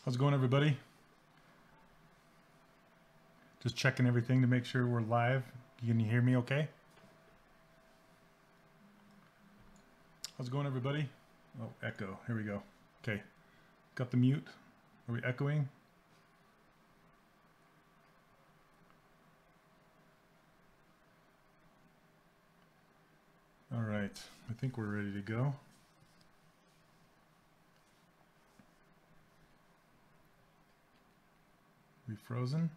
How's it going, everybody? Just checking everything to make sure we're live. Can you hear me okay? How's it going, everybody? Oh, echo. Here we go. Okay. Got the mute. Are we echoing? All right. I think we're ready to go. We frozen?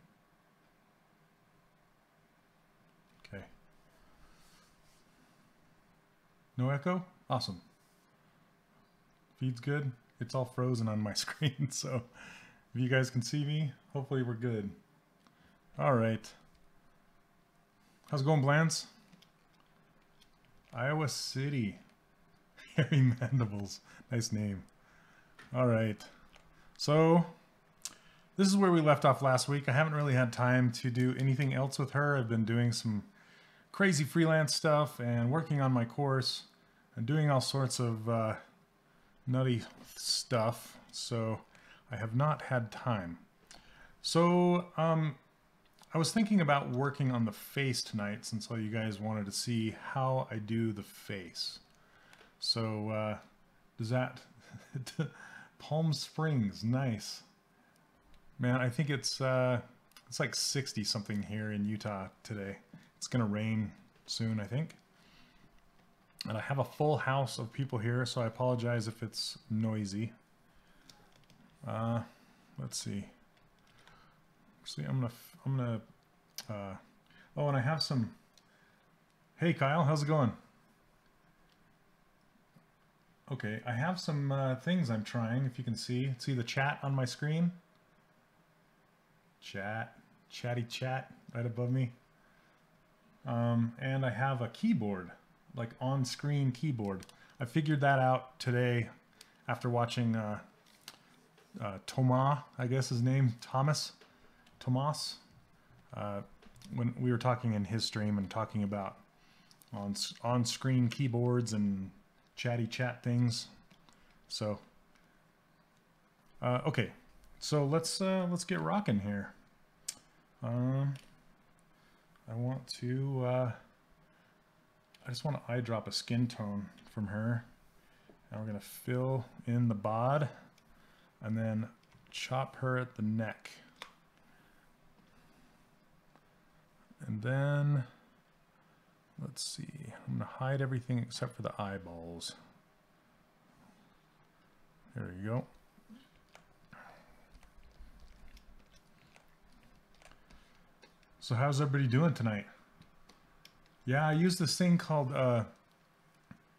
Okay. No echo? Awesome. Feed's good. It's all frozen on my screen, so if you guys can see me, hopefully we're good. All right. How's it going, Blance? Iowa City. Hairy Mandibles. Nice name. All right. So this is where we left off last week. I haven't really had time to do anything else with her. I've been doing some crazy freelance stuff and working on my course and doing all sorts of nutty stuff. So I have not had time. So I was thinking about working on the face tonight, since all you guys wanted to see how I do the face. So does that Palm Springs, nice. Man, I think it's like 60 something here in Utah today. It's gonna rain soon, I think. And I have a full house of people here, so I apologize if it's noisy. Let's see. Actually, I'm gonna oh, and I have some. Hey Kyle, how's it going? Okay, I have some things I'm trying. If you can see the chat on my screen. Chatty chat right above me. And I have a keyboard, like on-screen keyboard. I figured that out today after watching Thomas, I guess his name, Tomas, when we were talking in his stream and talking about on-screen keyboards and chatty chat things. So, okay, so let's get rocking here. I want to, I just want to eyedrop a skin tone from her. And we're going to fill in the bod and then chop her at the neck. And then, let's see, I'm going to hide everything except for the eyeballs. There you go. So how's everybody doing tonight? Yeah, I use this thing called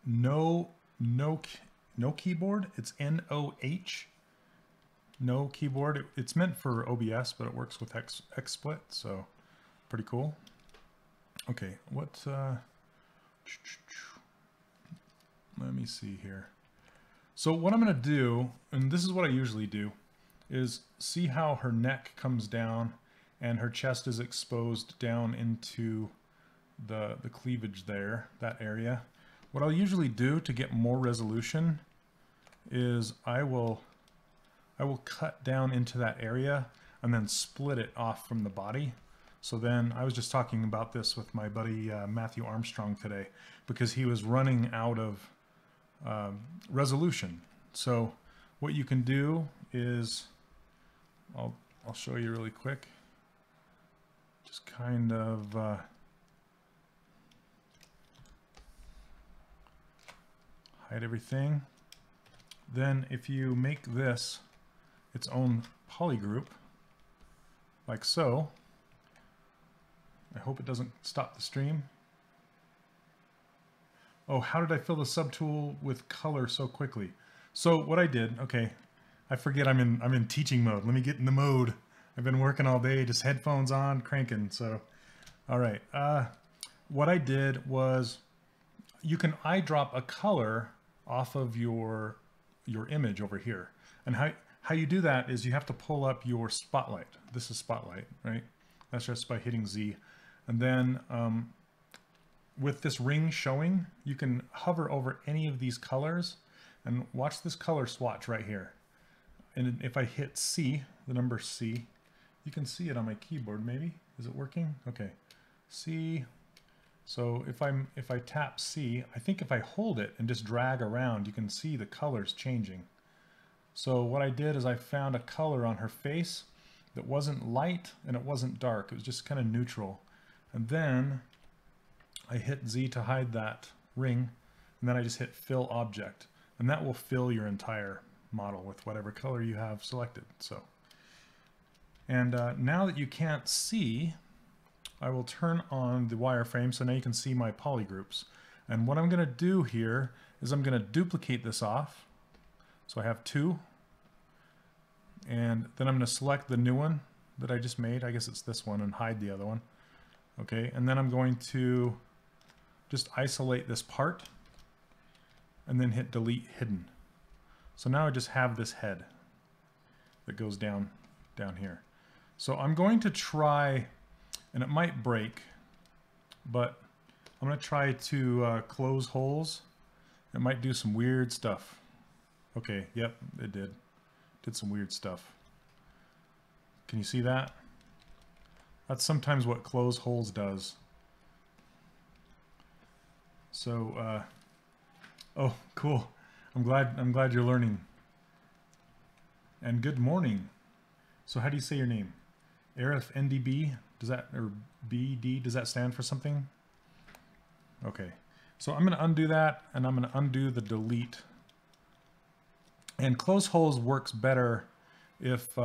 no keyboard. It's N-O-H. No keyboard. It's meant for OBS, but it works with XSplit, so pretty cool. Okay, what? Let me see here. So what I'm going to do, and this is what I usually do, is see how her neck comes down and her chest is exposed down into the cleavage there, that area. What I'll usually do to get more resolution is I will cut down into that area and then split it off from the body. So then, I was just talking about this with my buddy Matthew Armstrong today, because he was running out of resolution. So what you can do is, I'll show you really quick. Just kind of hide everything. Then if you make this its own polygroup, like so, I hope it doesn't stop the stream. Oh, how did I fill the subtool with color so quickly? So what I did, okay, I forget I'm in teaching mode. Let me get in the mode. I've been working all day, just headphones on, cranking. So, all right. What I did was, you can eyedrop a color off of your image over here, and how you do that is you have to pull up your spotlight. This is spotlight, right? That's just by hitting Z, and then with this ring showing, you can hover over any of these colors and watch this color swatch right here. and if I hit C, the number C, you can see it on my keyboard maybe. Is it working? Okay. C. So if I tap C, I think if I hold it and just drag around, you can see the colors changing. So what I did is I found a color on her face that wasn't light and it wasn't dark. It was just kind of neutral. And then I hit Z to hide that ring, and then I just hit fill object, and that will fill your entire model with whatever color you have selected. So, and now that you can't see, I will turn on the wireframe so now you can see my poly groups. And what I'm going to do here is I'm going to duplicate this off. So I have 2, and then I'm going to select the new one that I just made. I guess it's this one, and hide the other one. Okay, and then I'm going to just isolate this part and then hit delete hidden. So now I just have this head that goes down here. So I'm going to try, and it might break, but I'm going to try to close holes. It might do some weird stuff. Okay, yep, it did. Did some weird stuff. Can you see that? That's sometimes what close holes does. So, oh, cool. I'm glad you're learning. And good morning. So how do you say your name? Arif NDB? Does that, or BD, does that stand for something? Okay. So I'm going to undo that, and I'm going to undo the delete. And close holes works better if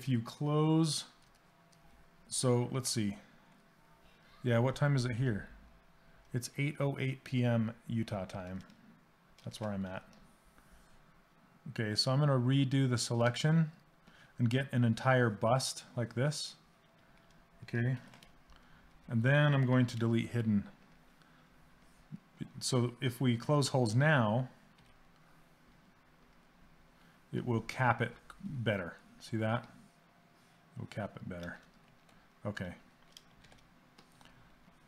you close. So let's see. Yeah, what time is it here? It's 8:08 p.m. Utah time. That's where I'm at. Okay, so I'm going to redo the selection and get an entire bust like this. Okay. And then I'm going to delete hidden. So if we close holes now, it will cap it better. See that? It will cap it better. Okay.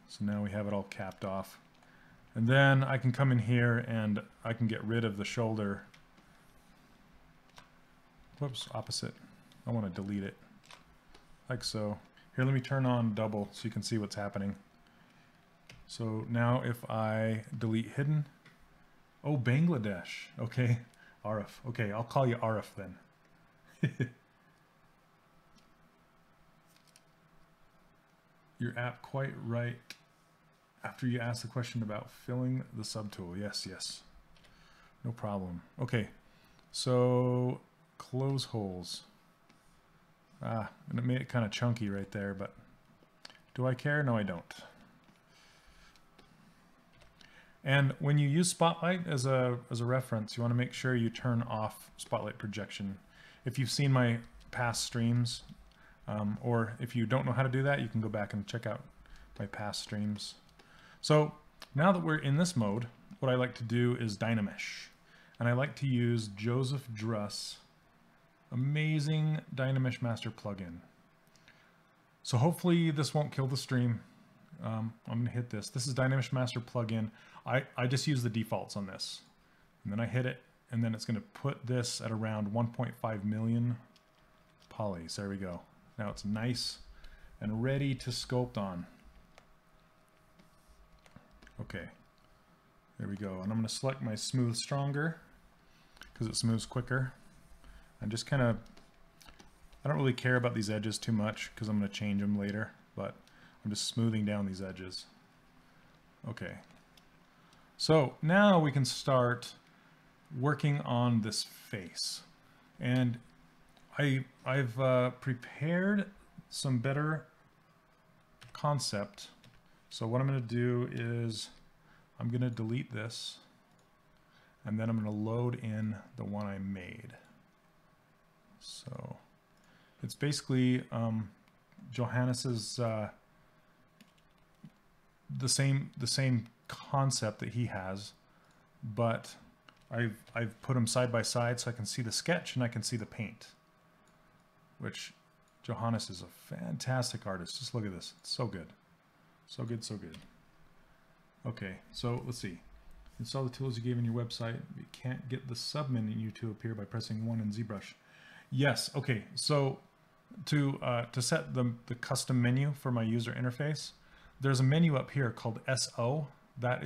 So now we have it all capped off. And then I can come in here and I can get rid of the shoulder. Whoops, opposite. I want to delete it. Like so. Here, let me turn on double so you can see what's happening. So now if I delete hidden. Oh, Bangladesh. Okay. Arif. Okay, I'll call you Arif then. Your app quite right after you asked the question about filling the subtool. Yes, yes. No problem. Okay, so close holes. And it made it kind of chunky right there, but do I care? No, I don't. And when you use Spotlight as a reference, you want to make sure you turn off Spotlight projection. If you've seen my past streams, or if you don't know how to do that, you can go back and check out my past streams. So now that we're in this mode, what I like to do is Dynamesh. And I like to use Joseph Druss' amazing Dynamesh Master plugin. So hopefully this won't kill the stream. I'm going to hit this. This is Dynamesh Master plugin. I just use the defaults on this. And then I hit it, and then it's going to put this at around 1.5 million polys. There we go. Now it's nice and ready to sculpt on. Okay, there we go. And I'm going to select my smooth stronger because it smooths quicker. And just kind of, I don't really care about these edges too much because I'm going to change them later, but I'm just smoothing down these edges. Okay, so now we can start working on this face. And I've prepared some better concept. So what I'm going to do is I'm going to delete this, and then I'm going to load in the one I made. So it's basically Johannes's the same concept that he has, but I've put them side by side so I can see the sketch and I can see the paint. Which Johannes is a fantastic artist. Just look at this. It's so good. So good, so good. Okay, so let's see. Install the tools you gave in your website. You can't get the sub-menu to appear by pressing 1 in ZBrush. Yes, okay, so to set the custom menu for my user interface, there's a menu up here called SO. That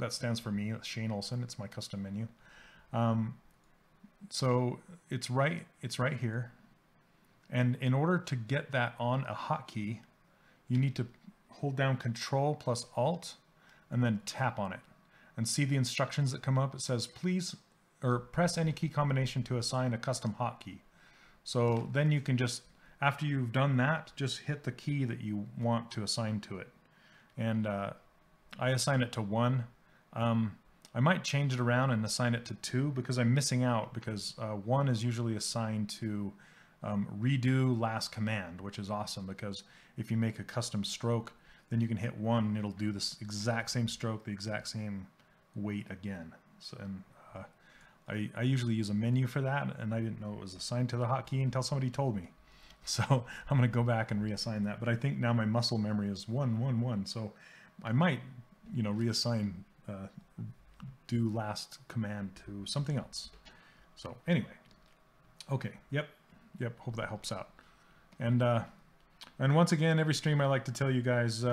stands for me, Shane Olson. It's my custom menu. So it's right here. And in order to get that on a hotkey, you need to hold down Control plus Alt and then tap on it. And see the instructions that come up. It says, please, or press any key combination to assign a custom hotkey. So then you can just, after you've done that, just hit the key that you want to assign to it. And I assign it to 1. I might change it around and assign it to 2 because I'm missing out, because 1 is usually assigned to redo last command, which is awesome because if you make a custom stroke, then you can hit 1 and it'll do this exact same stroke, the exact same weight again. So, and I usually use a menu for that, and I didn't know it was assigned to the hotkey until somebody told me. So I'm going to go back and reassign that. But I think now my muscle memory is 1, 1, 1. So I might, you know, reassign do last command to something else. So anyway, okay, yep. Hope that helps out. And once again, every stream I like to tell you guys,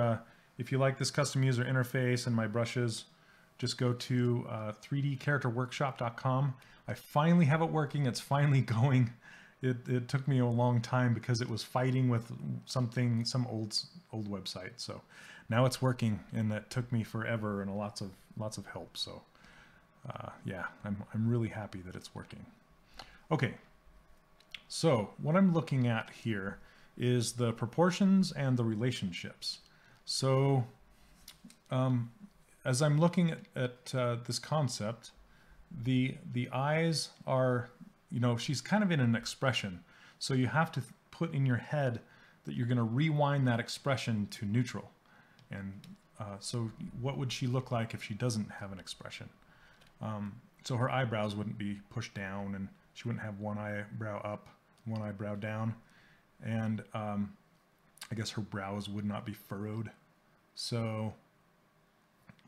if you like this custom user interface and my brushes, just go to 3dcharacterworkshop.com. I finally have it working. It's finally going. It took me a long time because it was fighting with some old website. So now it's working, and that took me forever and lots of help. So yeah, I'm really happy that it's working. Okay, so what I'm looking at here is the proportions and the relationships. So as I'm looking at this concept, the eyes are, you know, she's kind of in an expression. So you have to put in your head that you're going to rewind that expression to neutral. And so what would she look like if she doesn't have an expression? So her eyebrows wouldn't be pushed down, and she wouldn't have one eyebrow up, one eyebrow down. And I guess her brows would not be furrowed. So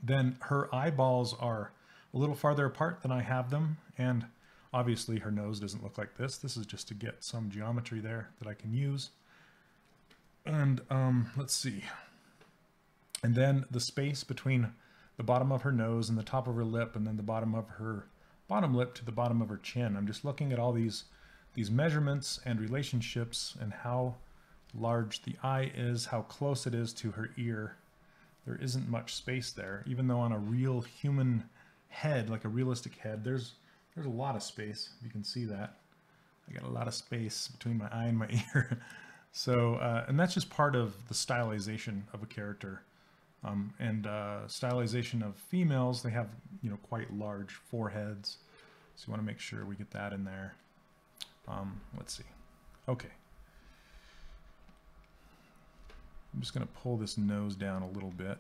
then her eyeballs are a little farther apart than I have them, and obviously her nose doesn't look like this. This is just to get some geometry there that I can use. And let's see. And then the space between the bottom of her nose and the top of her lip, and then the bottom of her bottom lip to the bottom of her chin. I'm just looking at all these measurements and relationships and how large the eye is, how close it is to her ear. There isn't much space there, even though on a real human head, like a realistic head, there's a lot of space. You can see that. I got a lot of space between my eye and my ear. So, and that's just part of the stylization of a character. Stylization of females, they have, you know, quite large foreheads. So you want to make sure we get that in there. Let's see. Okay. I'm just going to pull this nose down a little bit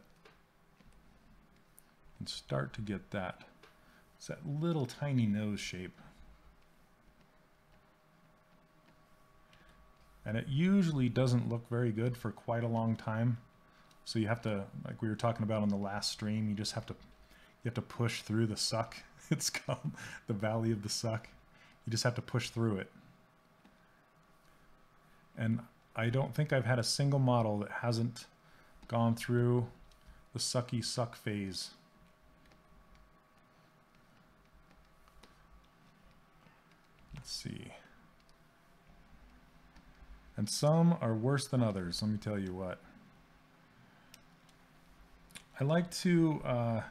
and start to get that. It's that little tiny nose shape. And it usually doesn't look very good for quite a long time. So you have to, like we were talking about on the last stream, you have to push through the suck. It's called the Valley of the Suck. You just have to push through it. And I don't think I've had a single model that hasn't gone through the sucky suck phase. Let's see. And some are worse than others, let me tell you what. I like to,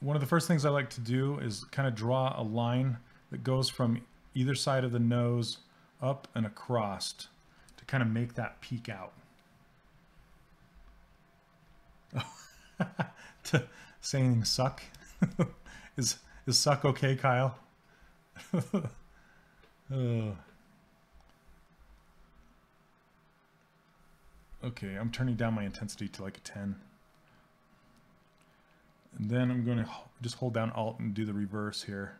one of the first things I like to do is kind of draw a line that goes from either side of the nose up and across to kind of make that peek out. To saying suck. Is suck okay, Kyle? Okay, I'm turning down my intensity to like a 10. And then I'm going to just hold down Alt and do the reverse here.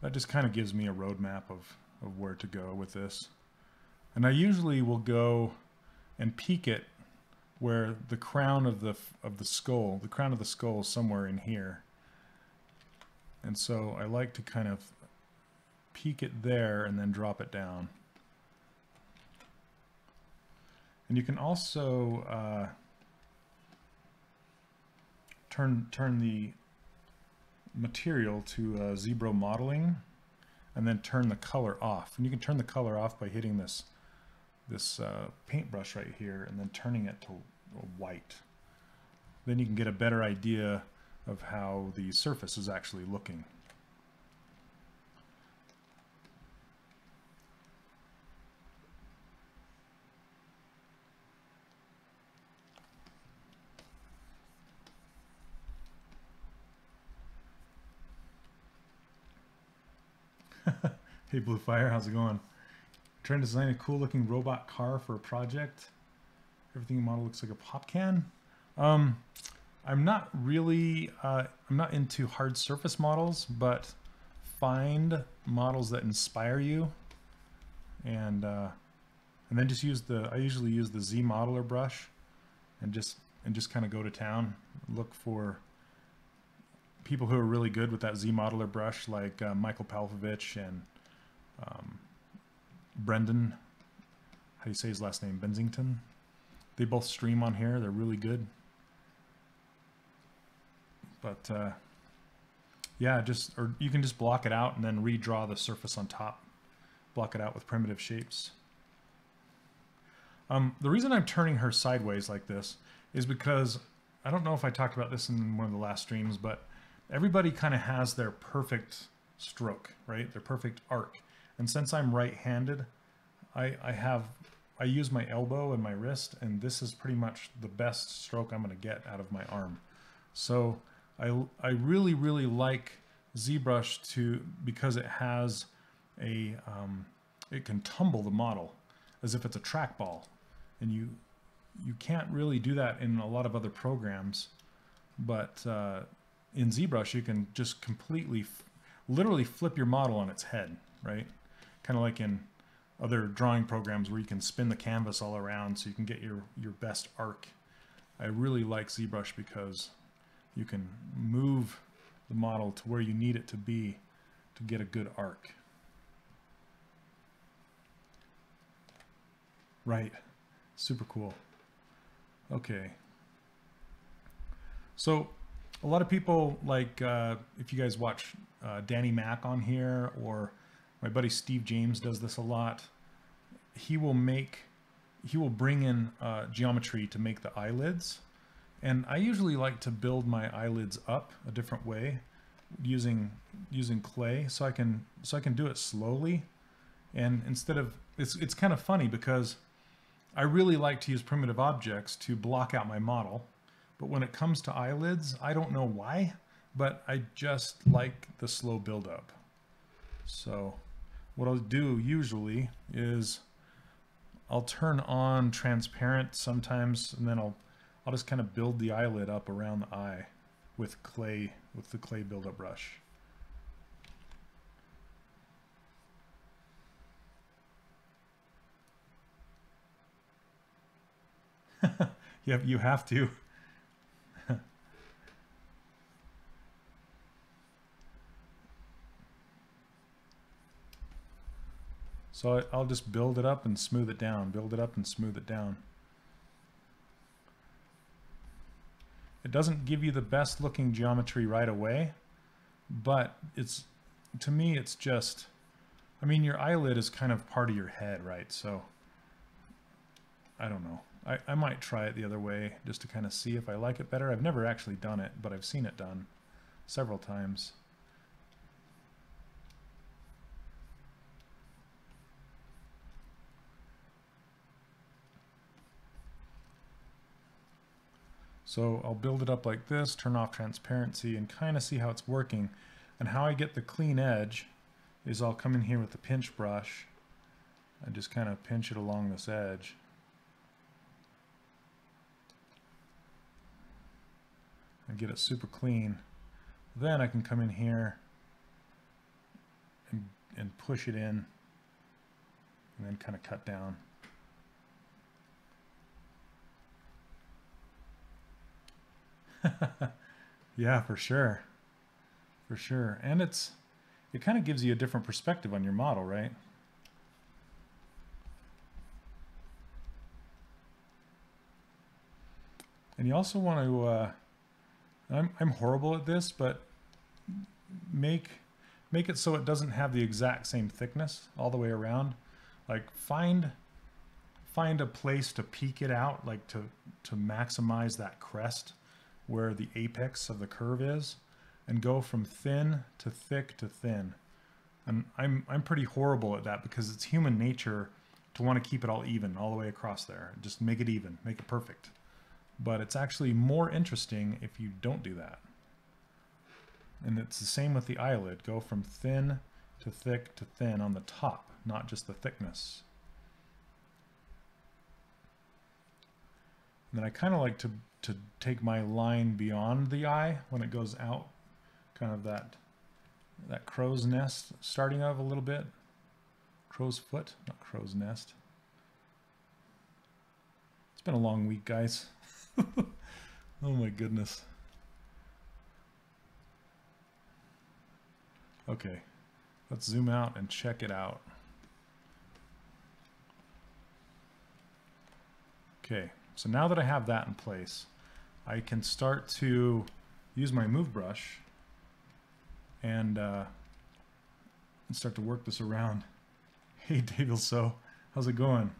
That just kind of gives me a roadmap of of where to go with this. And I usually will go and peak it where the crown of the skull, the crown of the skull is somewhere in here. And so I like to kind of peak it there and then drop it down. And you can also turn the material to Zbrush modeling, and then turn the color off. And you can turn the color off by hitting this paintbrush right here and then turning it to white. Then you can get a better idea of how the surface is actually looking. Hey Blue Fire, how's it going? Trying to design a cool looking robot car for a project. Everything in the model looks like a pop can. I'm not really, I'm not into hard surface models, but find models that inspire you, and then just use I usually use the Z modeler brush, and just kind of go to town. Look for people who are really good with that Z modeler brush, like Michael Palfovich and Brendan, how do you say his last name, Bensington? They both stream on here. They're really good. But yeah, or you can just block it out and then redraw the surface on top. Block it out with primitive shapes. The reason I'm turning her sideways like this is because, I don't know if I talked about this in one of the last streams, but everybody kind of has their perfect stroke, right? Their perfect arc. And since I'm right-handed, I use my elbow and my wrist, and this is pretty much the best stroke I'm going to get out of my arm. So I really, really like Zbrush because it has it can tumble the model as if it's a trackball, and you can't really do that in a lot of other programs, but in Zbrush you can just completely, literally flip your model on its head, right? Kind of like in other drawing programs where you can spin the canvas all around so you can get your best arc. I really like Zbrush because you can move the model to where you need it to be to get a good arc. Right, super cool. Okay. So a lot of people, like if you guys watch Danny Mac on here, or my buddy Steve James does this a lot, he will bring in geometry to make the eyelids. And I usually like to build my eyelids up a different way using clay, so I can do it slowly. And instead of, it's kind of funny because I really like to use primitive objects to block out my model, but when it comes to eyelids, I don't know why, but I just like the slow buildup. So what I'll do usually is I'll turn on transparent sometimes, and then I'll just kind of build the eyelid up around the eye with the clay buildup brush. Yep, you have to. So I'll just build it up and smooth it down, build it up and smooth it down. It doesn't give you the best looking geometry right away, but to me it's just, I mean, your eyelid is kind of part of your head, right? So I don't know. I might try it the other way just to kind of see if I like it better. I've never actually done it, but I've seen it done several times. So I'll build it up like this, turn off transparency, and kind of see how it's working. And how I get the clean edge is I'll come in here with the pinch brush and just kind of pinch it along this edge. And get it super clean. Then I can come in here and push it in and then kind of cut down. Yeah, for sure. For sure. And it kind of gives you a different perspective on your model, right? And you also want to, I'm horrible at this, but make it so it doesn't have the exact same thickness all the way around. Like find a place to peak it out, like to maximize that crest where the apex of the curve is, and go from thin to thick to thin. And I'm pretty horrible at that because it's human nature to want to keep it all even all the way across there. Just make it even, make it perfect. But it's actually more interesting if you don't do that. And it's the same with the eyelid. Go from thin to thick to thin on the top, not just the thickness. And then I kind of like to take my line beyond the eye when it goes out, kind of that crow's nest starting of a little bit. Crow's foot, not crow's nest. It's been a long week, guys. Oh my goodness. Okay, let's zoom out and check it out. Okay, so now that I have that in place, I can start to use my move brush and start to work this around. Hey, Dave, so how's it going?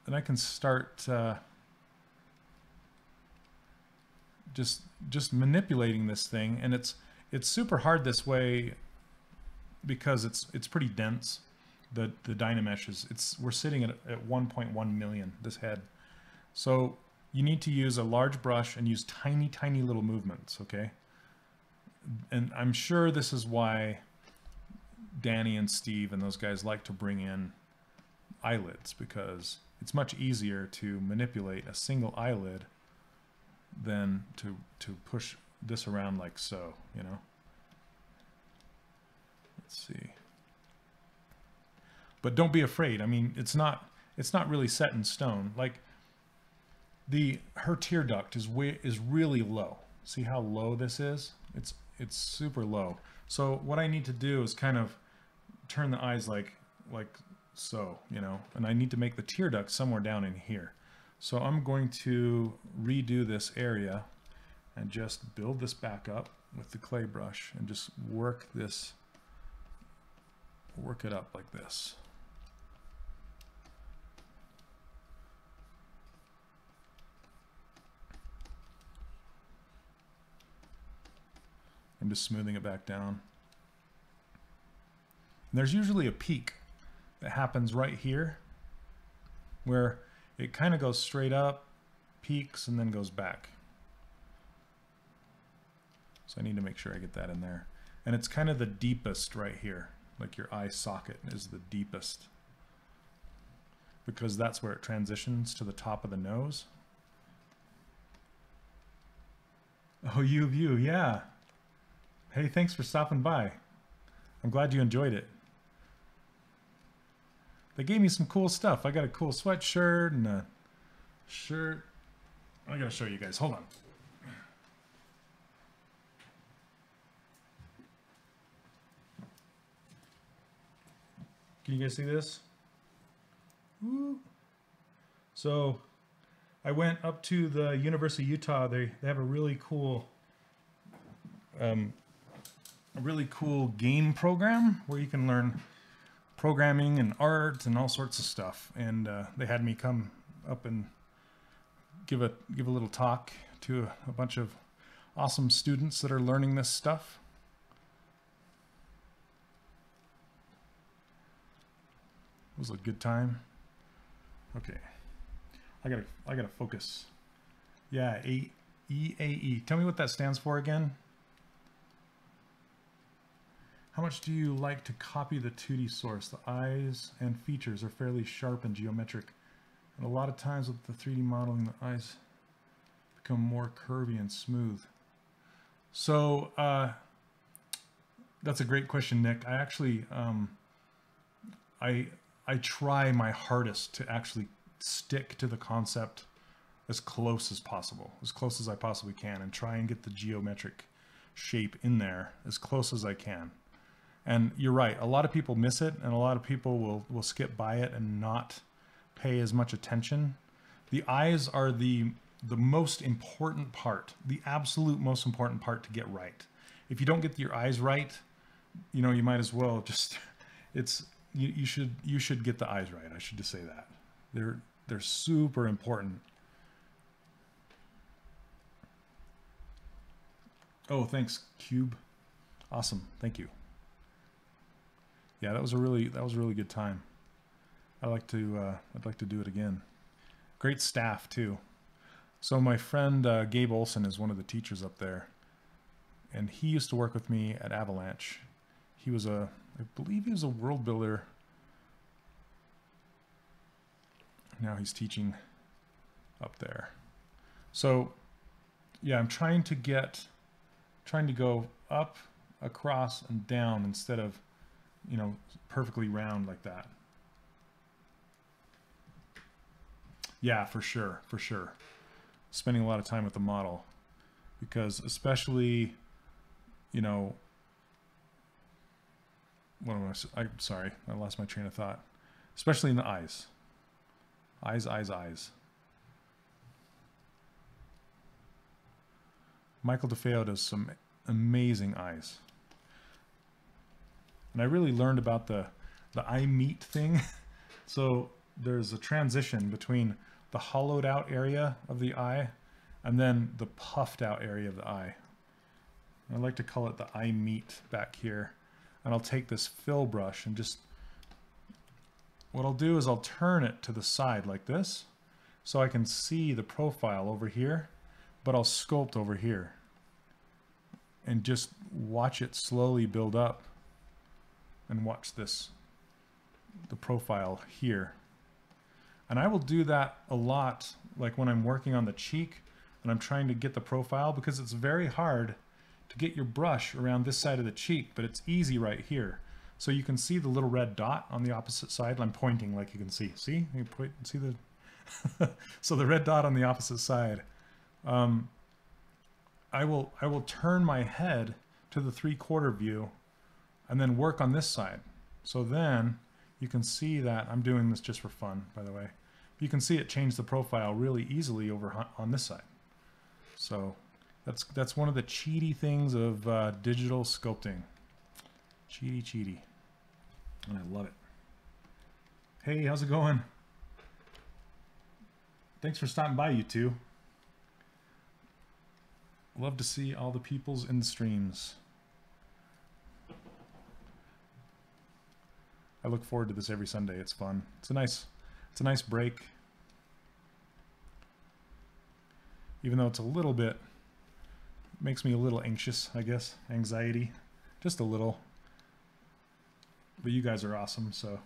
And I can start just manipulating this thing, and it's super hard this way because it's pretty dense. The Dynamesh is we're sitting at 1.1 million this head, so you need to use a large brush and use tiny little movements. Okay, and I'm sure this is why Danny and Steve and those guys like to bring in eyelids, because it's much easier to manipulate a single eyelid than to push this around like so, you know. Let's see. But don't be afraid. I mean, it's not really set in stone. Like her tear duct is really low. See how low this is? It's super low. So what I need to do is kind of turn the eyes like so, you know, and I need to make the tear duct somewhere down in here. So I'm going to redo this area and just build this back up with the clay brush and just work it up like this. I'm just smoothing it back down. And there's usually a peak that happens right here where it kind of goes straight up, peaks, and then goes back. So I need to make sure I get that in there. And it's kind of the deepest right here, like your eye socket is the deepest, because that's where it transitions to the top of the nose. Oh, you, yeah. Hey, thanks for stopping by. I'm glad you enjoyed it. They gave me some cool stuff. I got a cool sweatshirt and a shirt. I gotta show you guys. Hold on. Can you guys see this? Woo. So I went up to the University of Utah. They have a really cool game program where you can learn programming and art and all sorts of stuff. And they had me come up and give a little talk to a bunch of awesome students that are learning this stuff. It was a good time. Okay, I gotta focus. Yeah, EAE. Tell me what that stands for again. How much do you like to copy the 2D source? The eyes and features are fairly sharp and geometric, and a lot of times with the 3D modeling, the eyes become more curvy and smooth. So that's a great question, Nick. I actually, I try my hardest to actually stick to the concept as close as possible, as close as I possibly can, and try and get the geometric shape in there as close as I can. And you're right, a lot of people miss it, and a lot of people will skip by it and not pay as much attention. The eyes are the most important part, the absolute most important part to get right. If you don't get your eyes right, you know, you might as well just, you should get the eyes right. I should just say that. They're super important. Oh, thanks, Cube. Awesome, thank you. Yeah, that was a really good time. I'd like to do it again. Great staff too. So my friend Gabe Olson is one of the teachers up there, and he used to work with me at Avalanche. He was I believe he was a world builder. Now he's teaching up there. So yeah, I'm trying to go up, across, and down instead of, you know, perfectly round like that. Yeah, for sure, for sure. Spending a lot of time with the model, because especially, you know, what am I'm sorry, I lost my train of thought. Especially in the eyes. Eyes, eyes, eyes. Michael DeFeo does some amazing eyes. And I really learned about the eye meet thing. So there's a transition between the hollowed out area of the eye and then the puffed out area of the eye. I like to call it the eye meet back here. And I'll take this fill brush and just, what I'll do is I'll turn it to the side like this so I can see the profile over here, but I'll sculpt over here and just watch it slowly build up, and watch this, the profile here. And I will do that a lot, like when I'm working on the cheek and I'm trying to get the profile, because it's very hard to get your brush around this side of the cheek, but it's easy right here. So you can see the little red dot on the opposite side. I'm pointing like you can see. See? You point, see the so the red dot on the opposite side. I will turn my head to the 3/4 view and then work on this side. So then you can see that I'm doing this just for fun, by the way. You can see it change the profile really easily over on this side. So that's one of the cheaty things of digital sculpting. Cheaty. And I love it. Hey, how's it going? Thanks for stopping by, you two. Love to see all the peoples in the streams. I look forward to this every Sunday. It's fun. It's a nice break. Even though it's a little bit, makes me a little anxious, I guess. Anxiety, just a little. But you guys are awesome, so.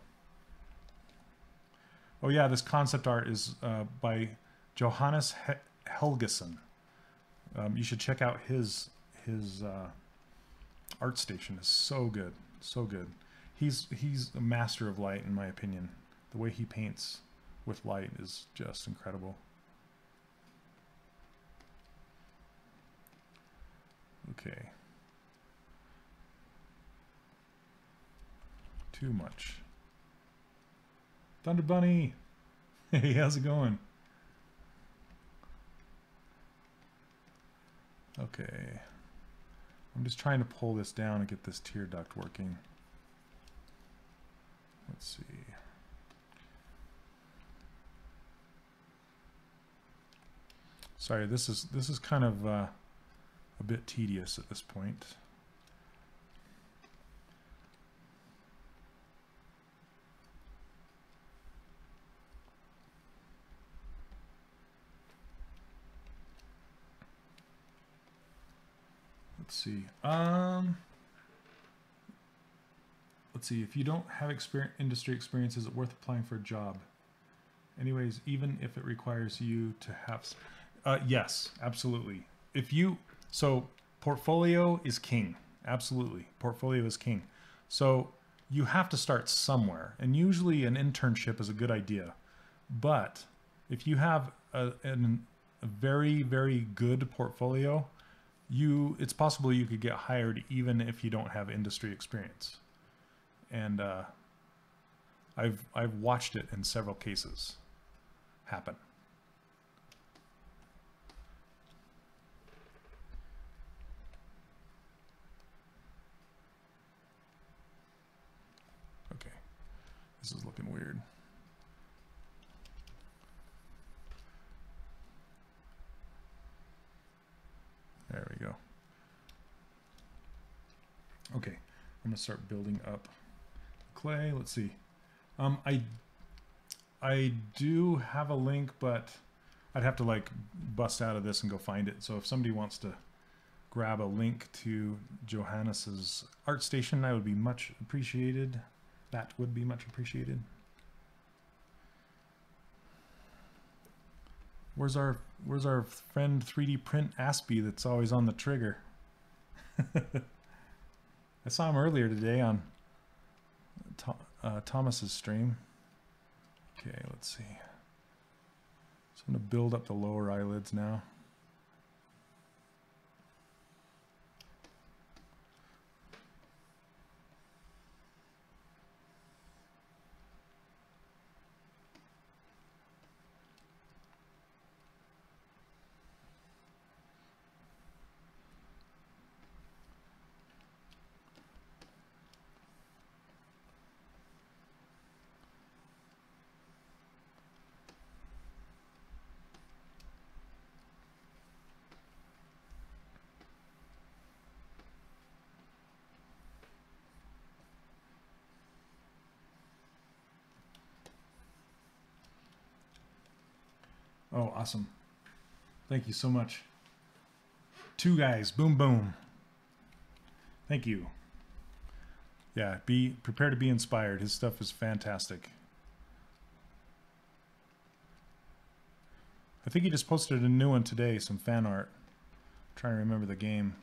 Oh yeah, this concept art is by Johannes Helgeson. You should check out his art station. Is so good, so good. He's a master of light, in my opinion. The way he paints with light is just incredible. Okay. Too much. Thunder Bunny! Hey, how's it going? Okay. I'm just trying to pull this down and get this tear duct working. Let's see. Sorry, this is kind of a bit tedious at this point. Let's see. Let's see. If you don't have industry experience, is it worth applying for a job? Anyways, even if it requires you to have... yes, absolutely. If you... So portfolio is king. Absolutely. Portfolio is king. So you have to start somewhere. And usually an internship is a good idea. But if you have a very, very good portfolio, it's possible you could get hired even if you don't have industry experience. And I've watched it in several cases happen. Okay, this is looking weird. There we go. Okay, I'm gonna start building up clay. Let's see. I do have a link, but I'd have to like bust out of this and go find it. So if somebody wants to grab a link to Johannes's ArtStation, that would be much appreciated. That would be much appreciated. Where's our friend 3D Print Aspie that's always on the trigger? I saw him earlier today on Thomas's stream. Okay, let's see. So I'm going to build up the lower eyelids now. Oh, awesome. Thank you so much. 2 guys, boom, boom. Thank you. Yeah, prepare to be inspired. His stuff is fantastic. I think he just posted a new one today, some fan art. I'm trying to remember the game.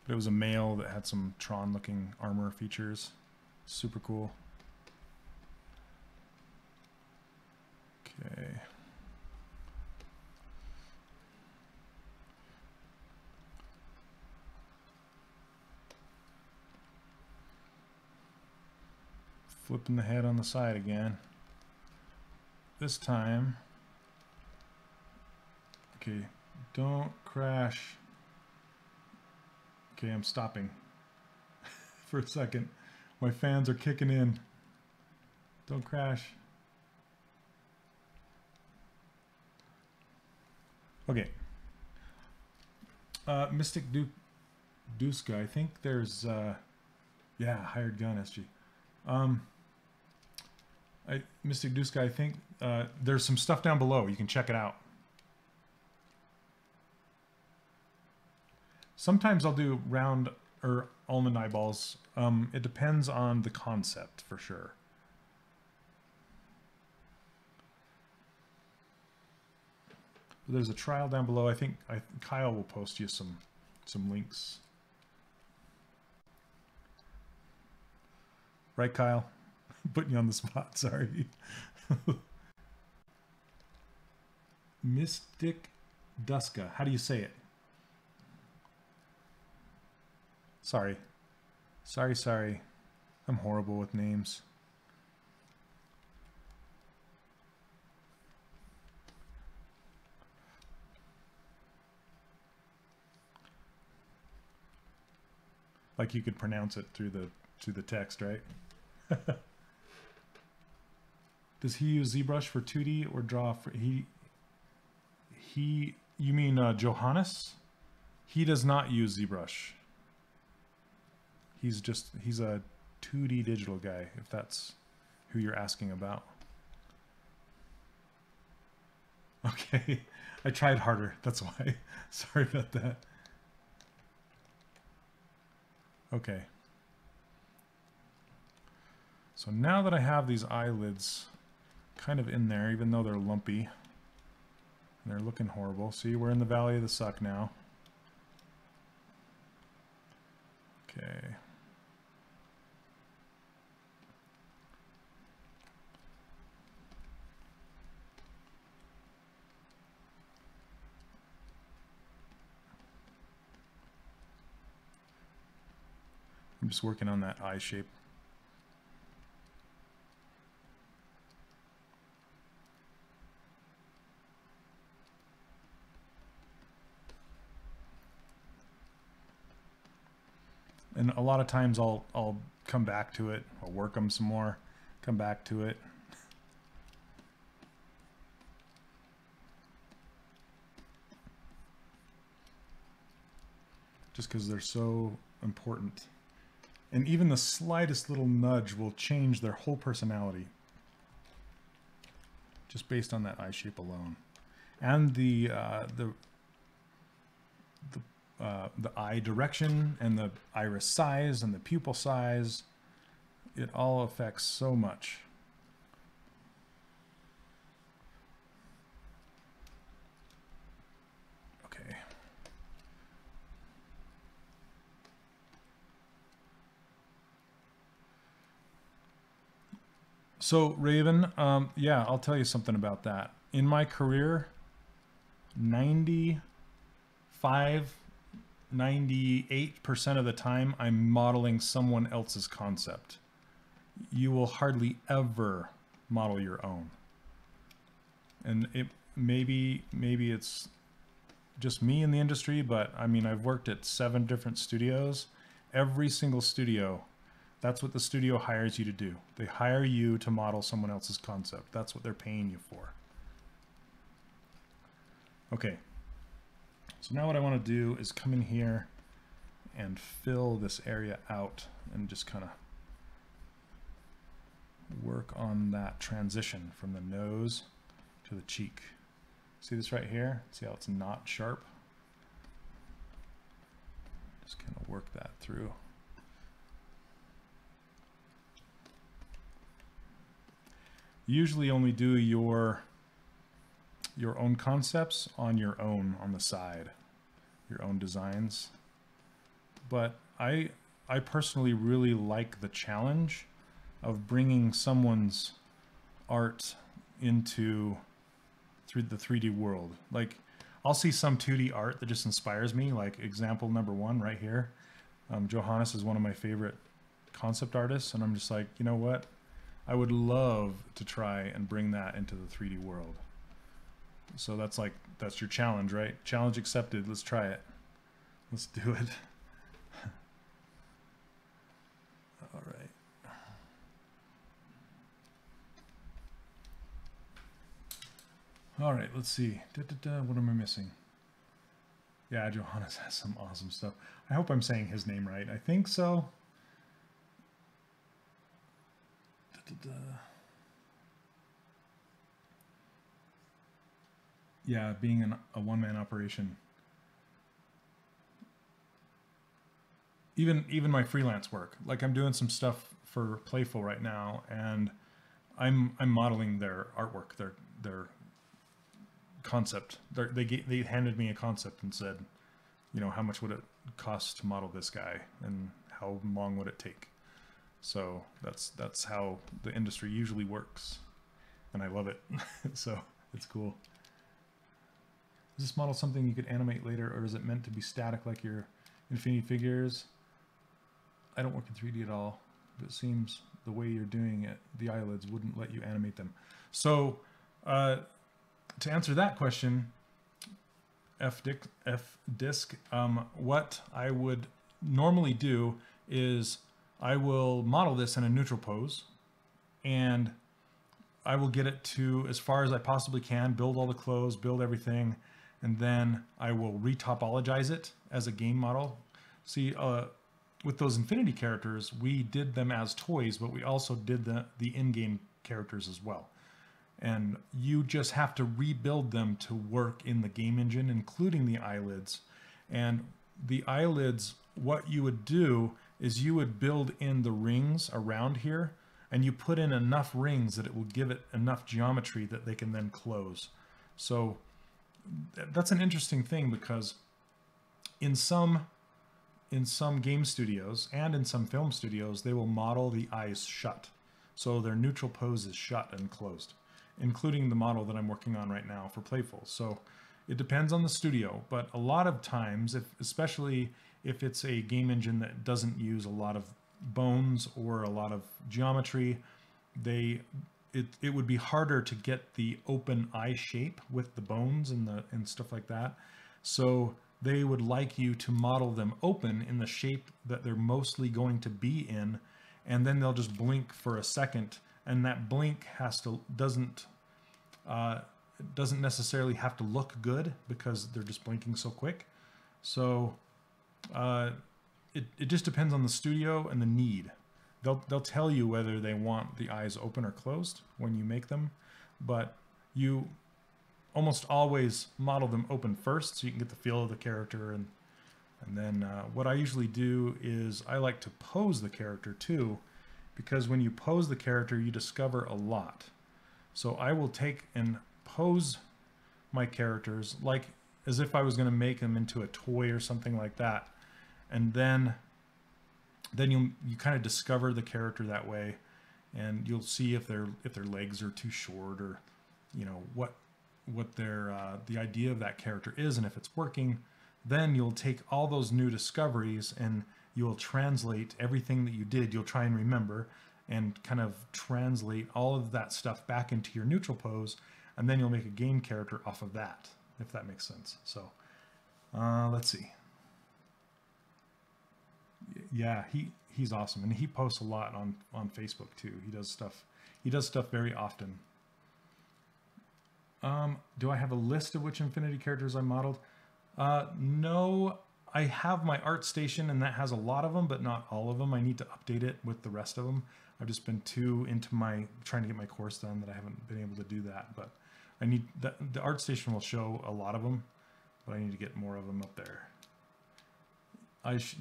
But it was a male that had some Tron-looking armor features. Super cool. Okay. Flipping the head on the side again. This time. Okay, don't crash. Okay, I'm stopping for a second. My fans are kicking in. Don't crash. Okay. Mystic Duska, I think there's, yeah, hired gun SG. Mystic Duska, I think there's some stuff down below. You can check it out. Sometimes I'll do round or almond eyeballs. It depends on the concept for sure. There's a trial down below. I think Kyle will post you some links. Right, Kyle? Putting you on the spot, sorry. Mystic Duska. How do you say it? Sorry. Sorry. I'm horrible with names. Like you could pronounce it through the text, right? Does he use ZBrush for 2D or draw for you mean Johannes? He does not use ZBrush. He's a 2D digital guy, if that's who you're asking about. Okay, I tried harder, that's why. Sorry about that. Okay. So now that I have these eyelids kind of in there, even though they're lumpy and they're looking horrible. See, we're in the valley of the suck now. Okay. I'm just working on that eye shape. And a lot of times I'll come back to it. I'll work them some more, come back to it. Just because they're so important. And even the slightest little nudge will change their whole personality. Just based on that eye shape alone. And the eye direction and the iris size and the pupil size, it all affects so much. Okay. So Raven, yeah, I'll tell you something about that. In my career, 98% of the time, I'm modeling someone else's concept. You will hardly ever model your own. And it maybe it's just me in the industry, but I mean, I've worked at 7 different studios. Every single studio, that's what the studio hires you to do. They hire you to model someone else's concept. That's what they're paying you for. Okay. So now what I want to do is come in here and fill this area out and just kind of work on that transition from the nose to the cheek. See this right here? See how it's not sharp? Just kind of work that through. Usually only do your own concepts on your own on the side, your own designs. But I personally really like the challenge of bringing someone's art into through the 3D world. Like I'll see some 2D art that just inspires me, like example number 1 right here. Johannes is one of my favorite concept artists, and I'm just like, you know what? I would love to try and bring that into the 3D world. So that's your challenge, right? Challenge accepted. Let's try it. Let's do it. All right. All right, let's see. What am I missing? Yeah, Johannes has some awesome stuff. I hope I'm saying his name right. I think so. Yeah, being a one-man operation. Even my freelance work. Like I'm doing some stuff for Playful right now, and I'm modeling their artwork, their concept. They handed me a concept and said, you know, how much would it cost to model this guy, and how long would it take? So that's how the industry usually works, and I love it. So it's cool. Is this model something you could animate later, or is it meant to be static like your Infinity figures? I don't work in 3D at all, but it seems the way you're doing it, the eyelids wouldn't let you animate them. So to answer that question, F-Disc, what I would normally do is I will model this in a neutral pose, and I will get it to as far as I possibly can, build all the clothes, build everything, and then I will retopologize it as a game model. See, with those Infinity characters, we did them as toys, but we also did the in-game characters as well. And you just have to rebuild them to work in the game engine, including the eyelids. And the eyelids, what you would do is you would build in the rings around here, and you put in enough rings that it will give it enough geometry that they can then close. So that's an interesting thing, because in some in some game studios and in some film studios, they will model the eyes shut. So their neutral pose is shut and closed, including the model that I'm working on right now for Playful. So it depends on the studio, but a lot of times, especially if it's a game engine that doesn't use a lot of bones or a lot of geometry, it would be harder to get the open eye shape with the bones and stuff like that. So they would like you to model them open in the shape that they're mostly going to be in, and then they'll just blink for a second, and that blink doesn't necessarily have to look good because they're just blinking so quick. So it just depends on the studio and the need. They'll tell you whether they want the eyes open or closed when you make them, but you almost always model them open first so you can get the feel of the character. And then what I usually do is I like to pose the character too, because when you pose the character, you discover a lot. So I will take and pose my characters like as if I was going to make them into a toy or something like that. And then you kind of discover the character that way, and you'll see if their legs are too short, or you know what their the idea of that character is, and if it's working. Then you'll take all those new discoveries and you'll translate everything that you did. You'll try and remember and kind of translate all of that stuff back into your neutral pose, and then you'll make a game character off of that, if that makes sense. So let's see. Yeah, he's awesome, and he posts a lot on Facebook too. He does stuff very often. Do I have a list of which Infinity characters I modeled? No, I have my art station, and that has a lot of them, but not all of them. I need to update it with the rest of them. I've just been too into trying to get my course done that I haven't been able to do that. But I need the art station will show a lot of them, but I need to get more of them up there.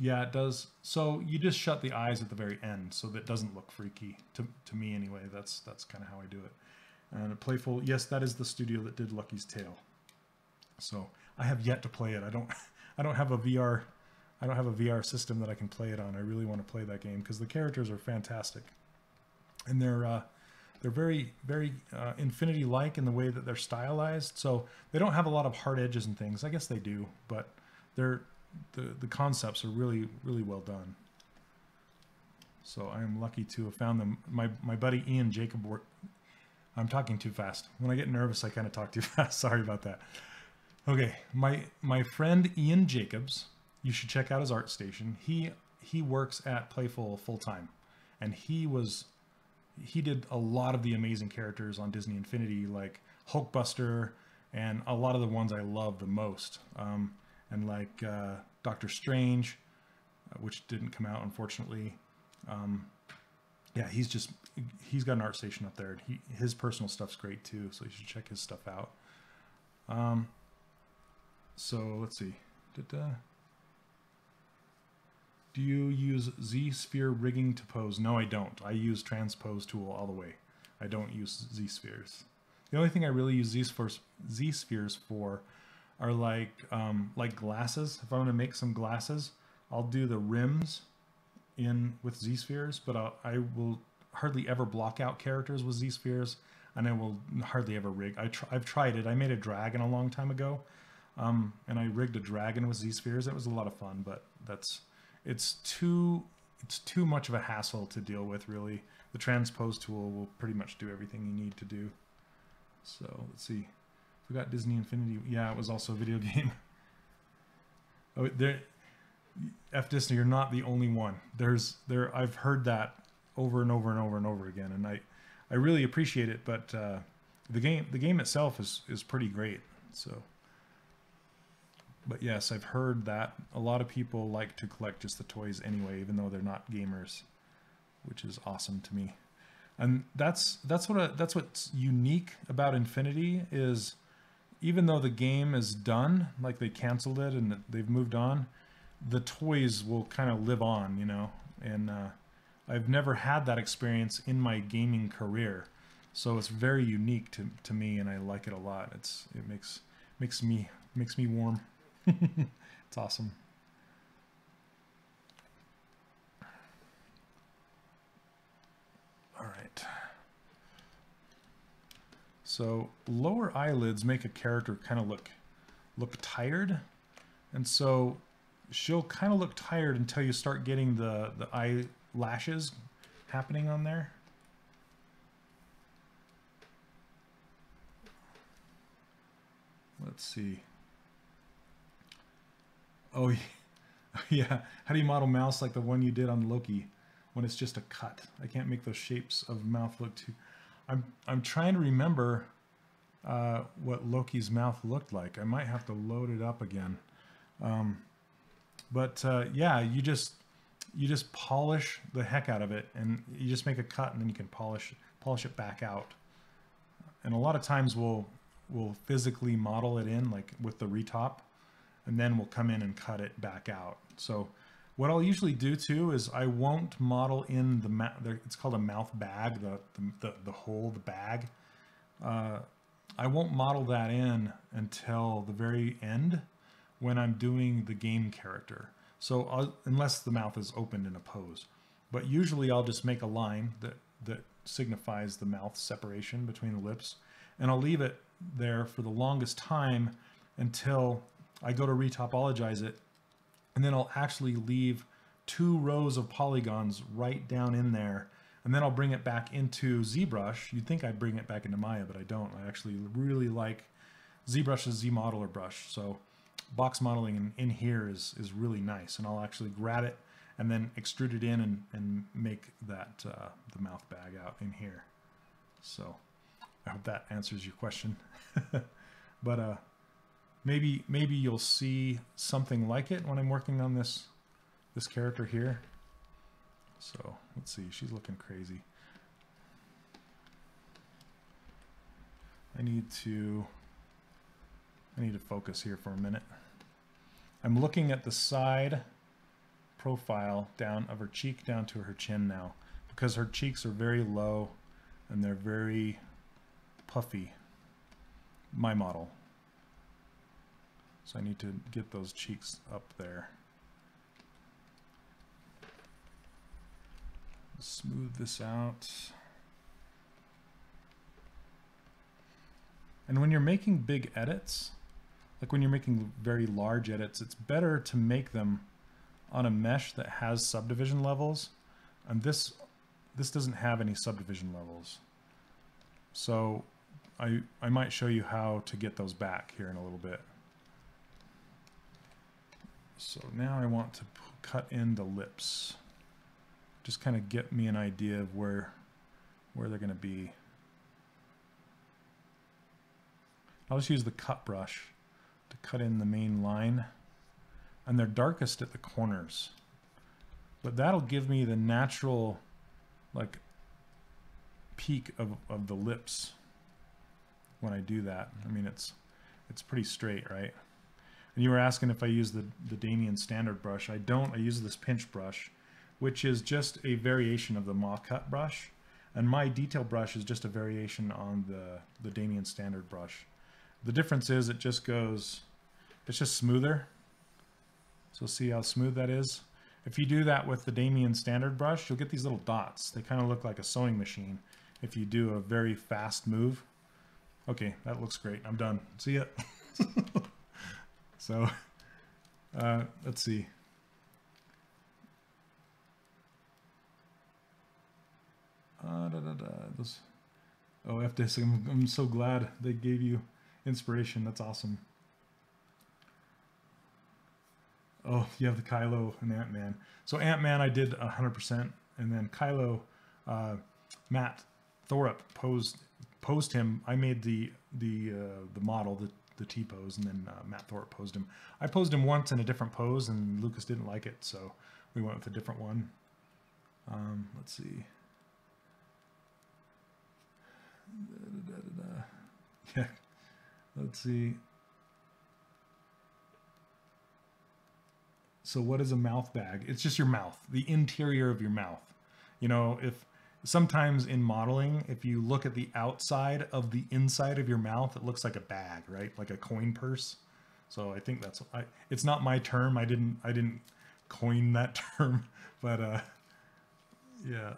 Yeah, it does. So you just shut the eyes at the very end, so that it doesn't look freaky to me anyway. That's kind of how I do it. And Playful, yes, that is the studio that did Lucky's Tale. So I have yet to play it. I don't have a VR system that I can play it on. I really want to play that game because the characters are fantastic, and they're very Infinity-like in the way that they're stylized. So they don't have a lot of hard edges and things. I guess they do, but the concepts are really well done. So I am lucky to have found them. My buddy Ian Jacob I'm talking too fast. When I get nervous, I kind of talk too fast. Sorry about that. Okay, my friend Ian Jacobs, you should check out his art station. He works at Playful full time, and he did a lot of the amazing characters on Disney Infinity, like Hulkbuster, and a lot of the ones I love the most, and like Doctor Strange, which didn't come out unfortunately. Yeah, he's got an art station up there. His personal stuff's great too, so you should check his stuff out. So let's see. Do you use Z-sphere rigging to pose? No, I don't. I use transpose tool all the way. I don't use Z-spheres. The only thing I really use Z-spheres for are like glasses. If I want to make some glasses, I'll do the rims with Z-spheres, but I will hardly ever block out characters with Z-spheres, and I will hardly ever rig. I've tried it. I made a dragon a long time ago, and I rigged a dragon with Z-spheres. It was a lot of fun, but it's too much of a hassle to deal with, really. The transpose tool will pretty much do everything you need to do. So let's see. We got Disney Infinity. Yeah, it was also a video game. Oh, F Disney, you're not the only one. I've heard that over and over and over and over again, and I really appreciate it. But the game itself is pretty great. So, but yes, I've heard that a lot of people like to collect just the toys anyway, even though they're not gamers, which is awesome to me. And that's what's unique about Infinity is, even though the game is done, like they canceled it and they've moved on, the toys will kind of live on, you know. And I've never had that experience in my gaming career, so it's very unique to me, and I like it a lot. It makes me warm. It's awesome. right. So lower eyelids make a character kind of look tired. And so she'll kind of look tired until you start getting the eyelashes happening on there. Let's see. Oh, yeah. How do you model mouths like the one you did on Loki when it's just a cut? I can't make those shapes of mouth look too... I'm trying to remember what Loki's mouth looked like. I might have to load it up again. Yeah, you just polish the heck out of it, and you just make a cut, and then you can polish it back out. And a lot of times we'll physically model it in, like with the retop, and then we'll come in and cut it back out. So what I'll usually do too is I won't model in it's called a mouth bag, the hole, the bag. I won't model that in until the very end when I'm doing the game character. So unless the mouth is opened in a pose. But usually I'll just make a line that signifies the mouth separation between the lips, and I'll leave it there for the longest time until I go to retopologize it, and then I'll actually leave 2 rows of polygons right down in there, and then I'll bring it back into Zbrush. You'd think I'd bring it back into Maya, but I don't. I actually really like Zbrush's Z-Modeler brush, so box modeling in here is really nice, and I'll actually grab it and then extrude it in and make that the mouth bag out in here. So I hope that answers your question. But maybe you'll see something like it when I'm working on this character here. So let's see, she's looking crazy. I need to focus here for a minute. I'm looking at the side profile down of her cheek down to her chin now, because her cheeks are very low and they're very puffy, my model. So I need to get those cheeks up there. Smooth this out. And when you're making big edits, like when you're making very large edits, it's better to make them on a mesh that has subdivision levels. And this doesn't have any subdivision levels. So I might show you how to get those back here in a little bit. So now I want to cut in the lips. Just kind of get me an idea of where they're going to be. I'll just use the cut brush to cut in the main line, and they're darkest at the corners, but that'll give me the natural like peak of the lips when I do that. I mean, it's pretty straight, right? And you were asking if I use the Damian standard brush. I don't. I use this pinch brush, which is just a variation of the Ma cut brush, and my detail brush is just a variation on the Damian standard brush. The difference is it's just smoother. So see how smooth that is? If you do that with the Damian standard brush, you'll get these little dots. They kind of look like a sewing machine if you do a very fast move. Okay, that looks great. I'm done. See ya. So, let's see. Oh, F-Disc, I'm so glad they gave you inspiration. That's awesome. Oh, you have the Kylo and Ant-Man. So Ant-Man I did 100%, and then Kylo, Matt Thorup posed him. I made the model, the T-pose, and then Matt Thorup posed him. I posed him once in a different pose, and Lucas didn't like it, so we went with a different one. Let's see. Yeah, let's see. So what is a mouth bag? It's just your mouth, the interior of your mouth. You know, if sometimes in modeling, if you look at the outside of the inside of your mouth, it looks like a bag, right? Like a coin purse. So I think that's, it's not my term. I didn't coin that term, but yeah.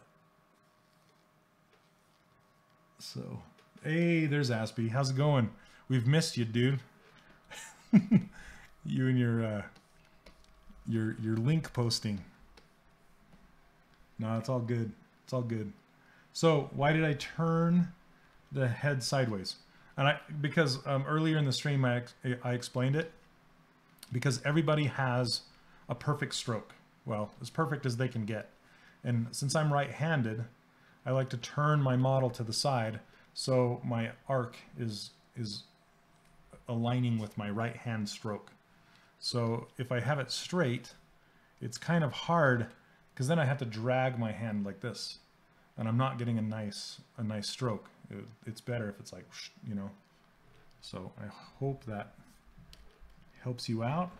So, hey, there's Aspie. How's it going? We've missed you, dude. You and your link posting. No, it's all good. It's all good. So, why did I turn the head sideways? And because earlier in the stream I explained it. Because everybody has a perfect stroke. Well, as perfect as they can get. And since I'm right-handed, I like to turn my model to the side so my arc is aligning with my right hand stroke. So if I have it straight, it's kind of hard because then I have to drag my hand like this, and I'm not getting a nice stroke. It's better if it's like, you know. So I hope that helps you out.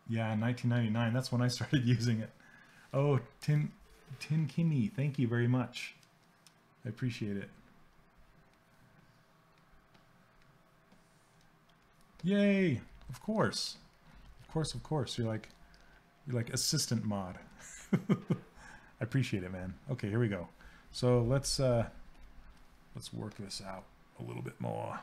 Yeah, 1999. That's when I started using it. Oh, Tin Kimmy, thank you very much. I appreciate it. Yay! Of course, of course, of course. You're like assistant mod. I appreciate it, man. Okay, here we go. So let's work this out a little bit more.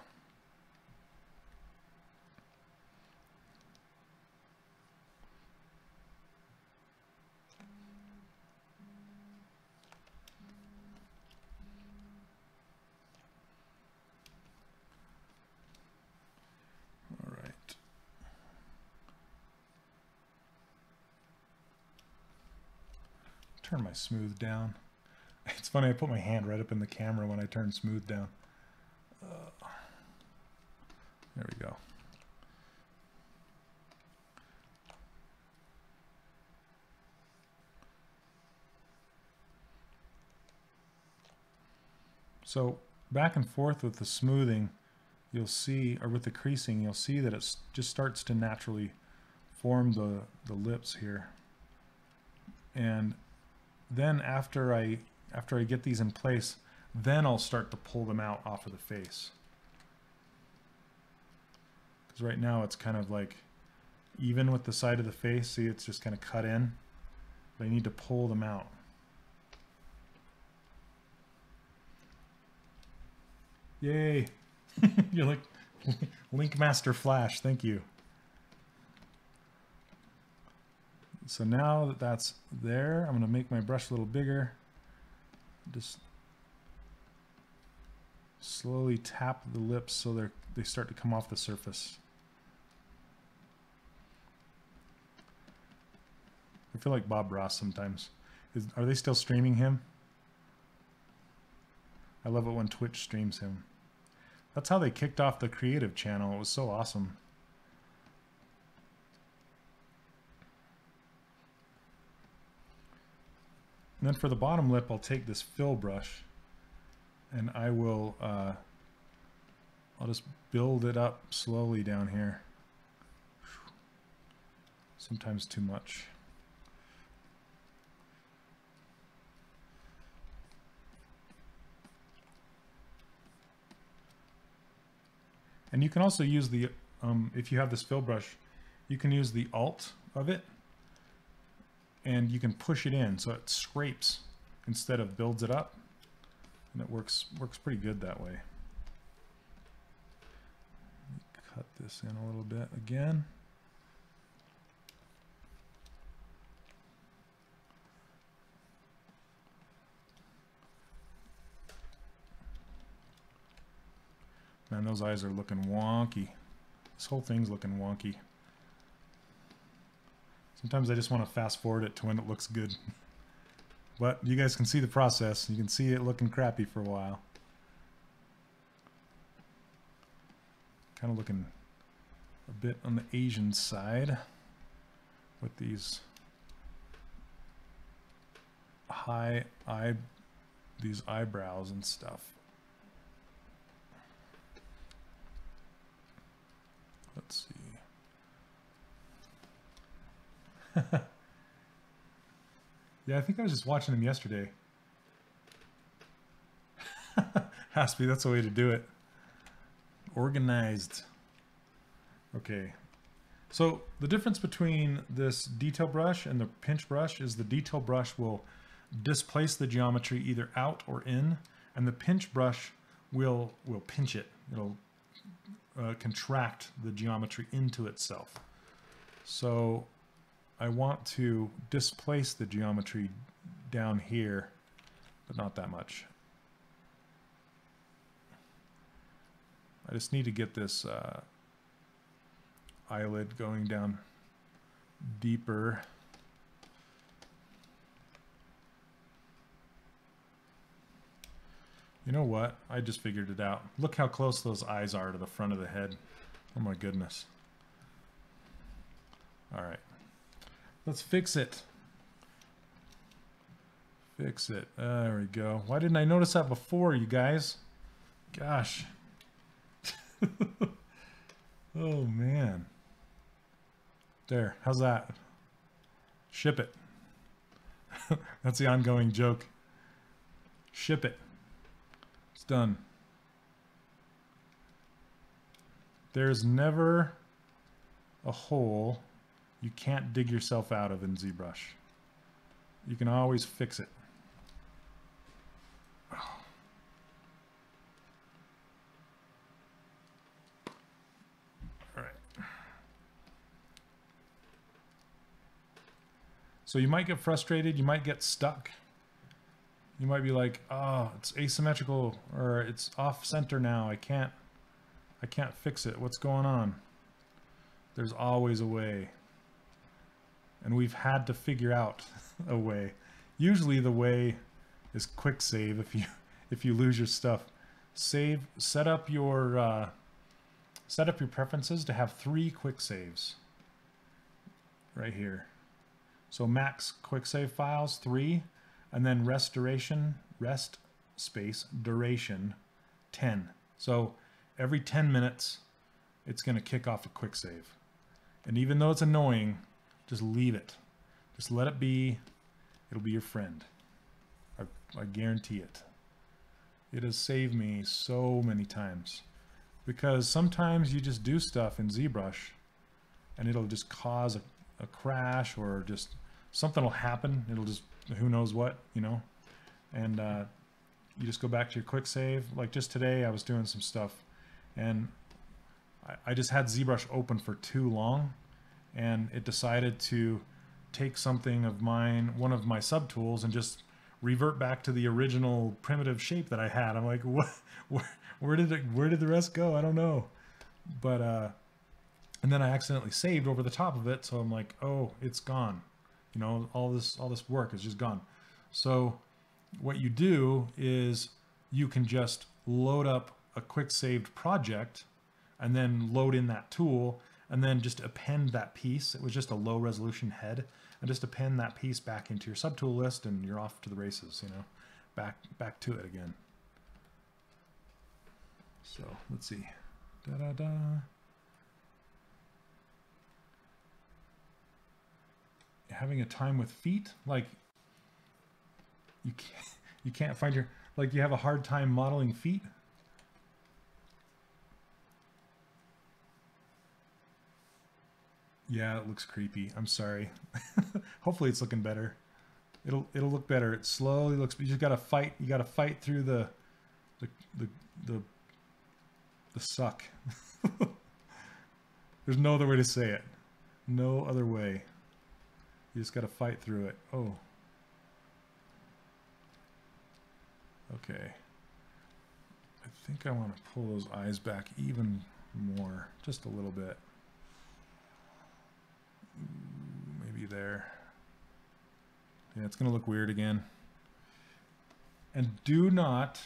Turn my smooth down. It's funny, I put my hand right up in the camera when I turn smooth down. There we go. So back and forth with the smoothing, you'll see, or with the creasing, you'll see that it just starts to naturally form the lips here. And then after I get these in place, then I'll start to pull them out off of the face. Because right now it's kind of like even with the side of the face. See, it's just kind of cut in. But I need to pull them out. Yay! You're like Link Master Flash. Thank you. So now that that's there, I'm going to make my brush a little bigger. Just slowly tap the lips so they start to come off the surface. I feel like Bob Ross sometimes. Are they still streaming him? I love it when Twitch streams him. That's how they kicked off the creative channel. It was so awesome. And then for the bottom lip, I'll take this fill brush and I will, I'll just build it up slowly down here. Sometimes too much. And you can also use the, if you have this fill brush, you can use the Alt of it and you can push it in so it scrapes instead of builds it up, and it works pretty good that way. Cut this in a little bit again. Man, those eyes are looking wonky. This whole thing's looking wonky. Sometimes I just want to fast forward it to when it looks good. But you guys can see the process. You can see it looking crappy for a while. Kind of looking a bit on the Asian side with these these eyebrows and stuff. Let's see. Yeah, I think I was just watching him yesterday. Haspy, that's the way to do it. Organized. Okay. So the difference between this detail brush and the pinch brush is the detail brush will displace the geometry either out or in, and the pinch brush will pinch it. It'll contract the geometry into itself. So I want to displace the geometry down here, but not that much. I just need to get this eyelid going down deeper. You know what? I just figured it out. Look how close those eyes are to the front of the head. Oh my goodness. All right. Let's fix it. Fix it. There we go. Why didn't I notice that before, you guys? Gosh. Oh man. There. How's that? Ship it. That's the ongoing joke. Ship it. It's done. There's never a hole you can't dig yourself out of in ZBrush. You can always fix it. Oh. All right. So you might get frustrated, you might get stuck. You might be like, oh, it's asymmetrical, or it's off center now. I can't fix it. What's going on? There's always a way. And we've had to figure out a way. Usually the way is quick save if you lose your stuff. Set up your preferences to have 3 quick saves. Right here. So max quick save files 3. And then rest space duration 10. So every 10 minutes, it's going to kick off a quick save. And even though it's annoying, just leave it. Just let it be. It'll be your friend. I guarantee it. It has saved me so many times. Because sometimes you just do stuff in ZBrush and it'll just cause a crash, or just something will happen. It'll just, who knows what, you know, and you just go back to your quick save. Like just today I was doing some stuff and I just had ZBrush open for too long, and it decided to take something of mine, one of my subtools, and just revert back to the original primitive shape that I had. I'm like, what? Where did the rest go? I don't know. But and then I accidentally saved over the top of it, so I'm like, oh, it's gone. You know, all this work is just gone. So what you do is you can just load up a quick saved project and then load in that tool and then just append that piece. It was just a low resolution head, and just append that piece back into your subtool list, and you're off to the races, you know, back to it again. So let's see. Having a time with feet, like you can't find your, like you have a hard time modeling feet. Yeah, it looks creepy. I'm sorry. Hopefully it's looking better. It'll look better. It slowly looks, you just gotta fight. You gotta fight through the suck. There's no other way to say it. No other way. You just got to fight through it. Oh. Okay. I think I want to pull those eyes back even more. Just a little bit. Maybe there. Yeah, it's going to look weird again. And do not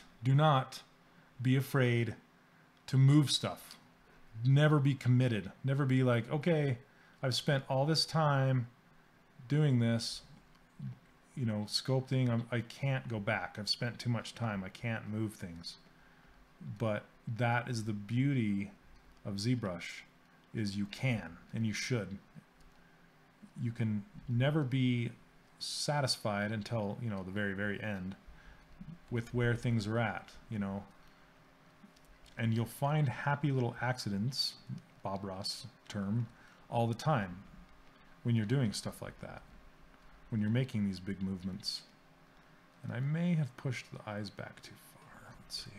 be afraid to move stuff. Never be committed. Never be like, okay, I've spent all this time doing this, you know, sculpting. I can't go back. I've spent too much time. I can't move things. But that is the beauty of ZBrush, is you can, and you should. You can never be satisfied until, you know, the very, very end with where things are at, you know. And you'll find happy little accidents, Bob Ross term, all the time when you're doing stuff like that, when you're making these big movements. And I may have pushed the eyes back too far. Let's see.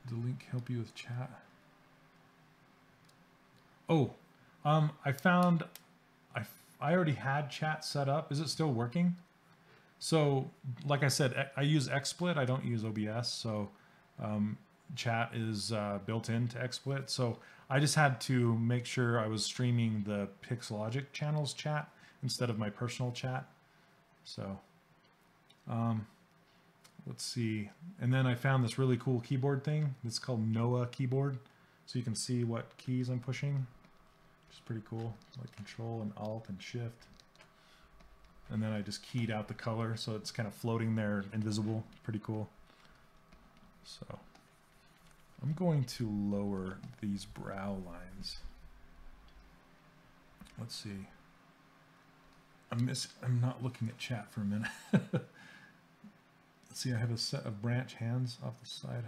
Did the link help you with chat? Oh, I found I already had chat set up. Is it still working? So, like I said, I use XSplit. I don't use OBS, so chat is built into XSplit. So I just had to make sure I was streaming the Pixologic channel's chat instead of my personal chat. So, let's see. And then I found this really cool keyboard thing. It's called Noah keyboard. So you can see what keys I'm pushing, which is pretty cool. Like Control and Alt and Shift. And then I just keyed out the color, so it's kind of floating there, invisible. Pretty cool. So I'm going to lower these brow lines. Let's see. I'm not looking at chat for a minute. Let's see, I have a set of branch hands off the side.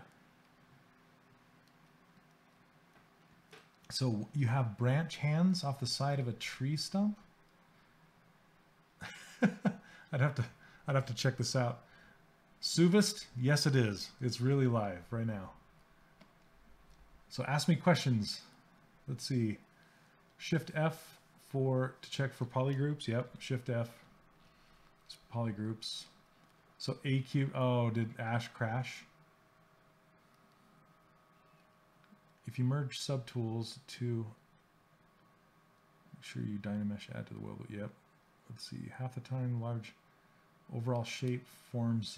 So you have branch hands off the side of a tree stump? I'd have to check this out. Suvist? Yes, it is. It's really live right now. So ask me questions. Let's see. Shift F to check for polygroups. Yep. Shift F. It's polygroups. So A cube. Oh, did Ash crash? If you merge subtools to make sure you Dynamesh add to the wheel. Yep. Let's see, half the time large overall shape forms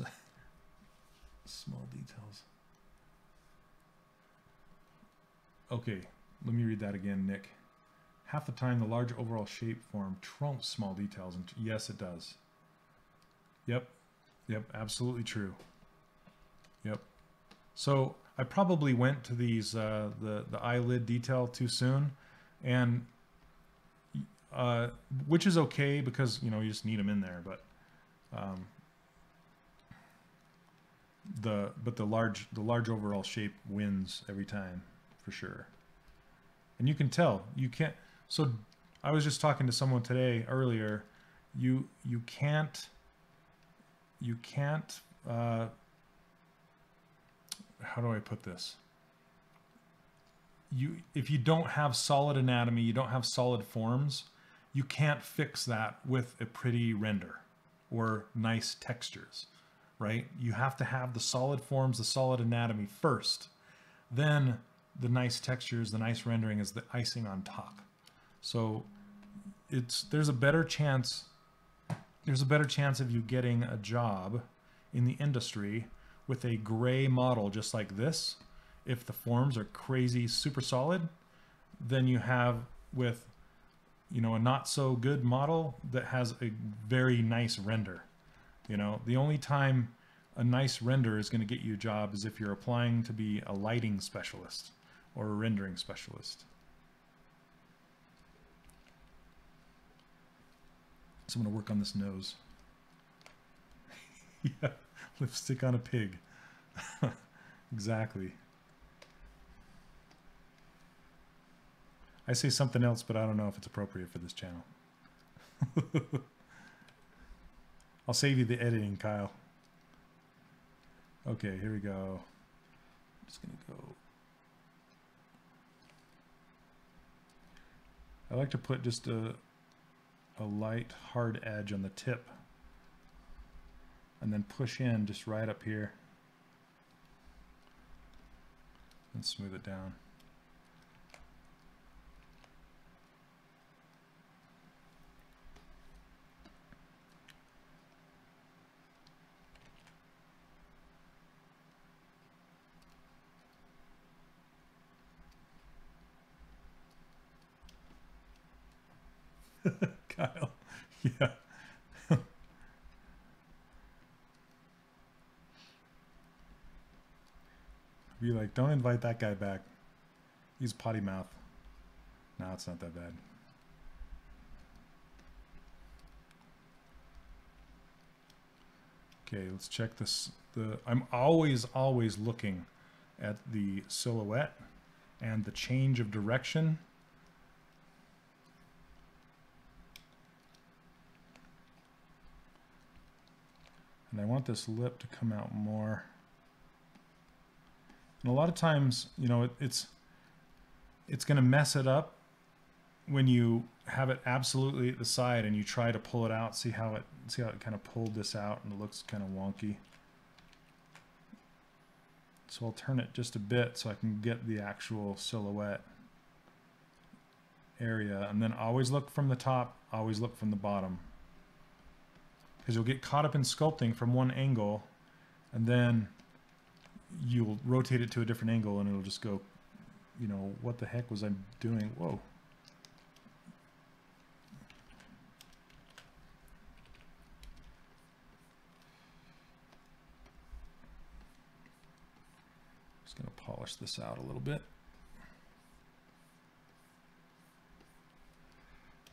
small details. Okay, let me read that again, Nick. Half the time the large overall shape form trumps small details, and yes, it does. Yep, absolutely true. Yep. So I probably went to these the eyelid detail too soon, and which is okay because you just need them in there, but the large overall shape wins every time for sure. And you can tell, you can't. So I was just talking to someone today earlier. You can't how do I put this? If you don't have solid anatomy, you don't have solid forms, you can't fix that with a pretty render or nice textures, right? You have to have the solid forms, the solid anatomy first. Then the nice textures, the nice rendering is the icing on top. So there's a better chance of you getting a job in the industry with a gray model just like this, if the forms are crazy super solid, than you have with a not so good model that has a very nice render. The only time a nice render is going to get you a job is if you're applying to be a lighting specialist or a rendering specialist. So I'm going to work on this nose. Yeah, lipstick on a pig. Exactly. I say something else, but I don't know if it's appropriate for this channel. I'll save you the editing, Kyle. Okay, here we go. I'm just going to go. I like to put just a light, hard edge on the tip. And then push in just right up here. And smooth it down. Kyle, yeah. Be like, don't invite that guy back. He's potty mouth. No, it's not that bad. Okay, let's check this. I'm always looking at the silhouette and the change of direction. And I want this lip to come out more. And a lot of times, you know, it's going to mess it up when you have it absolutely at the side and you try to pull it out. See how it kind of pulled this out and it looks kind of wonky. So I'll turn it just a bit so I can get the actual silhouette area, and then always look from the top, always look from the bottom. Because you'll get caught up in sculpting from one angle, and then you'll rotate it to a different angle and it'll just go, you know, what the heck was I doing? Whoa. Just going to polish this out a little bit.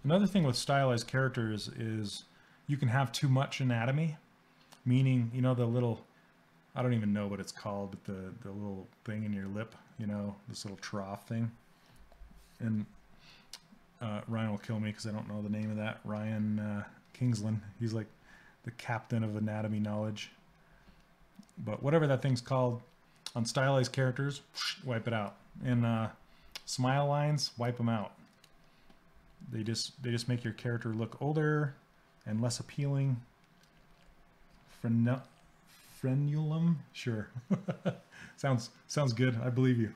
Another thing with stylized characters is you can have too much anatomy, meaning, you know, the little, I don't even know what it's called, but the little thing in your lip, you know, this little trough thing. And Ryan will kill me because I don't know the name of that. Ryan Kingsland. He's like the captain of anatomy knowledge. But whatever that thing's called, on stylized characters, wipe it out. And smile lines, wipe them out. They just make your character look older and less appealing. Frenulum? Sure. sounds good. I believe you.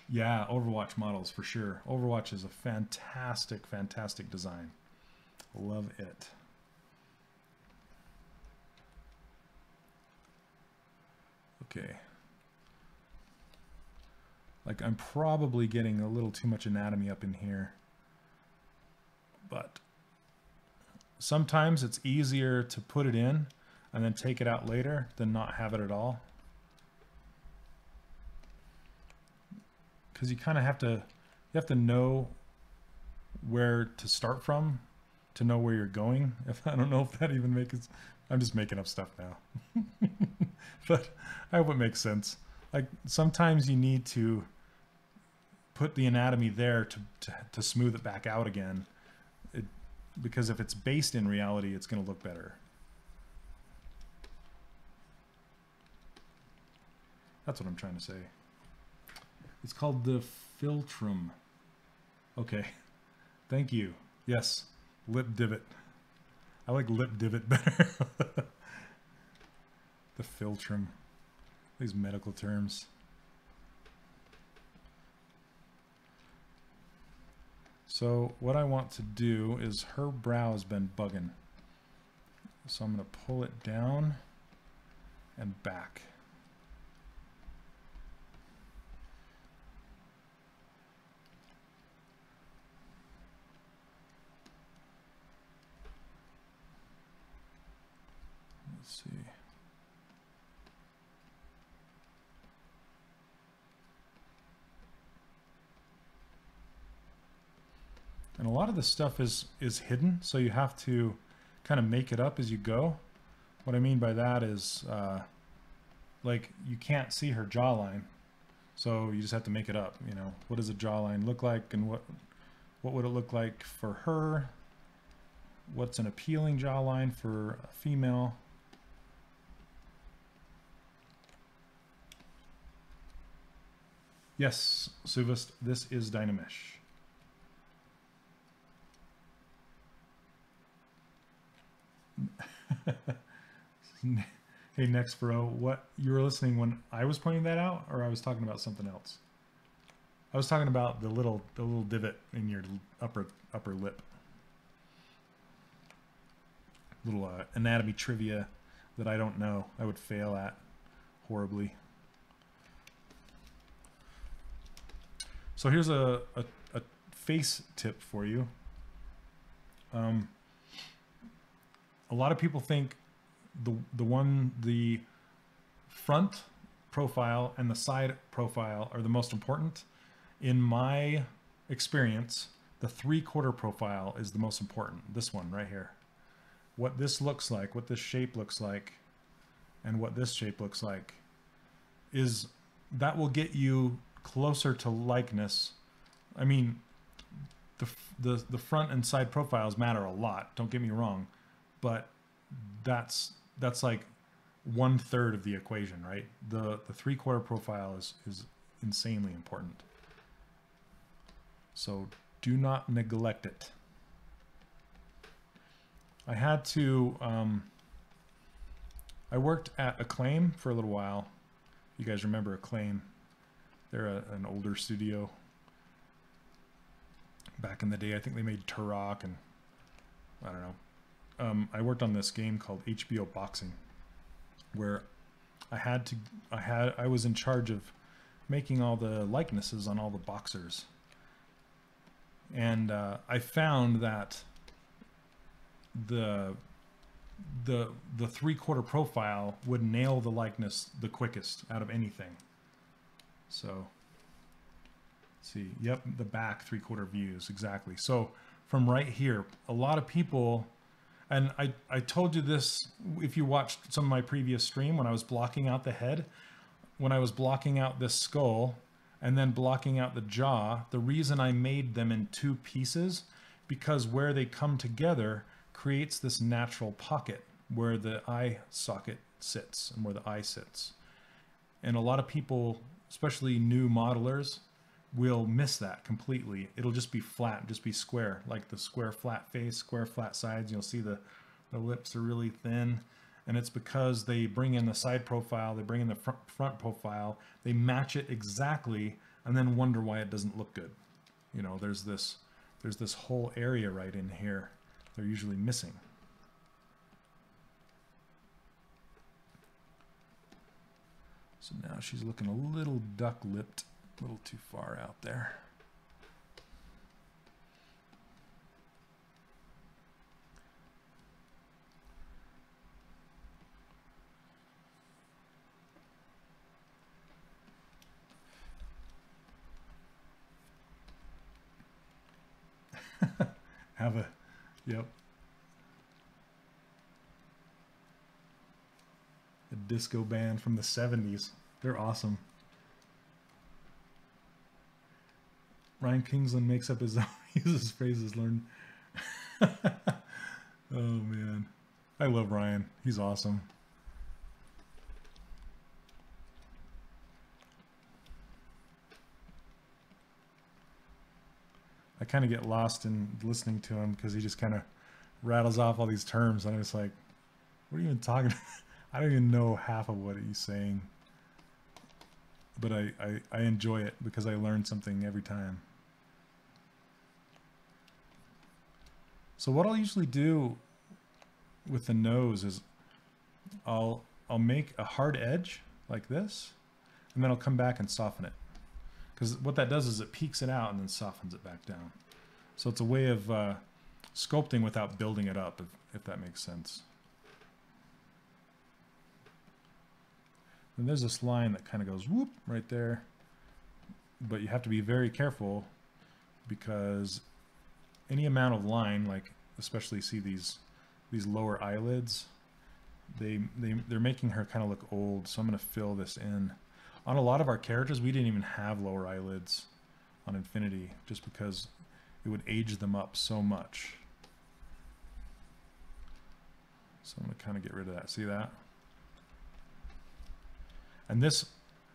Yeah, Overwatch models for sure. Overwatch is a fantastic, fantastic design. Love it. Okay. Like, I'm probably getting a little too much anatomy up in here. But sometimes it's easier to put it in and then take it out later than not have it at all. Because you kind of have to know where to start from to know where you're going. I don't know if that even makes, I'm just making up stuff now. But I hope it makes sense. Like, sometimes you need to put the anatomy there to smooth it back out again. Because if it's based in reality, it's going to look better. That's what I'm trying to say. It's called the philtrum. Okay. Thank you. Yes. Lip divot. I like lip divot better. The philtrum. These medical terms. So what I want to do is, her brow has been bugging. So I'm going to pull it down and back. Let's see. And a lot of the stuff is hidden, so you have to kind of make it up as you go. What I mean by that is, like, you can't see her jawline, so you just have to make it up. You know, what does a jawline look like, and what would it look like for her? What's an appealing jawline for a female? Yes, Suvist, this is Dynamesh. Hey, next bro, what, you were listening when I was pointing that out, or I was talking about something else? I was talking about the little divot in your upper lip. Little anatomy trivia that I don't know. I would fail at horribly. So here's a face tip for you. A lot of people think the front profile and the side profile are the most important. In my experience, the 3/4 profile is the most important. This one right here. What this looks like, what this shape looks like, and what this shape looks like, is that will get you closer to likeness. I mean, the front and side profiles matter a lot, don't get me wrong, but that's like 1/3 of the equation, right? The 3/4 profile is insanely important. So do not neglect it. I had to, I worked at Acclaim for a little while. You guys remember Acclaim? They're an older studio. Back in the day, I think they made Turok and I don't know. I worked on this game called HBO Boxing, where I was in charge of making all the likenesses on all the boxers. And I found that the 3/4 profile would nail the likeness the quickest out of anything. So let's see, yep, the back 3/4 views, exactly. So from right here, a lot of people, and I told you this if you watched some of my previous stream when I was blocking out the head, when I was blocking out this skull and then blocking out the jaw, the reason I made them in 2 pieces, because where they come together creates this natural pocket where the eye socket sits and where the eye sits. And a lot of people, especially new modelers, will miss that completely. It'll just be flat, just be square, like the square flat face, square flat sides. You'll see the lips are really thin, and it's because they bring in the side profile, they bring in the front profile, they match it exactly, and then wonder why it doesn't look good. You know, there's this whole area right in here they're usually missing. So now she's looking a little duck-lipped, a little too far out there. Have a, yep. A disco band from the 70s. They're awesome. Ryan Kingsland makes up his own, uses phrases learned. Oh man. I love Ryan. He's awesome. I kind of get lost in listening to him because he just kind of rattles off all these terms, and I'm just like, what are you even talking about? I don't even know half of what he's saying, but I enjoy it because I learn something every time. So what I'll usually do with the nose is I'll make a hard edge like this, and then I'll come back and soften it. Because what that does is it peaks it out and then softens it back down. So it's a way of sculpting without building it up, if that makes sense. And there's this line that kind of goes whoop right there. But you have to be very careful because any amount of line, like especially see these lower eyelids, they're making her kind of look old. So I'm going to fill this in. On a lot of our characters, we didn't even have lower eyelids on Infinity just because it would age them up so much. So I'm going to kind of get rid of that. See that? And this,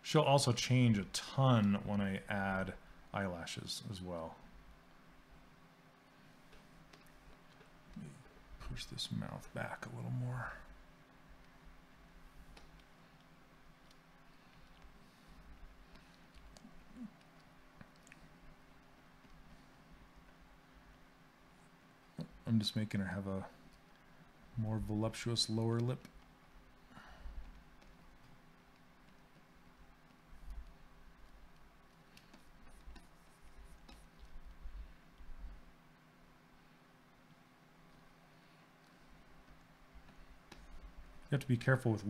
she'll also change a ton when I add eyelashes as well. Let me push this mouth back a little more. I'm just making her have a more voluptuous lower lip. You have to be careful with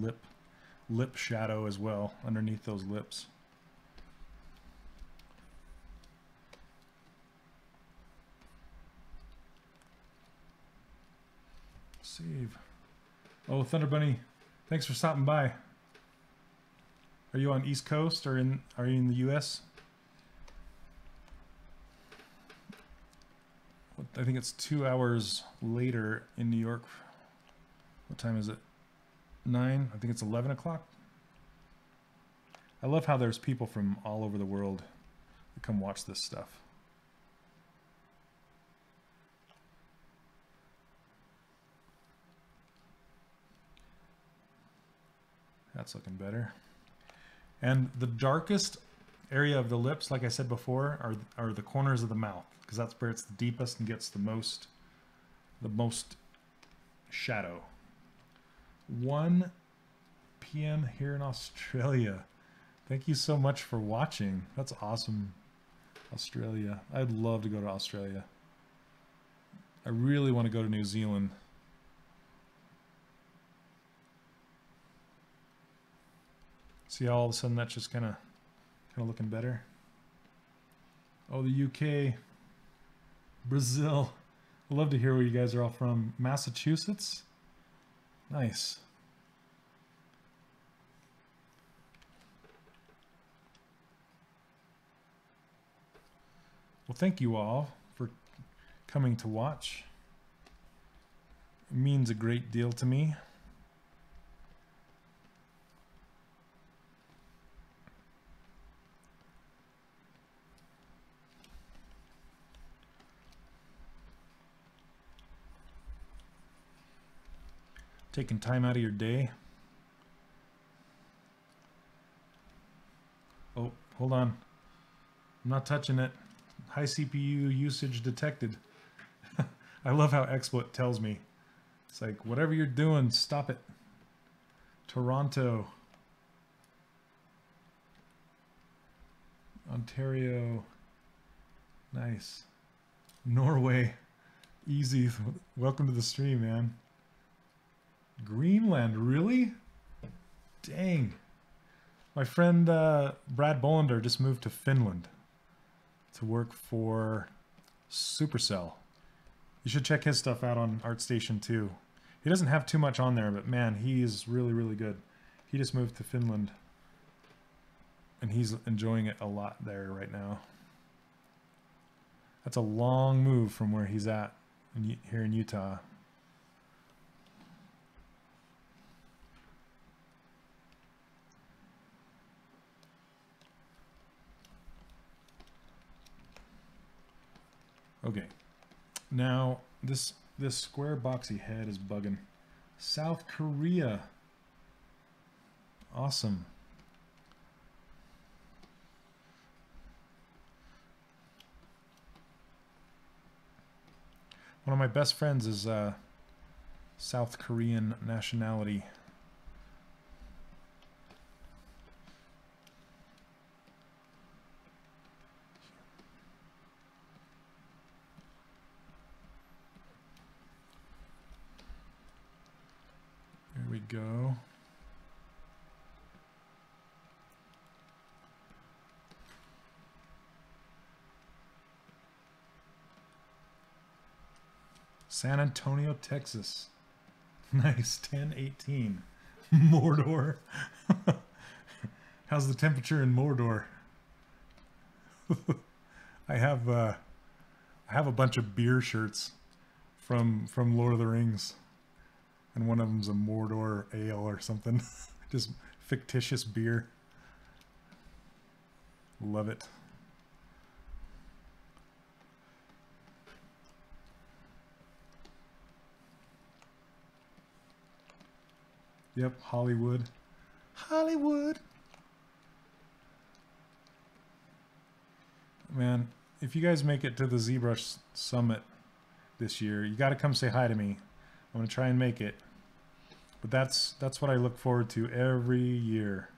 lip shadow as well underneath those lips. Save. Oh, Thunder Bunny, thanks for stopping by. Are you on East Coast or are you in the US? I think it's 2 hours later in New York. What time is it? 9? I think it's 11 o'clock. I love how there's people from all over the world that come watch this stuff. That's looking better. And the darkest area of the lips, like I said before, are the corners of the mouth, because that's where it's the deepest and gets the most shadow. 1 p.m. here in Australia. Thank you so much for watching. That's awesome. Australia. I'd love to go to Australia. I really want to go to New Zealand. See how all of a sudden that's just kind of looking better. Oh, the UK, Brazil. I'd love to hear where you guys are all from. Massachusetts? Nice. Well, thank you all for coming to watch. It means a great deal to me. Taking time out of your day. Oh, hold on. I'm not touching it. High CPU usage detected. I love how XSplit tells me. It's like, whatever you're doing, stop it. Toronto. Ontario. Nice. Norway. Easy. Welcome to the stream, man. Greenland, really? Dang. My friend Brad Bollander just moved to Finland to work for Supercell. You should check his stuff out on ArtStation too. He doesn't have too much on there, but man, he is really, really good. He just moved to Finland and he's enjoying it a lot there right now. That's a long move from where he's at here in Utah. Okay, now this square boxy head is bugging. South Korea. Awesome. One of my best friends is South Korean nationality. There we go. San Antonio, Texas. Nice, 1018. Mordor. How's the temperature in Mordor? I have a bunch of beer shirts from Lord of the Rings. And one of them's a Mordor ale or something. Just fictitious beer. Love it. Yep, Hollywood. Hollywood. Man, if you guys make it to the Zbrush Summit this year, you got to come say hi to me. I'm going to try and make it. But that's what I look forward to every year.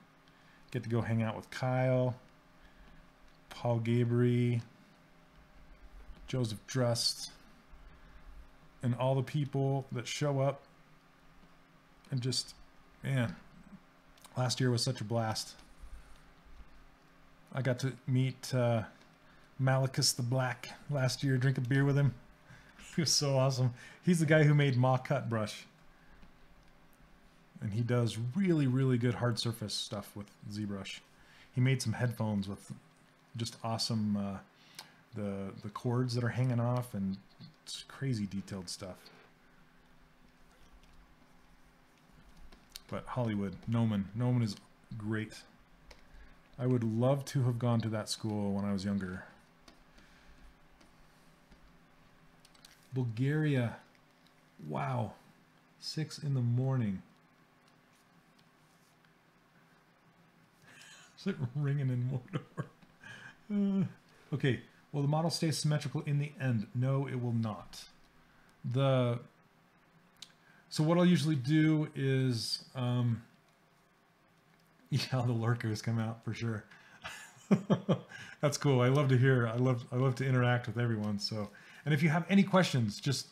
Get to go hang out with Kyle, Paul Gabry, Joseph Drust, and all the people that show up. And just, man, last year was such a blast. I got to meet Malachus the Black last year, drink a beer with him. He was so awesome. He's the guy who made Ma Cut Brush. and he does really, really good hard surface stuff with ZBrush. He made some headphones with just awesome the cords that are hanging off, and it's crazy detailed stuff. But Hollywood, Noman is great. I would love to have gone to that school when I was younger. Bulgaria, wow, 6 in the morning. Is it ringing in Mordor? Okay, will the model stay symmetrical in the end? No, it will not. So what I'll usually do is, yeah, the lurkers come out for sure. That's cool. I love to hear. I love to interact with everyone. So, and if you have any questions, just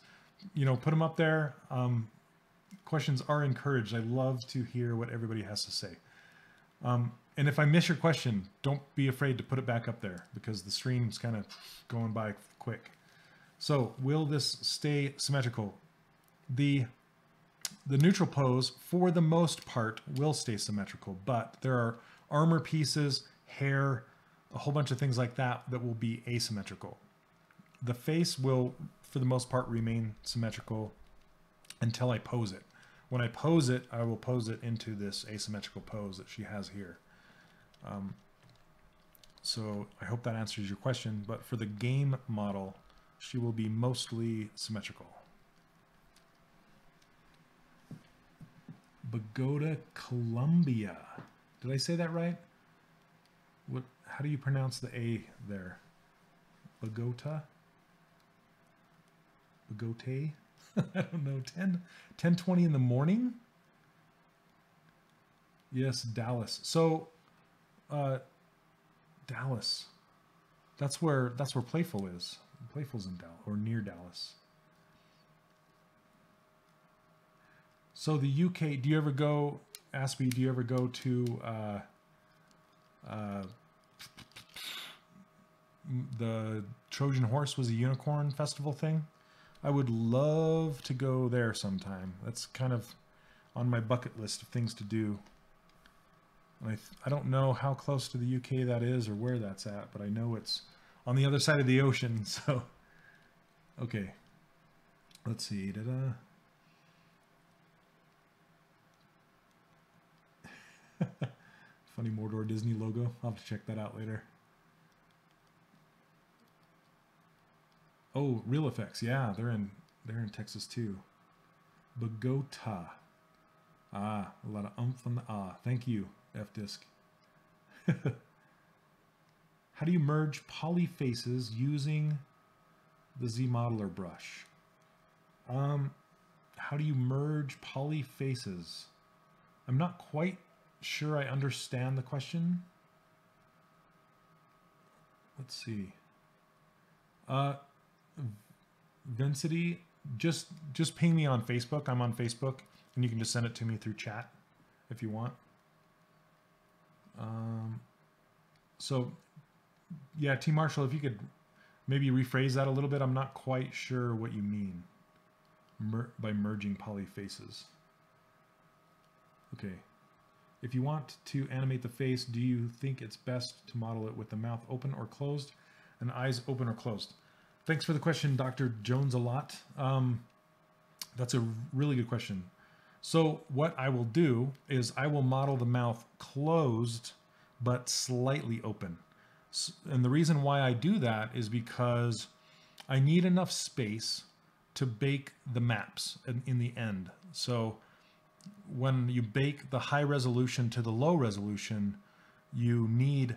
put them up there. Questions are encouraged. I love to hear what everybody has to say. And if I miss your question, don't be afraid to put it back up there because the stream's kind of going by quick. So, will this stay symmetrical? The neutral pose, for the most part, will stay symmetrical, but there are armor pieces, hair, a whole bunch of things like that that will be asymmetrical. The face will, for the most part, remain symmetrical until I pose it. When I pose it, I will pose it into this asymmetrical pose that she has here. So I hope that answers your question, but for the game model, she will be mostly symmetrical. Bogota, Colombia. Did I say that right? How do you pronounce the A there? Bogota? Bogote? I don't know. 10:20 in the morning? Yes, Dallas. So, Dallas. That's where Playful is. Playful's in Dallas, or near Dallas. So the UK, do you ever go, Aspie, do you ever go to the Trojan Horse was a unicorn festival thing? I would love to go there sometime. That's kind of on my bucket list of things to do. And I don't know how close to the UK that is or where that's at, but I know it's on the other side of the ocean, so. Okay. Let's see. Funny Mordor Disney logo. I'll have to check that out later. Oh, Real Effects. Yeah, they're in Texas too. Bogota. Ah, a lot of umph on the ah. Thank you, F-Disc. How do you merge poly faces using the Z Modeler brush? How do you merge poly faces? I'm not quite sure I understand the question. Let's see. Vincity, just ping me on Facebook. I'm on Facebook, and you can just send it to me through chat if you want. So, yeah, T. Marshall, if you could maybe rephrase that a little bit. I'm not quite sure what you mean by merging poly faces. Okay. If you want to animate the face, do you think it's best to model it with the mouth open or closed and eyes open or closed? Thanks for the question, Dr. Jones a lot. That's a really good question. So what I will do is I will model the mouth closed but slightly open. And the reason why I do that is because I need enough space to bake the maps in the end. So when you bake the high resolution to the low resolution, you need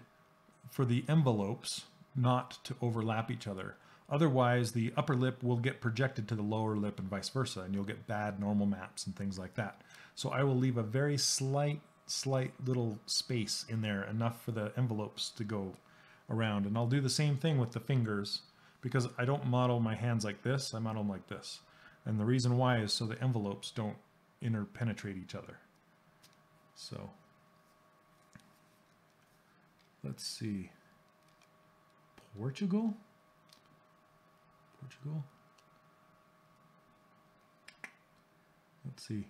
for the envelopes not to overlap each other. Otherwise, the upper lip will get projected to the lower lip and vice versa, and you'll get bad normal maps and things like that. So I will leave a very slight little space in there, enough for the envelopes to go around. And I'll do the same thing with the fingers, because I don't model my hands like this, I model them like this. And the reason why is so the envelopes don't interpenetrate each other. So let's see. Portugal? Let's see.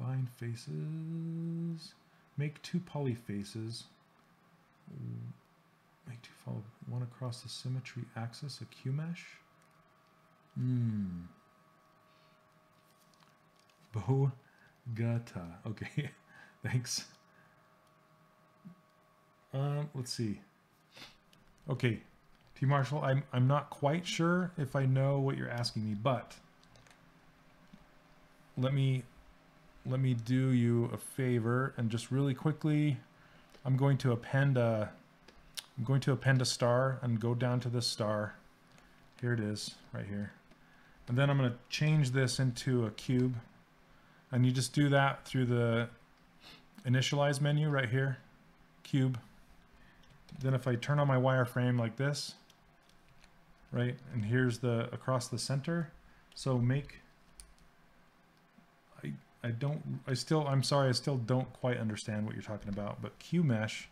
Combine faces. Make 2 poly faces. Make 2 follow one across the symmetry axis, a Q mesh. Bogata. Okay, thanks. Let's see. Okay, T. Marshall, I'm not quite sure if I know what you're asking me, but let me do you a favor and just really quickly, I'm going to append a star and go down to this star. Here it is, right here. And then I'm going to change this into a cube. And you just do that through the initialize menu right here, cube. Then if I turn on my wireframe like this, right, and here's the across the center. So make, I'm sorry, I still don't quite understand what you're talking about, but Q mesh,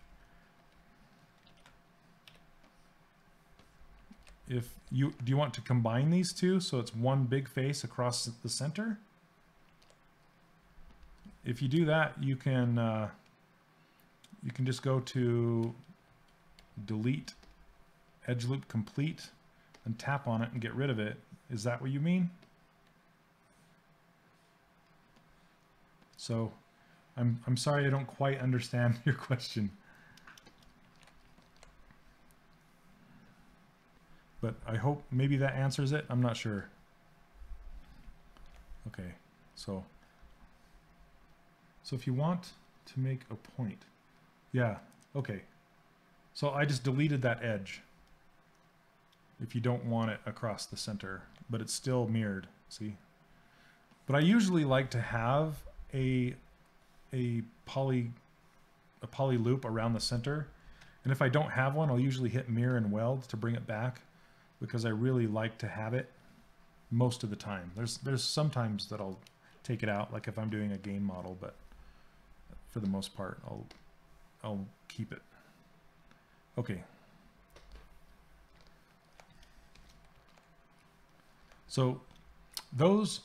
if you, do you want to combine these two so it's one big face across the center? If you do that, you can just go to delete edge loop complete and tap on it and get rid of it. Is that what you mean? So I'm sorry, I don't quite understand your question. But I hope maybe that answers it. I'm not sure. Okay, so if you want to make a point, yeah, okay. So I just deleted that edge if you don't want it across the center, but it's still mirrored, see? But I usually like to have a poly loop around the center. And if I don't have one, I'll usually hit mirror and weld to bring it back because I really like to have it most of the time. There's sometimes that I'll take it out, like if I'm doing a game model, but for the most part, I'll keep it. Okay. So those,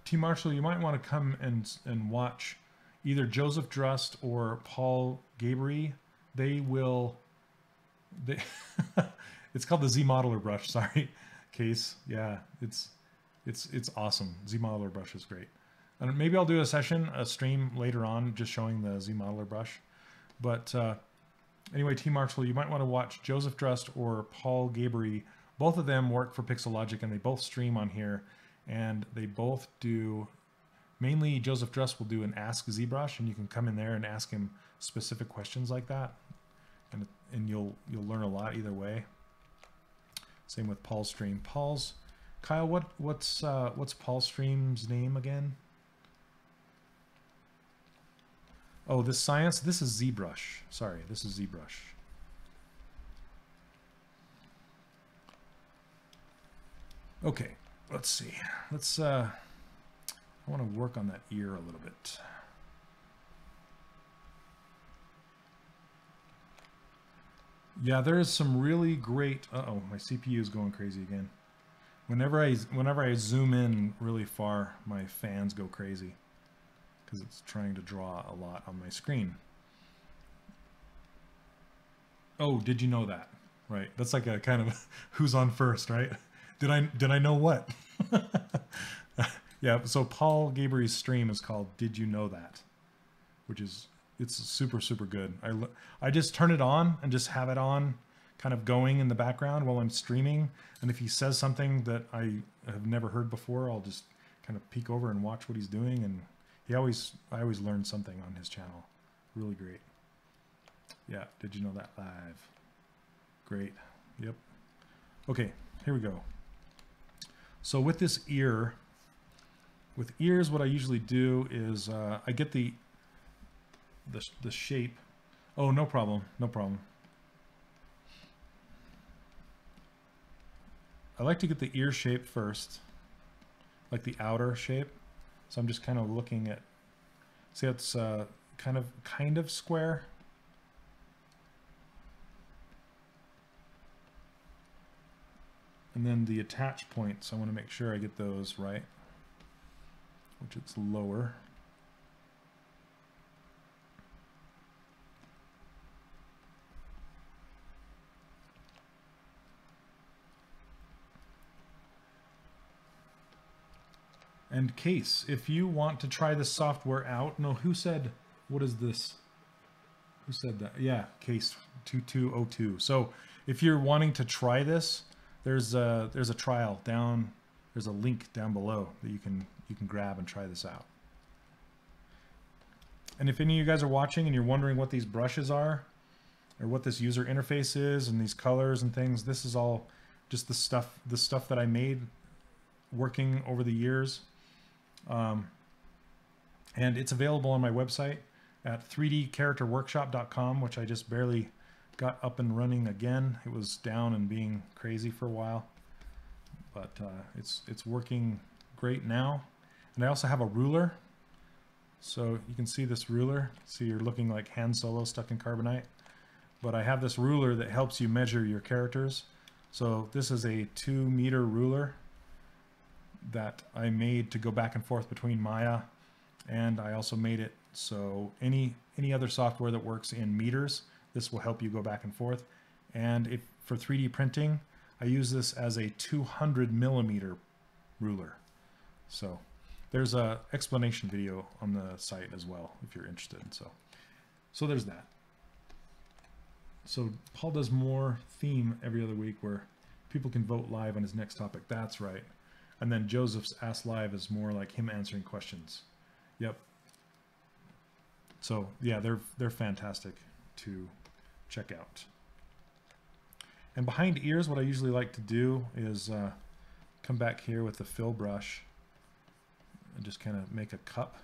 T. Marshall, you might want to come and watch either Joseph Drust or Paul Gabry. They will, it's called the Z Modeler brush, sorry, Case. Yeah, it's awesome. Z Modeler brush is great. And maybe I'll do a stream later on just showing the Z Modeler brush. But anyway, T. Marshall, you might want to watch Joseph Drust or Paul Gabry. Both of them work for Pixelogic and they both stream on here. And they both do, mainly Joseph Drust will do an Ask Zbrush, and you can come in there and ask him specific questions like that. And you'll learn a lot either way. Same with Paul's stream. Kyle, what's Paul's stream's name again? Oh, this science, this is Zbrush. Sorry, this is Zbrush. Okay, let's see. I want to work on that ear a little bit. Yeah, there is some really great, uh-oh, my CPU is going crazy again. Whenever I zoom in really far, my fans go crazy because it's trying to draw a lot on my screen. Oh, did you know that? Right. That's like a kind of who's on first, right? Did I know what? Yeah, so Paul Gabry's stream is called Did You Know That? Which is, it's super, super good. I just turn it on and just have it on kind of going in the background while I'm streaming. And if he says something that I have never heard before, I'll just kind of peek over and watch what he's doing. And I always learn something on his channel. Really great. Yeah, Did You Know That Live? Great. Yep. Okay, here we go. So with this ear, with ears, what I usually do is I get the shape. Oh, no problem, no problem. I like to get the ear shape first, like the outer shape. So I'm just kind of looking at, see how it's kind of square. And then the attach points, I want to make sure I get those right, which it's lower. And Case, if you want to try this software out, no, who said, what is this? Who said that? Yeah, Case 2202. So if you're wanting to try this, there's a trial down, there's a link down below that you can grab and try this out. And if any of you guys are watching and you're wondering what these brushes are, or what this user interface is, and these colors and things, this is all just the stuff that I made working over the years. And it's available on my website at 3dcharacterworkshop.com, which I just barely got up and running again. It was down and being crazy for a while, but it's working great now. And I also have a ruler. So you can see this ruler. See, you're looking like Han Solo stuck in carbonite. But I have this ruler that helps you measure your characters. So this is a 2-meter ruler that I made to go back and forth between Maya, and I also made it so any other software that works in meters, this will help you go back and forth. And if for 3D printing, I use this as a 200 millimeter ruler. So there's a explanation video on the site as well if you're interested. So there's that. So Paul does more theme every other week where people can vote live on his next topic. That's right. And then Joseph's Ask Live is more like him answering questions. Yep. So yeah, they're fantastic to check out. And behind ears, what I usually like to do is come back here with the fill brush and just kind of make a cup.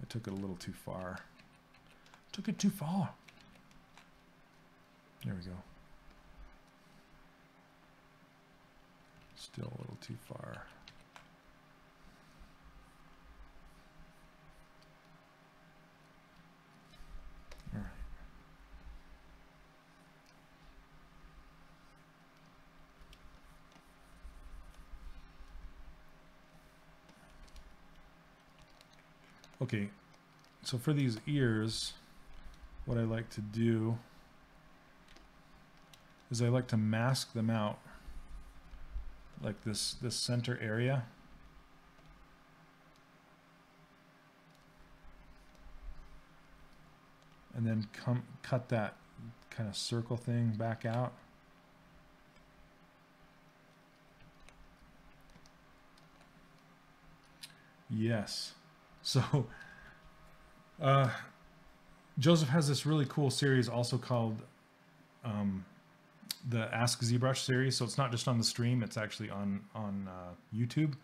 I took it a little too far. Took it too far. There we go. Still a little too far. All right. Okay, so for these ears, what I like to do is I like to mask them out like this center area. And then cut that kind of circle thing back out. Yes. So Joseph has this really cool series also called the Ask Zbrush series. So it's not just on the stream, it's actually on YouTube.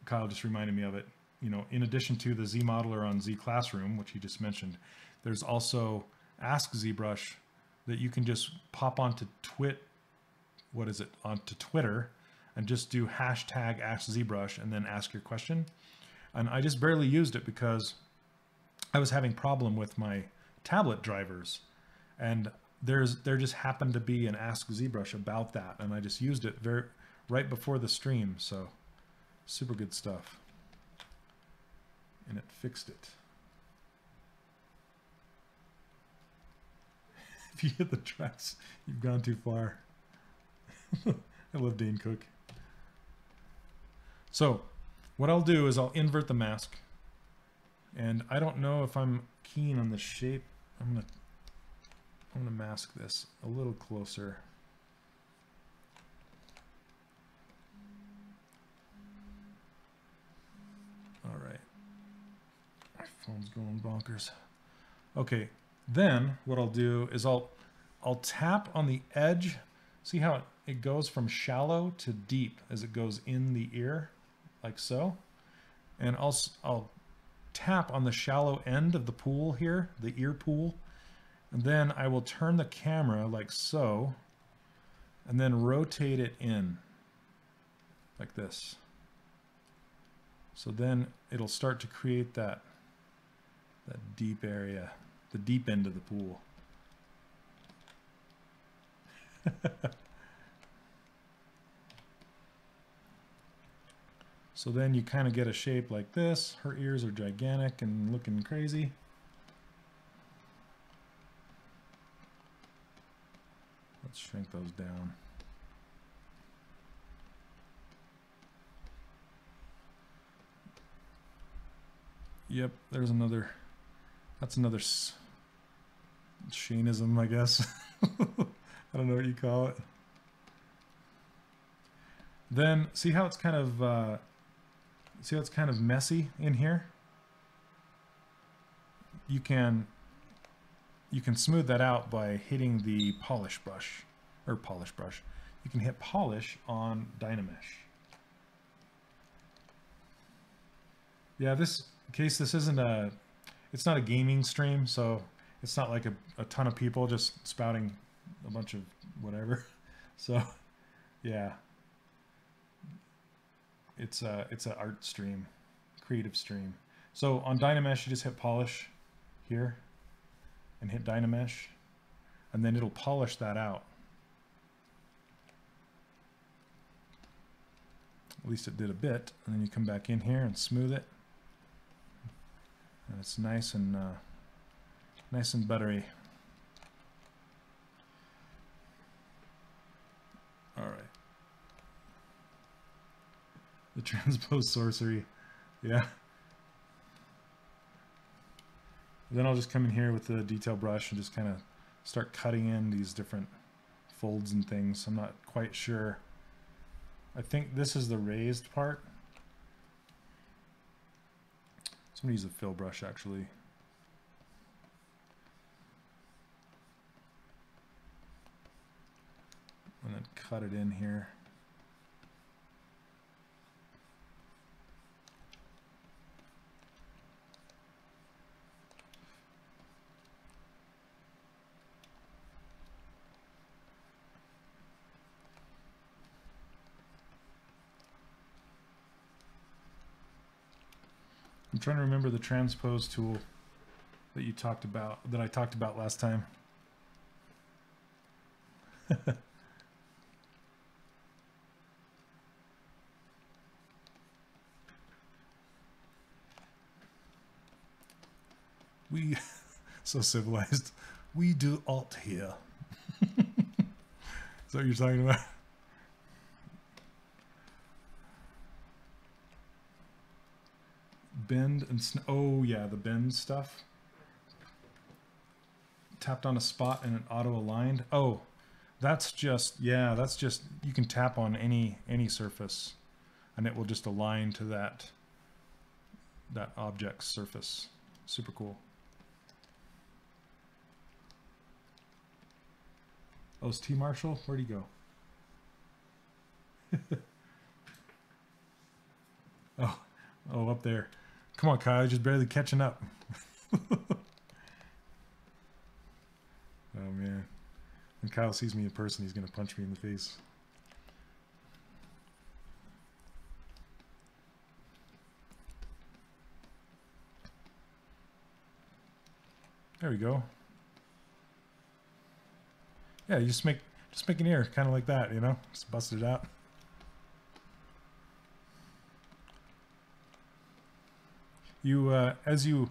Kyle just reminded me of it. You know, in addition to the Z Modeler on Z Classroom, which he just mentioned, there's also Ask ZBrush that you can just pop onto onto Twitter and just do hashtag Ask ZBrush and then ask your question. And I just barely used it because I was having problem with my tablet drivers, and there just happened to be an Ask ZBrush about that, and I just used it right before the stream. So super good stuff, and it fixed it. If you hit the tracks, you've gone too far. I love Dane Cook. So what I'll do is I'll invert the mask, and I don't know if I'm keen on the shape. I'm gonna mask this a little closer. All right, my phone's going bonkers. Okay, then what I'll do is I'll tap on the edge. See how it goes from shallow to deep as it goes in the ear, like so. And I'll tap on the shallow end of the pool here, the ear pool. And then I will turn the camera like so, and then rotate it in like this. So then it'll start to create that deep area, the deep end of the pool. So then you kind of get a shape like this. Her ears are gigantic and looking crazy. Let's shrink those down. Yep, there's another, that's another Shaneism, I guess. I don't know what you call it. Then see how it's kind of messy in here? You can smooth that out by hitting the polish brush, or polish brush. You can hit polish on Dynamesh. Yeah, this isn't a, it's not a gaming stream, so it's not like a ton of people just spouting a bunch of whatever. So yeah, it's an art stream, creative stream. So on Dynamesh, you just hit polish here and hit Dynamesh, and then it'll polish that out. At least it did a bit, and then you come back in here and smooth it, and it's nice and buttery. All right. The transpose sorcery, yeah. Then I'll just come in here with the detail brush and just kind of start cutting in these different folds and things. I'm not quite sure. I think this is the raised part. So I'm going to use a fill brush actually. And then cut it in here. I'm trying to remember the transpose tool that you talked about, that I talked about last time. We, so civilized, we do alt here. Is that what you're talking about? Bend and oh yeah, the bend stuff. Tapped on a spot and it auto aligned. Oh, that's just, yeah, that's just, you can tap on any surface and it will just align to that object's surface. Super cool. Oh, it's T Marshall? Where'd he go? Oh, up there. Come on, Kyle, you're just barely catching up. Oh, man. When Kyle sees me in person, he's going to punch me in the face. There we go. Yeah, you just make an ear, kind of like that, you know? Just bust it out. You, as you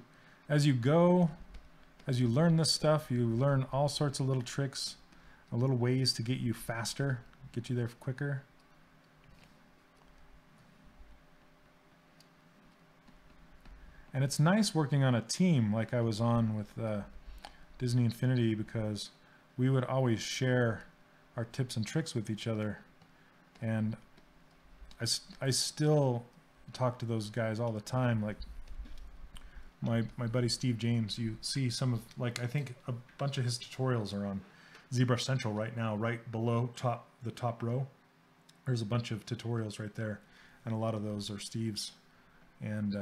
learn this stuff, you learn all sorts of little tricks, little ways to get you faster, get you there quicker. And it's nice working on a team like I was on with Disney Infinity, because we would always share our tips and tricks with each other. And I still talk to those guys all the time. Like my buddy Steve James, you see some of, like, I think a bunch of his tutorials are on ZBrush Central right now, right below the top row. There's a bunch of tutorials right there, and a lot of those are Steve's. And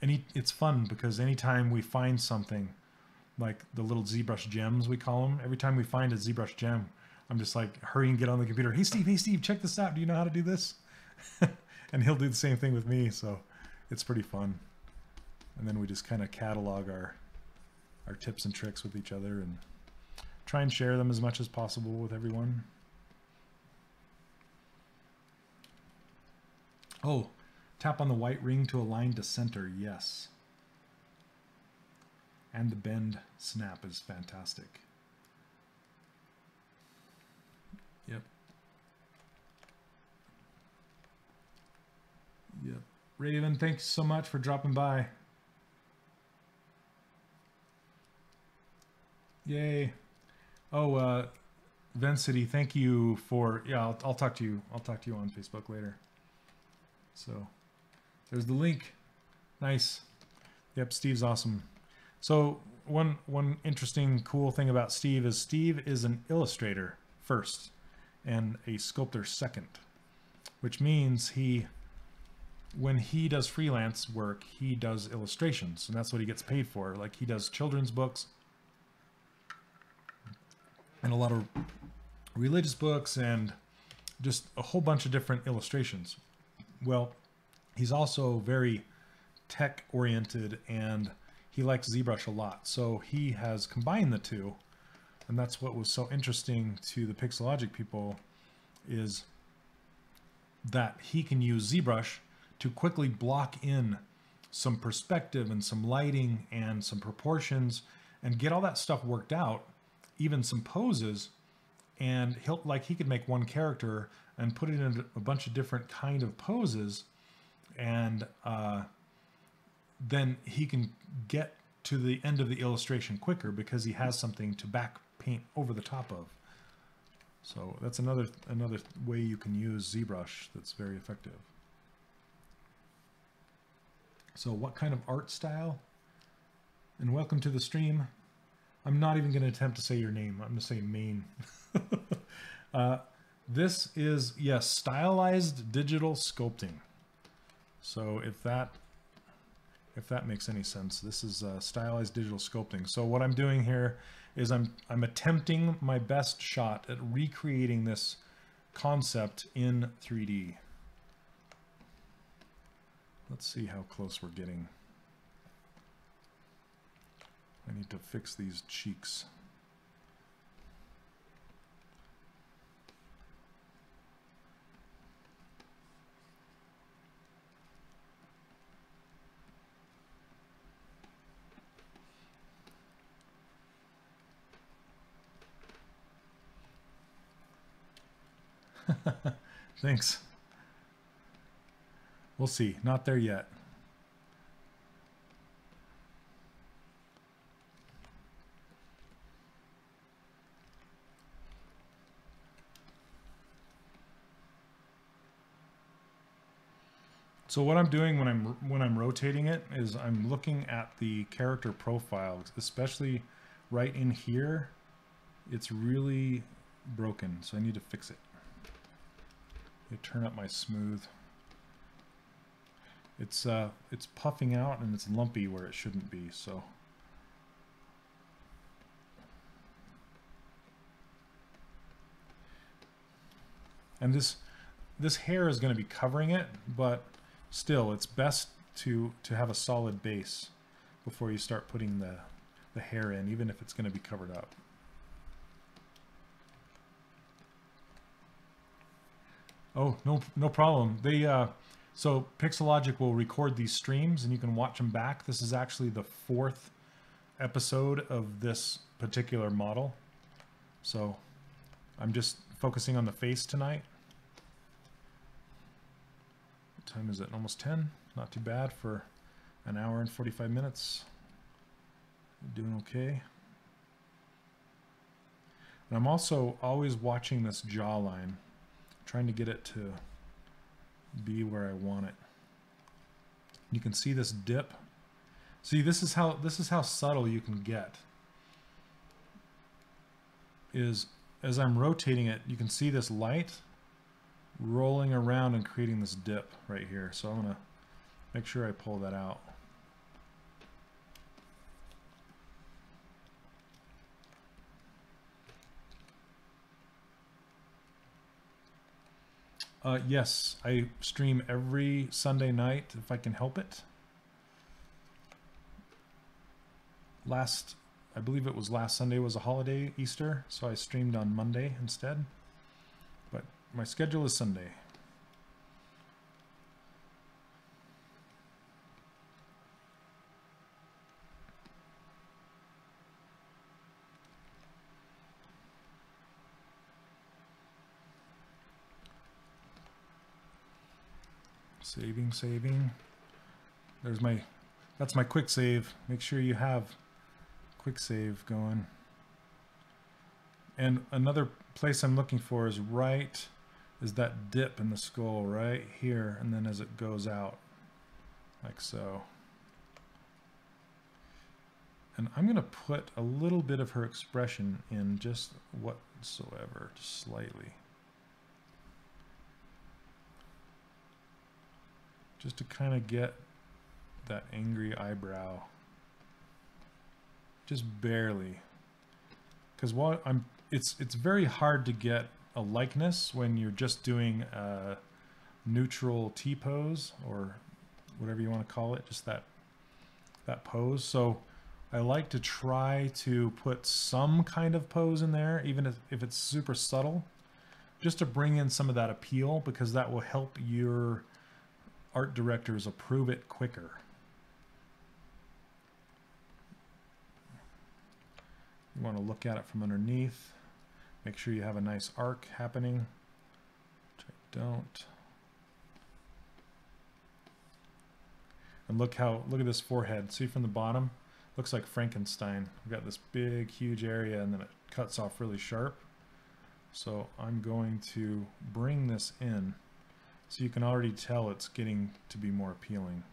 it's fun because anytime we find something, like the little ZBrush gems, we call them, every time we find a ZBrush gem, I'm just like, hurry and get on the computer. Hey Steve, check this out. Do you know how to do this? And he'll do the same thing with me, so it's pretty fun. And then we just kind of catalog our tips and tricks with each other and try and share them as much as possible with everyone. Oh, tap on the white ring to align to center, yes. And the bend snap is fantastic. Yep. Raven, thanks so much for dropping by. Yay. Oh, Vencity, thank you for, yeah, I'll talk to you. I'll talk to you on Facebook later. So there's the link. Nice. Yep, Steve's awesome. So one interesting cool thing about Steve is an illustrator first and a sculptor second, which means when he does freelance work, he does illustrations, and that's what he gets paid for. Like, he does children's books and a lot of religious books and just a whole bunch of different illustrations. Well, he's also very tech oriented and he likes Zbrush a lot. So he has combined the two, and that's what was so interesting to the Pixelogic people, is that he can use Zbrush to quickly block in some perspective and some lighting and some proportions and get all that stuff worked out, even some poses. And he could make one character and put it in a bunch of different kind of poses, and then he can get to the end of the illustration quicker because he has something to back paint over the top of. So that's another way you can use ZBrush that's very effective. So what kind of art style? And welcome to the stream. I'm not even going to attempt to say your name. I'm going to say main. This is, yes, stylized digital sculpting. So if that makes any sense, this is stylized digital sculpting. So what I'm doing here is I'm attempting my best shot at recreating this concept in 3D. Let's see how close we're getting. I need to fix these cheeks. Thanks. We'll see. Not there yet. So what I'm doing when I'm rotating it is I'm looking at the character profile, especially right in here. It's really broken, so I need to fix it. I turn up my smooth. It's puffing out and it's lumpy where it shouldn't be, so. And this hair is going to be covering it, but still it's best to have a solid base before you start putting the hair in, even if it's going to be covered up. Oh, no problem. So Pixelogic will record these streams and you can watch them back. This is actually the 4th episode of this particular model. So I'm just focusing on the face tonight. What time is it? Almost 10? Not too bad for an hour and 45 minutes. Doing okay. And I'm also always watching this jawline, trying to get it to be where I want it. You can see this dip. See, this is how subtle you can get. Is as I'm rotating it, you can see this light rolling around and creating this dip right here. So I'm gonna make sure I pull that out. Yes, I stream every Sunday night if I can help it. I believe it was last Sunday was a holiday, Easter, so I streamed on Monday instead. But my schedule is Sunday. Saving. That's my quick save. Make sure you have quick save going. And another place I'm looking for is that dip in the skull right here, and then as it goes out, like so. And I'm going to put a little bit of her expression in just whatsoever, just slightly. Just to kind of get that angry eyebrow. Just barely. Because it's very hard to get a likeness when you're just doing a neutral T-pose, or whatever you want to call it, just that pose. So I like to try to put some kind of pose in there, even if it's super subtle, just to bring in some of that appeal, because that will help your art directors approve it quicker. You want to look at it from underneath. Make sure you have a nice arc happening, which I don't. And look at this forehead. See from the bottom? Looks like Frankenstein. We've got this big, huge area, and then it cuts off really sharp. So I'm going to bring this in, so you can already tell it's getting to be more appealing.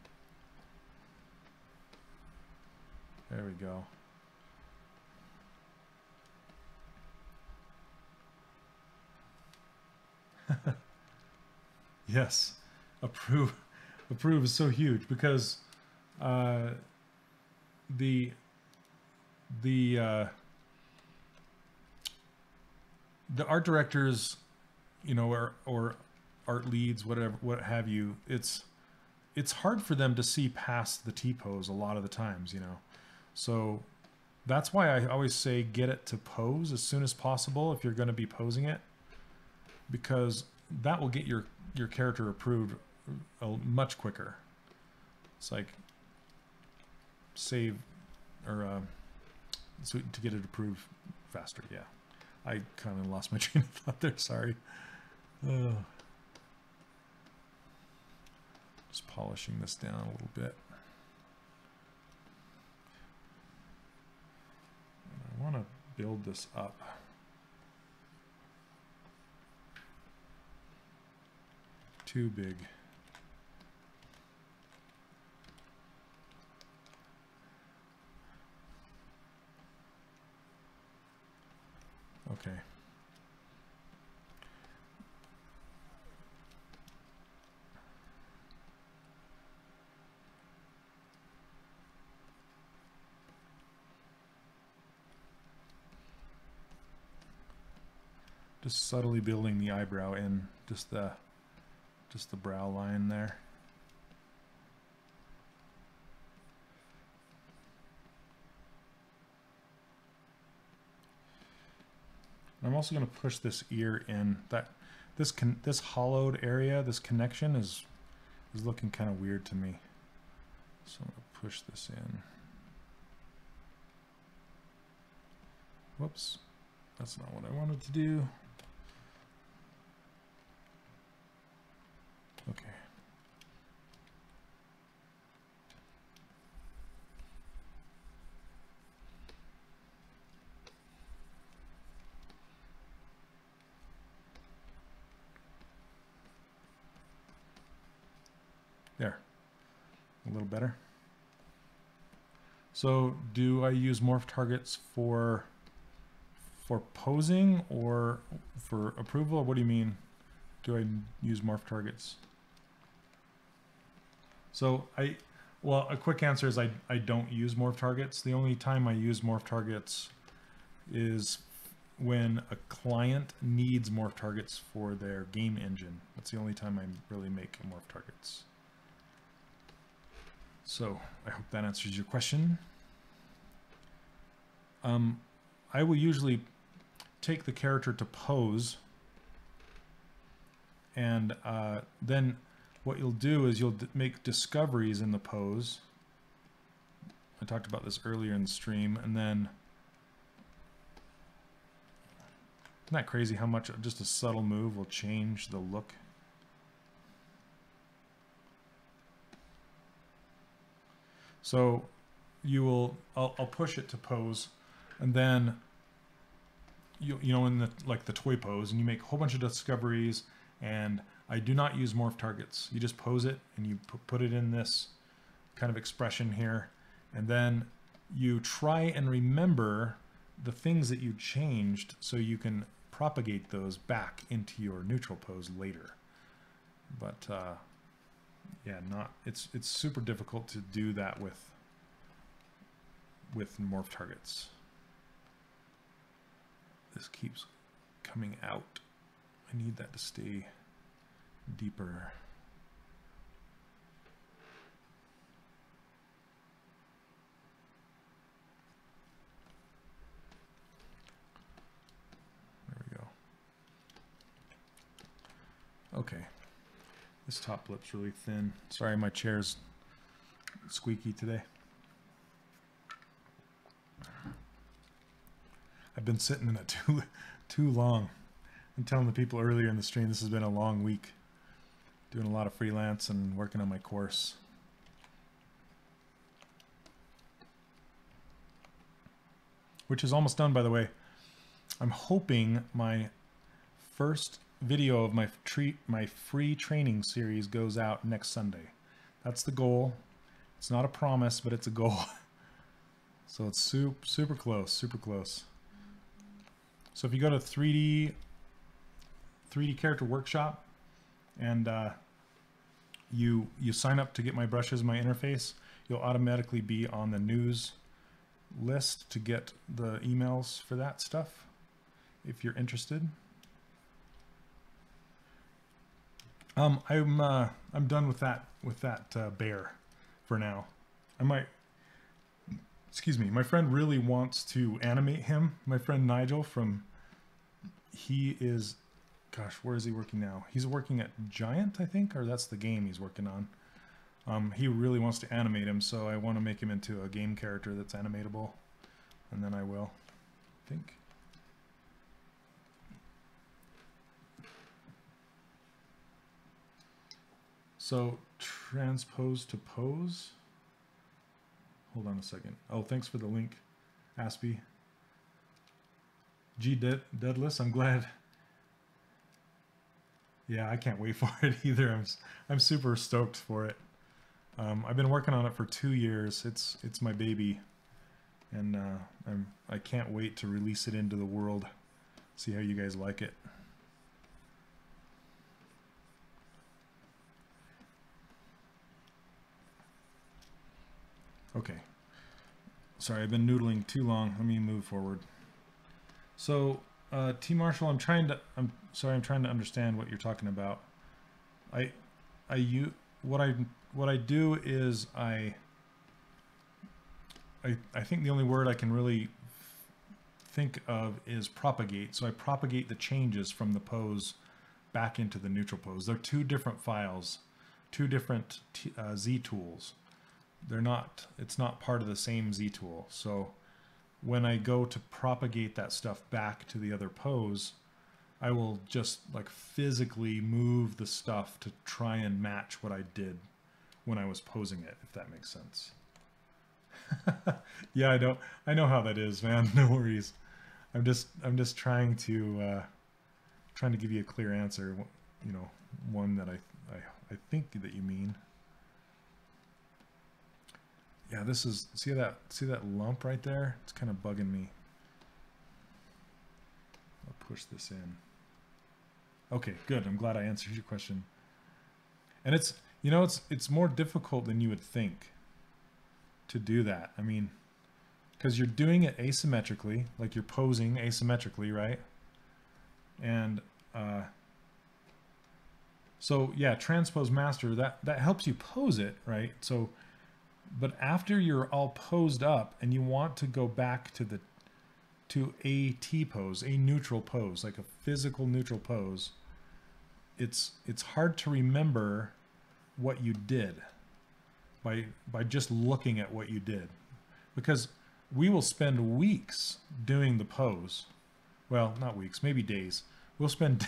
There we go. Yes, approve is so huge, because the art directors, you know, or art leads, whatever, what have you, it's hard for them to see past the T-pose a lot of the times, you know. So that's why I always say get it to pose as soon as possible if you're going to be posing it, because that will get your character approved much quicker. It's like save, or so to get it approved faster. Yeah, I kind of lost my train of thought there. Sorry. Just polishing this down a little bit. And I want to build this up. Too big. Okay. Just subtly building the eyebrow in, just the brow line there. I'm also going to push this ear in. This hollowed area, this connection is looking kind of weird to me. So I'm going to push this in. Whoops, that's not what I wanted to do. Okay. There. A little better. So, do I use morph targets for posing or for approval? What do you mean? Do I use morph targets? So well, a quick answer is I don't use morph targets. The only time I use morph targets is when a client needs morph targets for their game engine. That's the only time I really make morph targets. So I hope that answers your question. I will usually take the character to pose, and then what you'll do is you'll make discoveries in the pose. I talked about this earlier in the stream, and then isn't that crazy how much just a subtle move will change the look? So I'll push it to pose, and then you know, in the like the toy pose, and you make a whole bunch of discoveries. And I do not use morph targets. You just pose it and you put it in this kind of expression here, and then you try and remember the things that you changed so you can propagate those back into your neutral pose later. But yeah, it's super difficult to do that with morph targets. This keeps coming out. I need that to stay deeper. There we go. Okay. This top lip's really thin. Sorry, my chair's squeaky today. I've been sitting in it too long. I'm telling the people earlier in the stream this has been a long week. Doing a lot of freelance and working on my course. Which is almost done, by the way. I'm hoping my first video of my free training series goes out next Sunday. That's the goal. It's not a promise, but it's a goal. So it's super close, super close. So if you go to 3D Character Workshop and you sign up to get my brushes, my interface, you'll automatically be on the news list to get the emails for that stuff if you're interested. I'm done with that bear for now. I might, excuse me, my friend really wants to animate him. My friend Nigel he is, gosh, where is he working now? He's working at Giant, I think, or that's the game he's working on. He really wants to animate him, so I want to make him into a game character that's animatable, and then I will, I think. So transpose to pose. Hold on a second. Oh, thanks for the link, Aspie. Deadless, I'm glad. Yeah, I can't wait for it either. I'm super stoked for it. I've been working on it for 2 years. It's my baby, and I can't wait to release it into the world. See how you guys like it. Okay. Sorry, I've been noodling too long. Let me move forward. So, T Marshall, I'm trying to understand what you're talking about. What I do is I think the only word I can really think of is propagate. So I propagate the changes from the pose back into the neutral pose. They're two different files, two different Z tools. It's not part of the same Z tool. So when I go to propagate that stuff back to the other pose, I will just like physically move the stuff to try and match what I did when I was posing it, if that makes sense. Yeah, I know how that is, man. No worries. I'm just trying to give you a clear answer, you know, one that I think that you mean. Yeah, this is, see that lump right there? It's kind of bugging me. I'll push this in. Okay, good. I'm glad I answered your question. And it's, you know, it's more difficult than you would think to do that. I mean, because you're doing it asymmetrically, like you're posing asymmetrically, right? And so yeah, transpose master, that helps you pose it, right? So, but after you're all posed up and you want to go back to a T pose, a neutral pose, like a physical neutral pose, it's hard to remember what you did by just looking at what you did, because we will spend weeks doing the pose. Well, not weeks, maybe days. We'll spend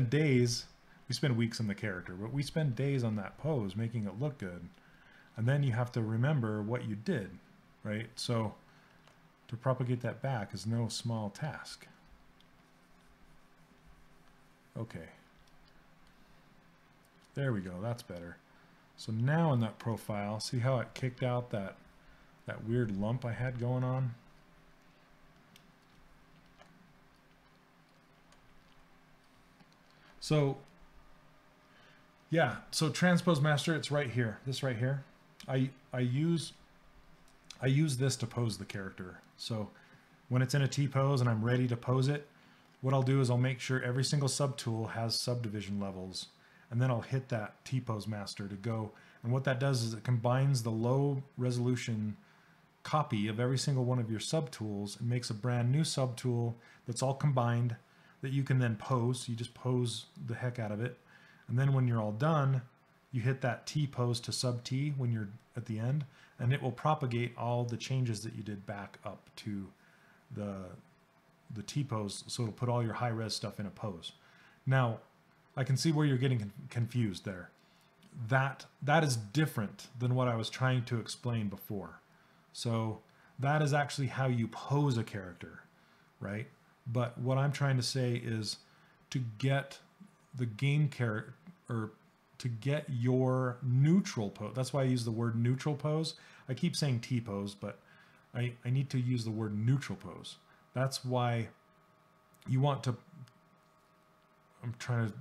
days. We spend weeks on the character, but we spend days on that pose making it look good. And then you have to remember what you did, right? So to propagate that back is no small task. Okay. There we go, that's better. So now in that profile, see how it kicked out that weird lump I had going on? So yeah, so transpose master, it's right here, this right here. I use this to pose the character. So when it's in a T-pose and I'm ready to pose it, what I'll do is I'll make sure every single subtool has subdivision levels, and then I'll hit that T-pose master to go. And what that does is it combines the low resolution copy of every single one of your subtools and makes a brand new subtool that's all combined that you can then pose. You just pose the heck out of it. And then when you're all done, you hit that T-pose to sub-T when you're at the end, and it will propagate all the changes that you did back up to the T-pose, so it'll put all your high-res stuff in a pose. Now, I can see where you're getting confused there. That is different than what I was trying to explain before. So that is actually how you pose a character, right? But what I'm trying to say is to get the game character, or to get your neutral pose. That's why I use the word neutral pose. I keep saying T-pose, but I need to use the word neutral pose. That's why you want to, I'm trying to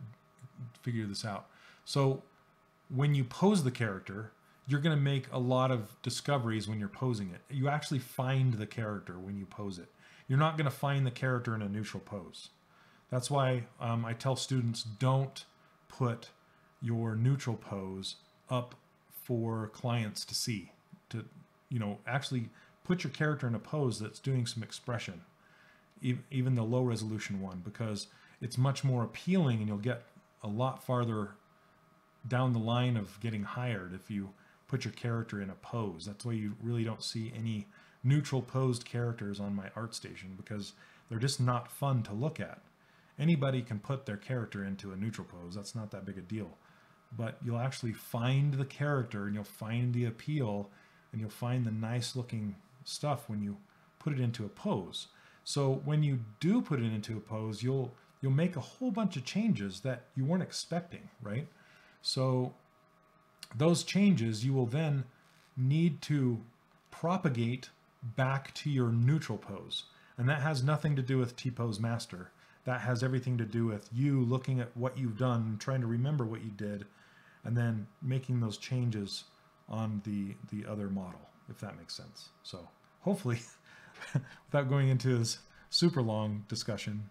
figure this out. So when you pose the character, you're going to make a lot of discoveries when you're posing it. You actually find the character when you pose it. You're not going to find the character in a neutral pose. That's why I tell students, don't put your neutral pose up for clients to see. To, you know, actually put your character in a pose that's doing some expression, even the low resolution one, because it's much more appealing and you'll get a lot farther down the line of getting hired if you put your character in a pose. That's why you really don't see any neutral posed characters on my ArtStation, because they're just not fun to look at. Anybody can put their character into a neutral pose. That's not that big a deal. But you'll actually find the character and you'll find the appeal and you'll find the nice looking stuff when you put it into a pose. So when you do put it into a pose, you'll make a whole bunch of changes that you weren't expecting, right? So those changes you will then need to propagate back to your neutral pose. And that has nothing to do with T-pose master. That has everything to do with you looking at what you've done, trying to remember what you did, and then making those changes on the other model, if that makes sense. So hopefully, without going into this super long discussion.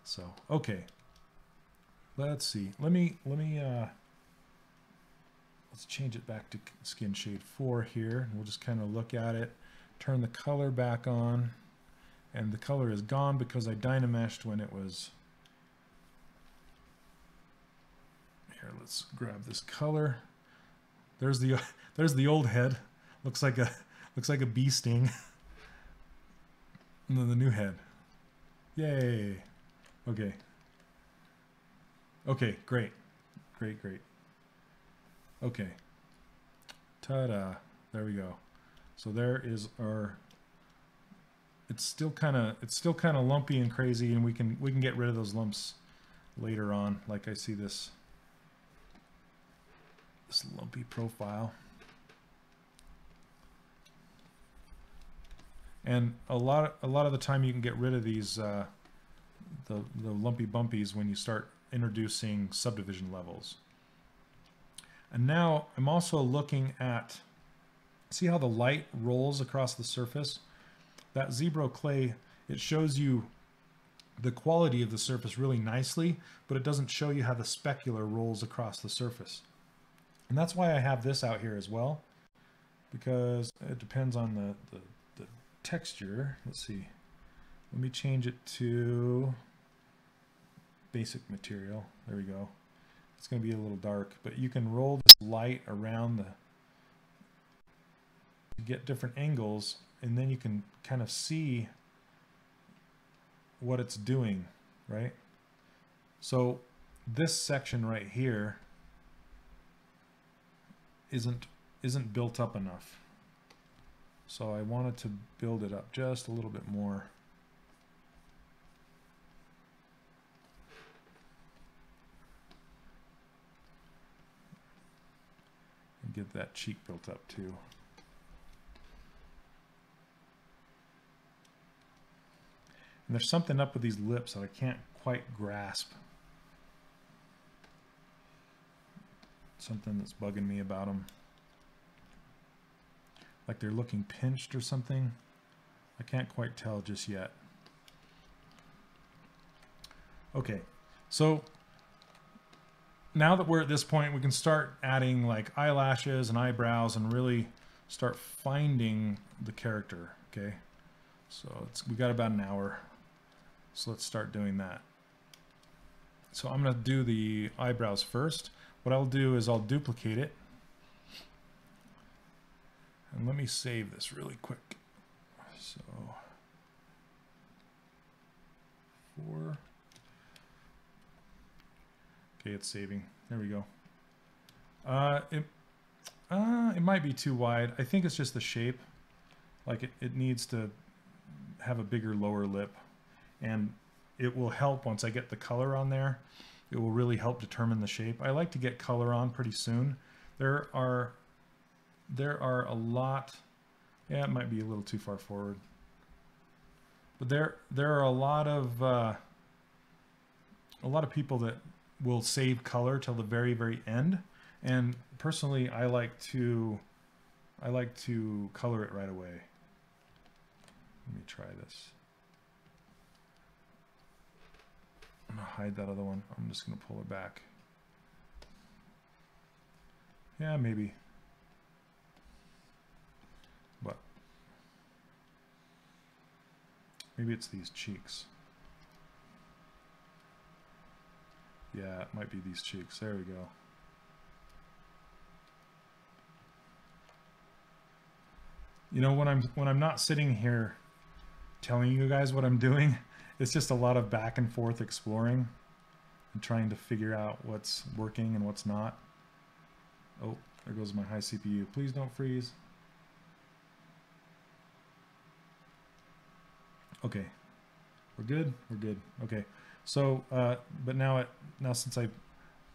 So, okay. Let's see. Let's change it back to skin shade 4 here. We'll just kind of look at it, turn the color back on. And the color is gone because I Dynameshed when it was. Here, let's grab this color. There's the old head. Looks like a bee sting. And then the new head. Yay. Okay. Okay, great. Great. Okay. Ta-da. There we go. So there is our. It's still kind of lumpy and crazy, and we can get rid of those lumps later on. Like I see this lumpy profile, and a lot of the time you can get rid of these the lumpy bumpies when you start introducing subdivision levels. And now I'm also looking at, see how the light rolls across the surface? That Zbrush clay, it shows you the quality of the surface really nicely, but it doesn't show you how the specular rolls across the surface. And that's why I have this out here as well, because it depends on the texture. Let's see. Let me change it to basic material. There we go. It's going to be a little dark, but you can roll this light around to get different angles, and then you can kind of see what it's doing, right? So this section right here isn't built up enough. So I wanted to build it up just a little bit more. Get that cheek built up too. And there's something up with these lips that I can't quite grasp. Something that's bugging me about them. Like they're looking pinched or something. I can't quite tell just yet. Okay, so now that we're at this point, we can start adding like eyelashes and eyebrows and really start finding the character, okay? So we got about an hour. So let's start doing that. So I'm gonna do the eyebrows first. What I'll do is I'll duplicate it. And let me save this really quick. So 4. Okay, it's saving. There we go. It might be too wide. I think it's just the shape. Like it needs to have a bigger lower lip, and it will help once I get the color on there. It will really help determine the shape. I like to get color on pretty soon. There are a lot. Yeah, it might be a little too far forward. But there are a lot of people that will save color till the very, very end. And personally, I like to color it right away. Let me try this. I'm gonna hide that other one. I'm just gonna pull it back. Yeah, maybe. But maybe it's these cheeks. Yeah, it might be these cheeks. There we go. You know, when I'm not sitting here telling you guys what I'm doing, it's just a lot of back and forth exploring and trying to figure out what's working and what's not. Oh, there goes my high CPU. Please don't freeze. Okay, we're good. We're good. Okay, so but now since I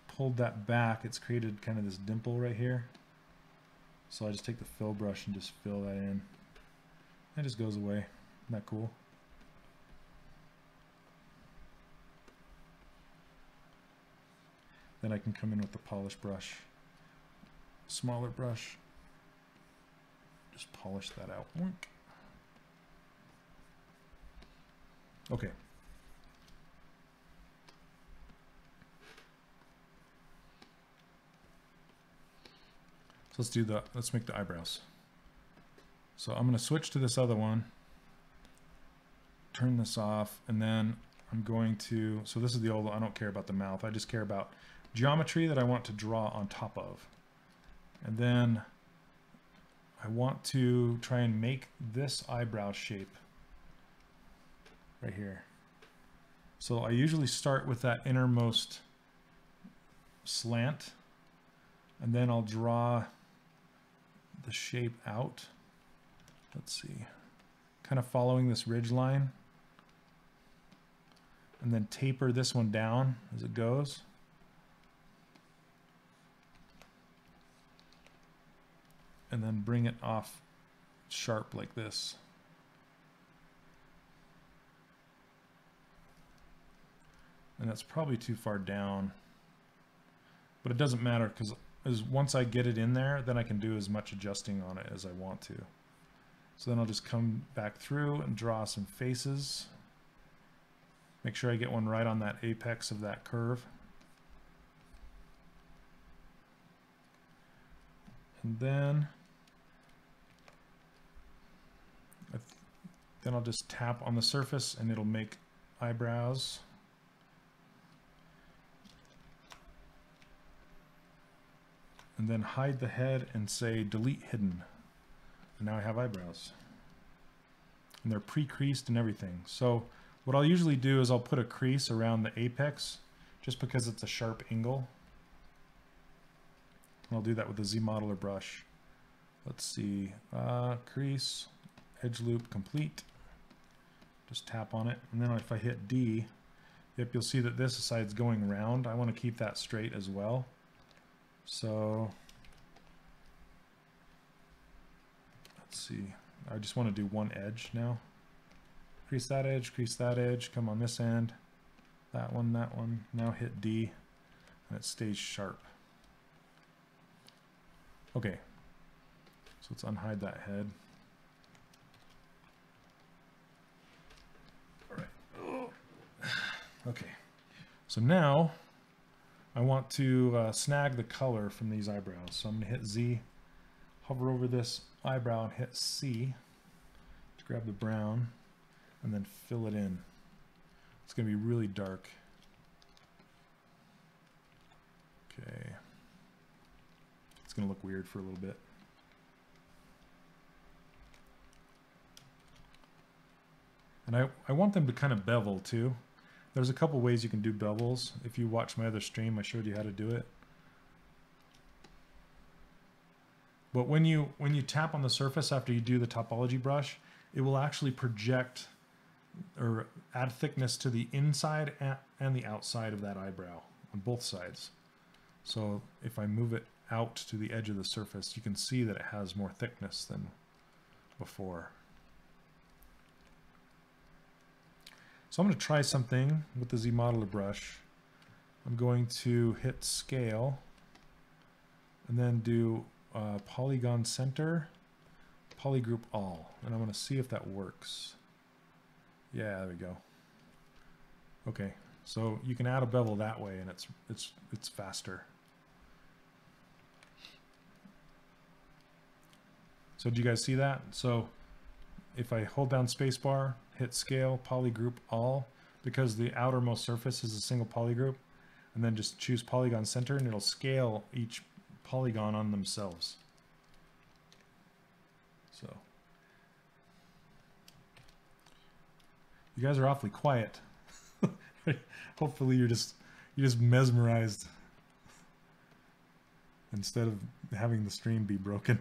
pulled that back, it's created kind of this dimple right here. So I just take the fill brush and just fill that in. It just goes away. Isn't that cool? Then I can come in with the polish brush, smaller brush, just polish that out. Okay. So let's make the eyebrows. So I'm going to switch to this other one, turn this off, and then I'm going to, so this is the old, I don't care about the mouth, I just care about geometry that I want to draw on top of. And then I want to try and make this eyebrow shape right here. So I usually start with that innermost slant, and then I'll draw the shape out. Let's see, kind of following this ridge line, and then taper this one down as it goes. And then bring it off sharp like this. And that's probably too far down, but it doesn't matter because once I get it in there, then I can do as much adjusting on it as I want to. So then I'll just come back through and draw some faces. Make sure I get one right on that apex of that curve. And then I'll just tap on the surface and it'll make eyebrows. And then hide the head and say delete hidden. And now I have eyebrows. And they're pre-creased and everything. So what I'll usually do is I'll put a crease around the apex just because it's a sharp angle. And I'll do that with the Z modeler brush. Let's see, crease, edge loop complete. Just tap on it. And then if I hit D, yep, you'll see that this side's going round. I want to keep that straight as well. So Let's see. I just want to do one edge now. Crease that edge, come on this end. That one, that one. Now hit D, and it stays sharp. Okay, so let's unhide that head. All right. Okay, so now I want to snag the color from these eyebrows. So I'm going to hit Z, hover over this eyebrow and hit C to grab the brown and then fill it in. It's going to be really dark. Okay. It's going to look weird for a little bit. And I want them to kind of bevel too. There's a couple ways you can do bevels. If you watch my other stream, I showed you how to do it. But when you tap on the surface after you do the topology brush, it will actually project or add thickness to the inside and the outside of that eyebrow on both sides. So if I move it out to the edge of the surface, you can see that it has more thickness than before. So I'm going to try something with the Z Modeler brush. I'm going to hit scale and then do polygon center, polygroup all, and I'm going to see if that works. Yeah, there we go. Okay, so you can add a bevel that way, and it's faster. So did you guys see that? So if I hold down spacebar, hit scale, polygroup all, because the outermost surface is a single polygroup, and then just choose polygon center, and it'll scale each polygon on themselves. So you guys are awfully quiet. Hopefully you're just mesmerized instead of having the stream be broken.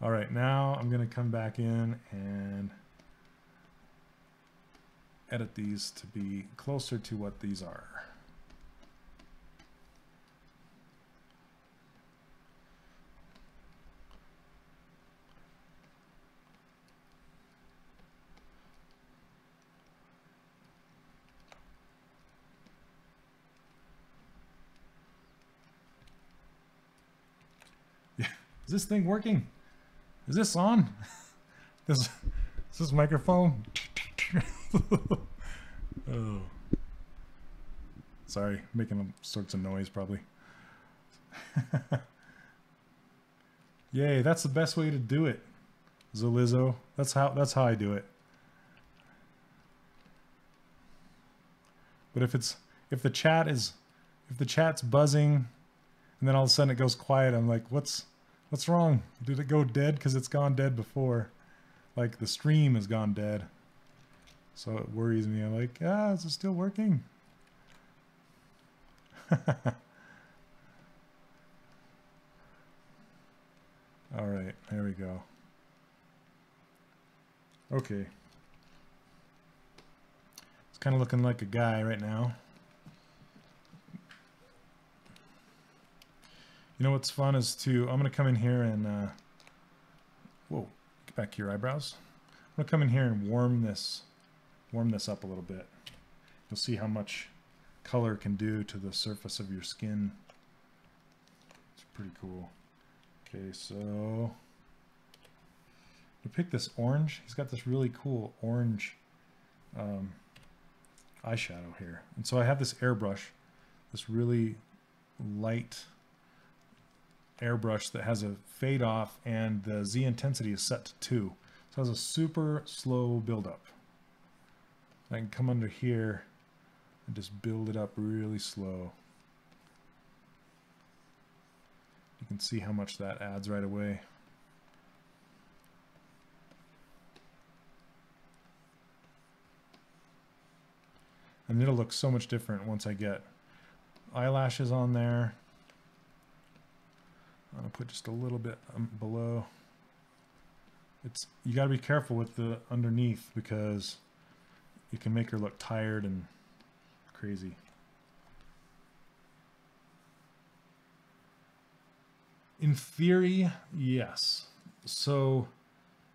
All right, now I'm going to come back in and edit these to be closer to what these are. Yeah, is this thing working? Is this on? Is this microphone? Oh. Sorry, making all sorts of noise probably. Yay, that's the best way to do it. Zolizzo. That's how I do it. But if the chat's buzzing and then all of a sudden it goes quiet, I'm like, what's wrong? Did it go dead? Because it's gone dead before. Like the stream has gone dead. So it worries me. I'm like, is it still working? All right, there we go. Okay. It's kind of looking like a guy right now. You know what's fun is I'm going to come in here and, whoa, get back to your eyebrows. I'm going to come in here and warm this up a little bit. You'll see how much color can do to the surface of your skin. It's pretty cool. Okay, so you pick this orange. He's got this really cool orange eyeshadow here. And so I have this airbrush, this really light airbrush that has a fade off, and the Z intensity is set to 2. So it has a super slow buildup. I can come under here and just build it up really slow. You can see how much that adds right away. And it'll look so much different once I get eyelashes on there. I'm gonna put just a little bit below. You gotta be careful with the underneath because you can make her look tired and crazy. In theory, yes. So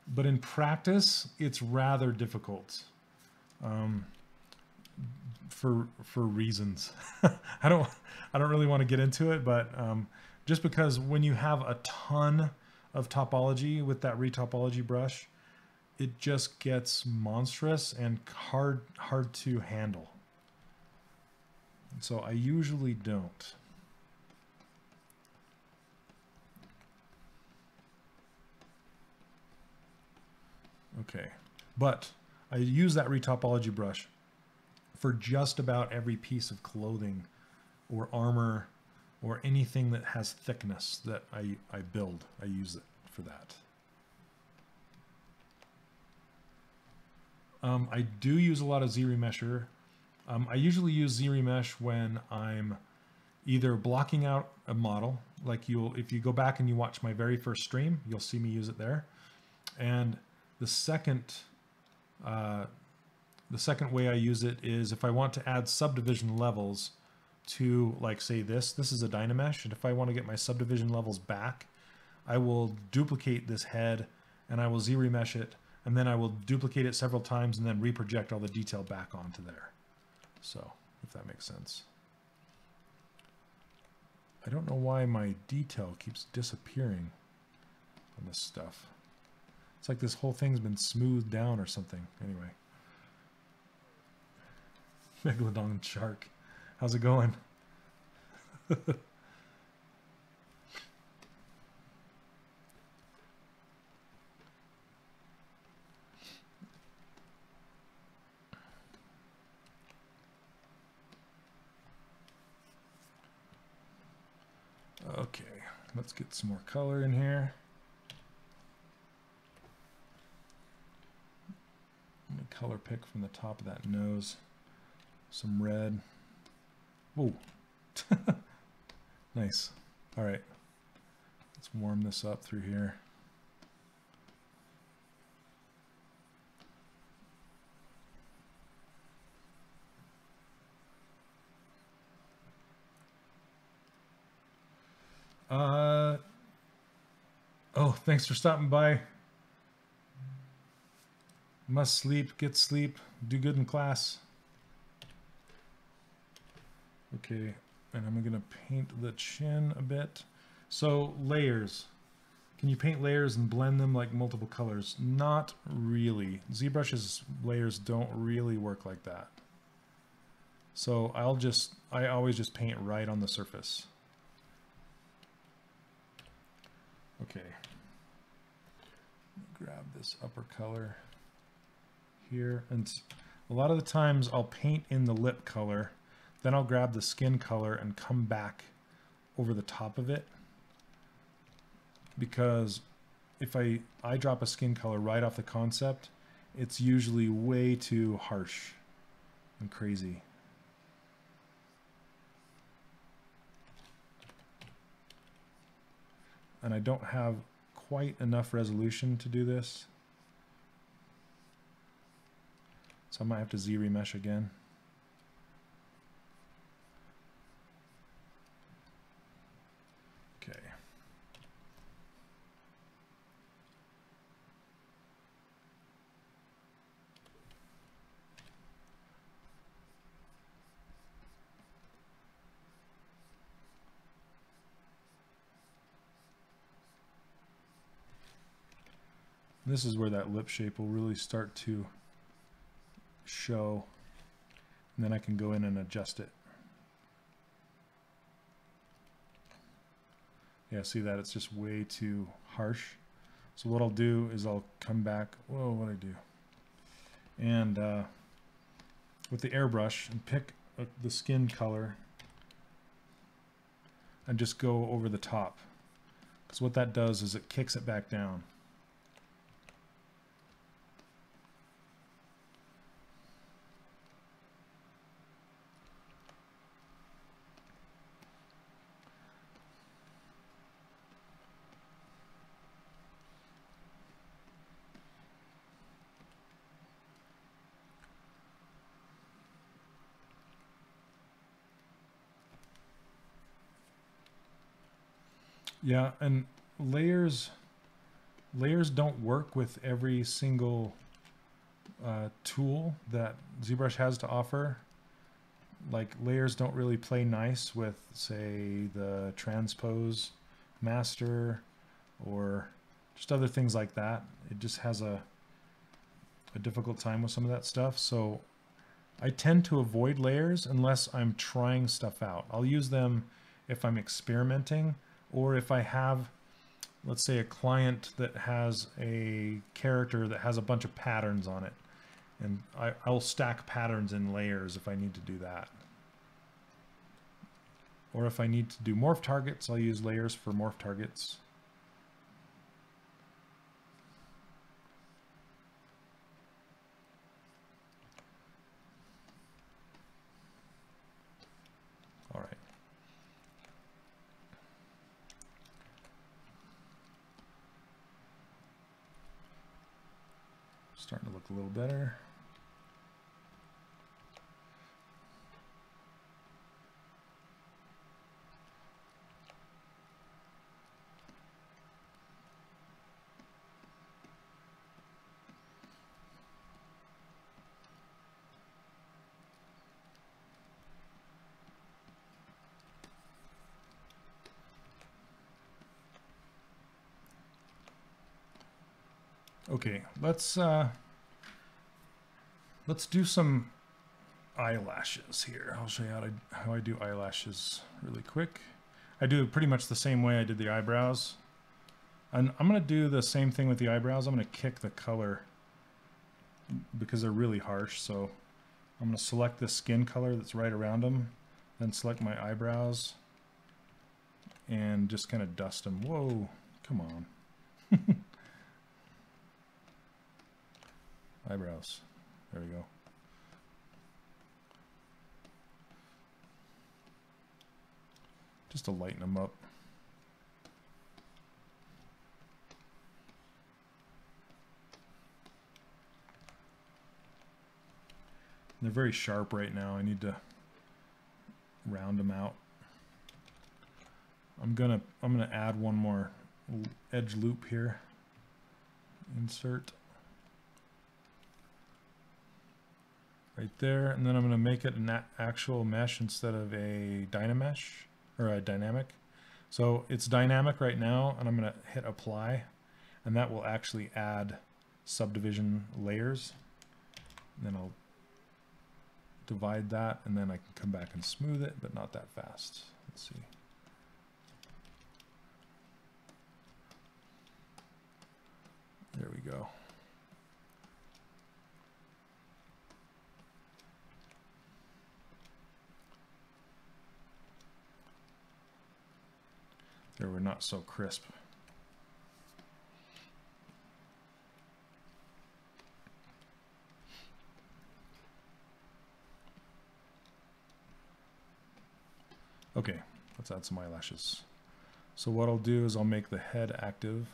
but in practice, it's rather difficult for reasons. I don't really want to get into it, but just because when you have a ton of topology with that Topology brush, it just gets monstrous and hard to handle. So I usually don't. Okay, but I use that Topology brush for just about every piece of clothing or armor or anything that has thickness that I build. I use it for that. I do use a lot of Z-Remesher. I usually use Z-Remesh when I'm either blocking out a model, like if you go back and you watch my very first stream, you'll see me use it there. And the second way I use it is if I want to add subdivision levels to, like, say this is a Dynamesh, and if I want to get my subdivision levels back, I will duplicate this head and I will Z-Remesh it, and then I will duplicate it several times and then reproject all the detail back onto there. So, if that makes sense. I don't know why my detail keeps disappearing on this stuff. It's like this whole thing's been smoothed down or something. Anyway. Megalodon shark. How's it going? Okay, let's get some more color in here. Let me color pick from the top of that nose. Some red. Whoa. Nice. All right. Let's warm this up through here. Oh, thanks for stopping by. Must sleep, get sleep, do good in class. Okay, and I'm gonna paint the chin a bit. So layers. Can you paint layers and blend them like multiple colors? Not really. ZBrush's layers don't really work like that. So I always just paint right on the surface. Okay. Grab this upper color here, and a lot of the times I'll paint in the lip color, then I'll grab the skin color and come back over the top of it, because if I drop a skin color right off the concept, it's usually way too harsh and crazy. And I don't have quite enough resolution to do this. So I might have to Z-Remesh again. Okay. This is where that lip shape will really start to show, and then I can go in and adjust it. Yeah, see that? It's just way too harsh. So what I'll do is I'll come back, whoa, what'd I do? And with the airbrush, and pick the skin color and just go over the top. Because what that does is it kicks it back down. Yeah, and layers, layers don't work with every single tool that ZBrush has to offer. Like layers don't really play nice with, say, the transpose master or just other things like that. It just has a difficult time with some of that stuff. So I tend to avoid layers unless I'm trying stuff out. I'll use them if I'm experimenting, or if I have, let's say, a client that has a character that has a bunch of patterns on it. And I'll stack patterns in layers if I need to do that. Or if I need to do morph targets, I'll use layers for morph targets. All right. Starting to look a little better. Okay, let's do some eyelashes here. I'll show you how I do eyelashes really quick. I do it pretty much the same way I did the eyebrows. And I'm going to do the same thing with the eyebrows. I'm going to kick the color because they're really harsh. So I'm going to select the skin color that's right around them, then select my eyebrows and just kind of dust them. Whoa, come on. Eyebrows. There we go. Just to lighten them up. They're very sharp right now. I need to round them out. I'm gonna add one more edge loop here. Insert. Right there, and then I'm going to make it an actual mesh instead of a Dynamesh or a dynamic. So it's dynamic right now, and I'm going to hit apply, and that will actually add subdivision layers. And then I'll divide that, and then I can come back and smooth it, but not that fast. Let's see. There we go. They were not so crisp. Okay, let's add some eyelashes. So what I'll do is I'll make the head active.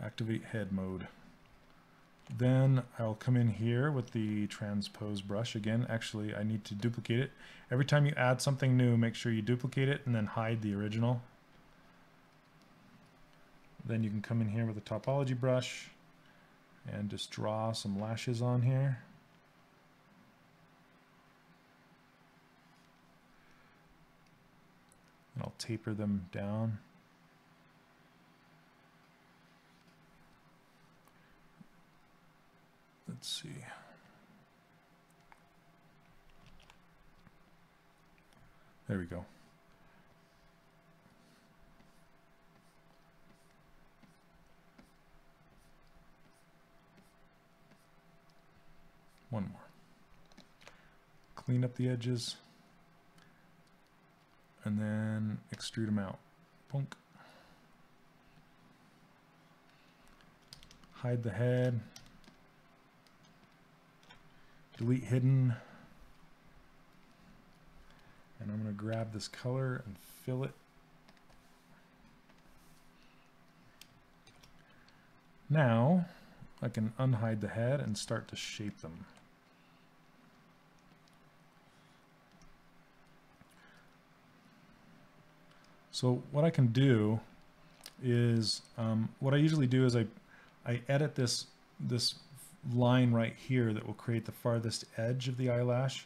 Activate head mode. Then I'll come in here with the transpose brush again. Actually, I need to duplicate it. Every time you add something new, make sure you duplicate it and then hide the original. Then you can come in here with a topology brush and just draw some lashes on here. And I'll taper them down. Let's see. There we go. One more. Clean up the edges and then extrude them out. Punk. Hide the head. Delete hidden. And I'm going to grab this color and fill it. Now I can unhide the head and start to shape them. So what I can do is what I usually do is I edit this line right here that will create the farthest edge of the eyelash,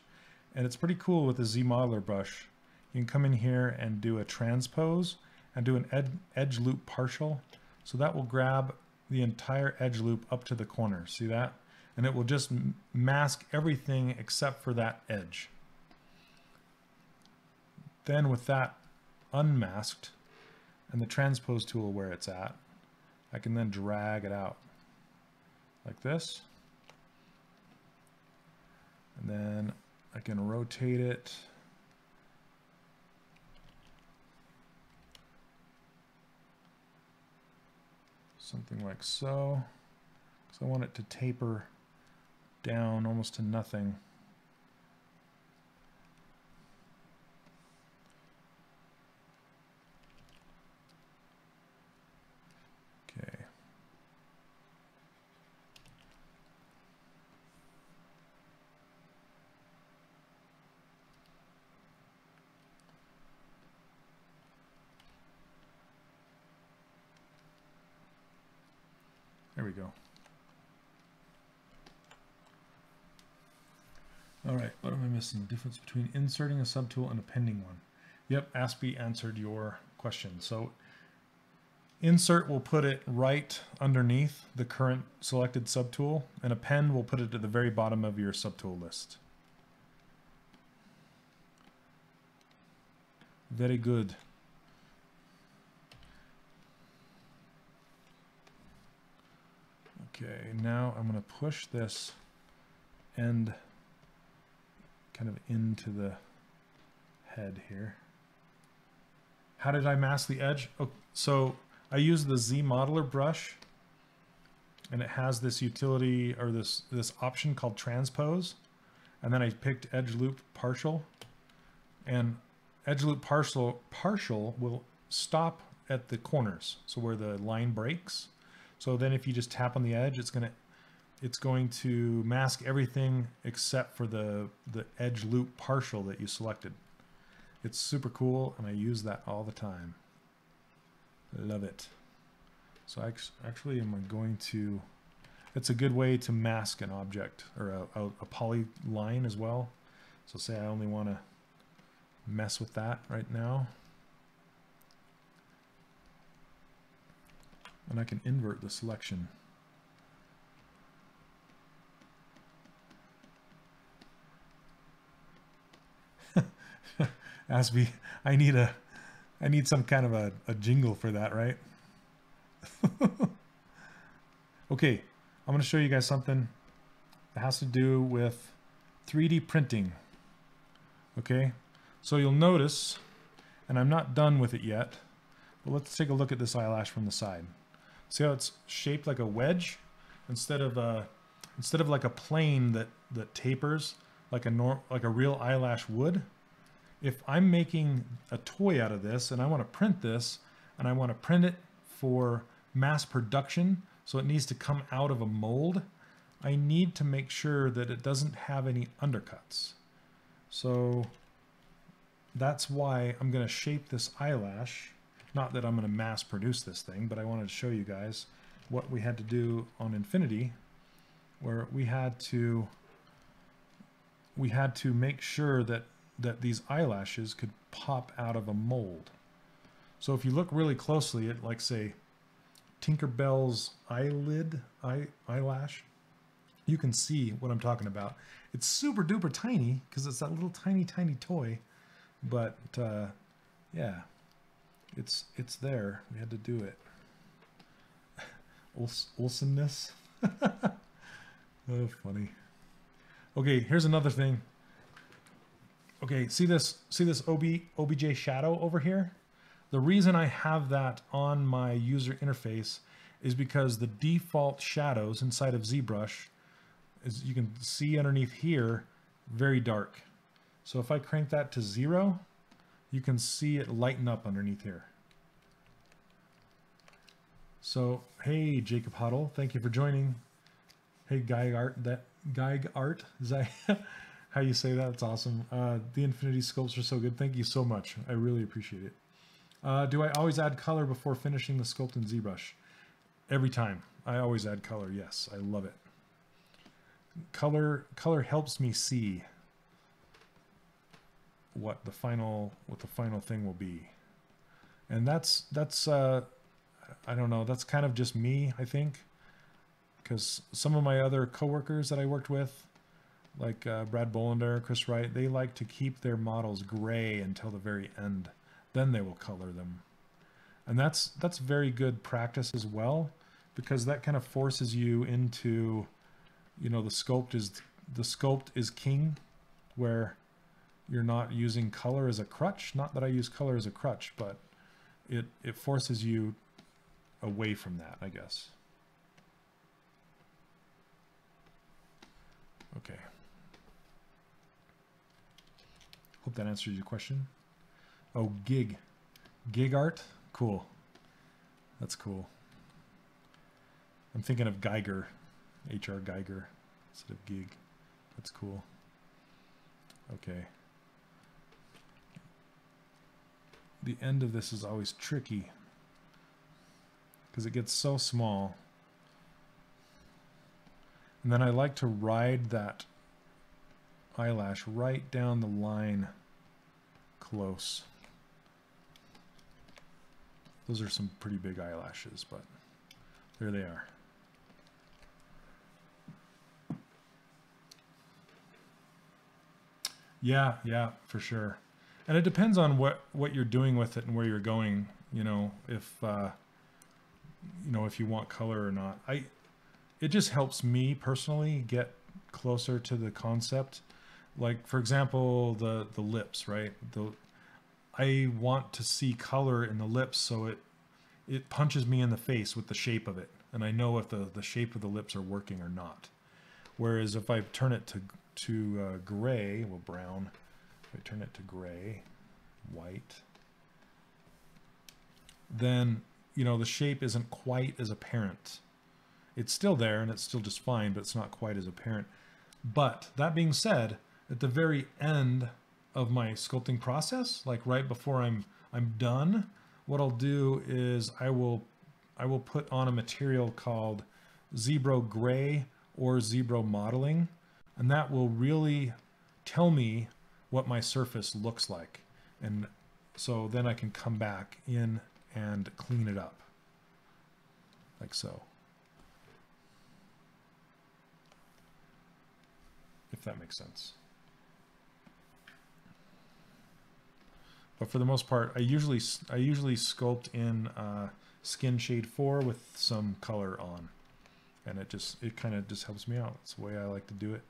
and it's pretty cool with the Z modeler brush. You can come in here and do a transpose and do an edge loop partial, so that will grab the entire edge loop up to the corner. See that? And it will just mask everything except for that edge. Then with that unmasked and the transpose tool where it's at, I can then drag it out like this. And then I can rotate it. Something like so. Because I want it to taper down almost to nothing. Okay. There we go. All right, what am I missing? The difference between inserting a subtool and appending one. Yep, Aspie answered your question. So insert will put it right underneath the current selected subtool, and append will put it at the very bottom of your subtool list. Very good. Okay, now I'm going to push this end kind of into the head here. How did I mask the edge? Oh, so I use the Z modeler brush, and it has this utility or this option called transpose, and then I picked edge loop partial, and edge loop partial will stop at the corners, so where the line breaks. So then if you just tap on the edge, it's going to mask everything except for the edge loop partial that you selected. It's super cool, and I use that all the time. I love it. So actually I'm going to, it's a good way to mask an object or a poly line as well. So say I only want to mess with that right now. And I can invert the selection. Aspie, I need some kind of a jingle for that, right? Okay, I'm going to show you guys something that has to do with 3D printing. Okay, so you'll notice, and I'm not done with it yet, but let's take a look at this eyelash from the side. See how it's shaped like a wedge instead of like a plane that tapers like a real eyelash would. If I'm making a toy out of this and I want to print this and I want to print it for mass production, so it needs to come out of a mold, I need to make sure that it doesn't have any undercuts. So that's why I'm going to shape this eyelash. Not that I'm going to mass produce this thing, but I wanted to show you guys what we had to do on Infinity, where we had to make sure that these eyelashes could pop out of a mold. So if you look really closely at, like, say, Tinkerbell's eyelash, you can see what I'm talking about. It's super duper tiny because it's that little tiny toy, but yeah, it's there. We had to do it. Olsonness. Oh, funny. Okay, here's another thing. Okay, see this OBJ shadow over here? The reason I have that on my user interface is because the default shadows inside of Zbrush, as you can see underneath here, very dark. So if I crank that to 0, you can see it lighten up underneath here. So, hey, Jacob Huddle, thank you for joining. Hey, Geig Art, is that how you say that? It's awesome. The Infinity sculpts are so good. Thank you so much. I really appreciate it. Do I always add color before finishing the sculpt in ZBrush? Every time. I always add color, yes. I love it. Color helps me see what the final thing will be. And that's I don't know, that's kind of just me, I think. Because some of my other coworkers that I worked with, like Brad Bolender, Chris Wright, they like to keep their models gray until the very end. Then they will color them. And that's very good practice as well, because that kind of forces you into, you know, the sculpt is king, where you're not using color as a crutch. Not that I use color as a crutch, but it forces you away from that, I guess. Okay. Hope that answers your question. Oh, gig art, cool. That's cool. I'm thinking of Geiger, H.R. Geiger instead of gig. That's cool. Okay. The end of this is always tricky because it gets so small. And then I like to ride that eyelash right down the line close. Those are some pretty big eyelashes, but there they are. Yeah, for sure. And it depends on what you're doing with it and where you're going, you know, if you know, if you want color or not. It just helps me personally get closer to the concept. Like, for example, the lips, right? I want to see color in the lips, so it punches me in the face with the shape of it, and I know if the shape of the lips are working or not. Whereas if I turn it to gray, well, brown, if I turn it to gray, white, then, you know, the shape isn't quite as apparent. It's still there and it's still just fine, but it's not quite as apparent. But that being said, at the very end of my sculpting process, like right before I'm done, what I'll do is I will put on a material called Zbrush Gray or Zbrush Modeling, and that will really tell me what my surface looks like. And so then I can come back in and clean it up, like so. If that makes sense. But for the most part, I usually sculpt in skin shade 4 with some color on, and it kind of just helps me out. It's the way I like to do it.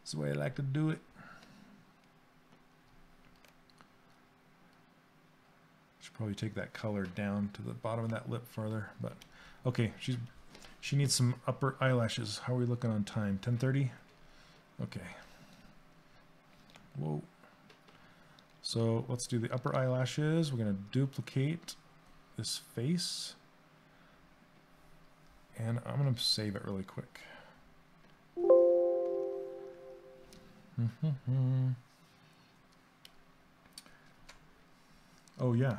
It's the way I like to do it. Should probably take that color down to the bottom of that lip further. But okay, she needs some upper eyelashes. How are we looking on time? 10:30. Okay. Whoa. So let's do the upper eyelashes. We're going to duplicate this face. And I'm going to save it really quick. Oh, yeah.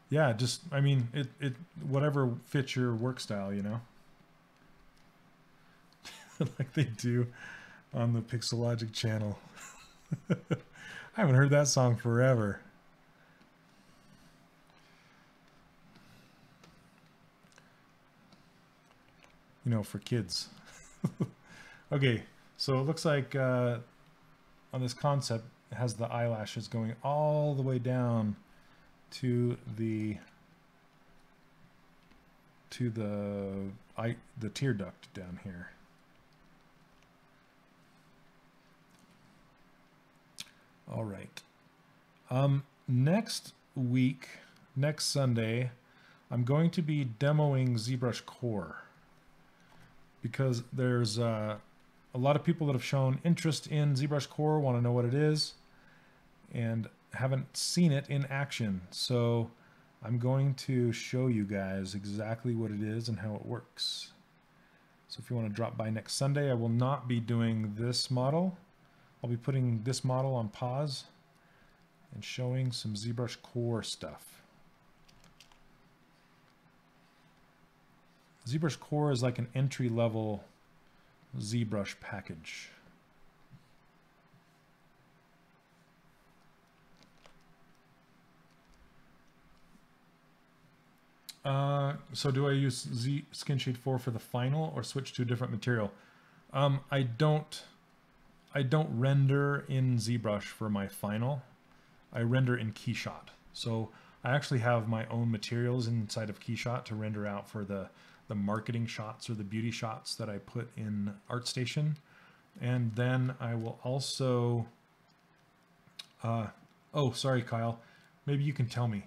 Yeah, just, I mean, it whatever fits your work style, you know? Like they do on the Pixelogic channel. I haven't heard that song forever. You know, for kids. Okay, so it looks like on this concept, it has the eyelashes going all the way down to the tear duct down here. All right. Next week, next Sunday, I'm going to be demoing ZBrush Core, because there's a lot of people that have shown interest in ZBrush Core, want to know what it is, and haven't seen it in action. So I'm going to show you guys exactly what it is and how it works. So if you want to drop by next Sunday, I will not be doing this model. I'll be putting this model on pause and showing some ZBrush Core stuff. ZBrush Core is like an entry-level ZBrush package. So do I use Skin Shade 4 for the final or switch to a different material? I don't render in ZBrush for my final. I render in Keyshot. So I actually have my own materials inside of Keyshot to render out for the marketing shots or the beauty shots that I put in ArtStation. And then I will also, oh, sorry, Kyle. Maybe you can tell me.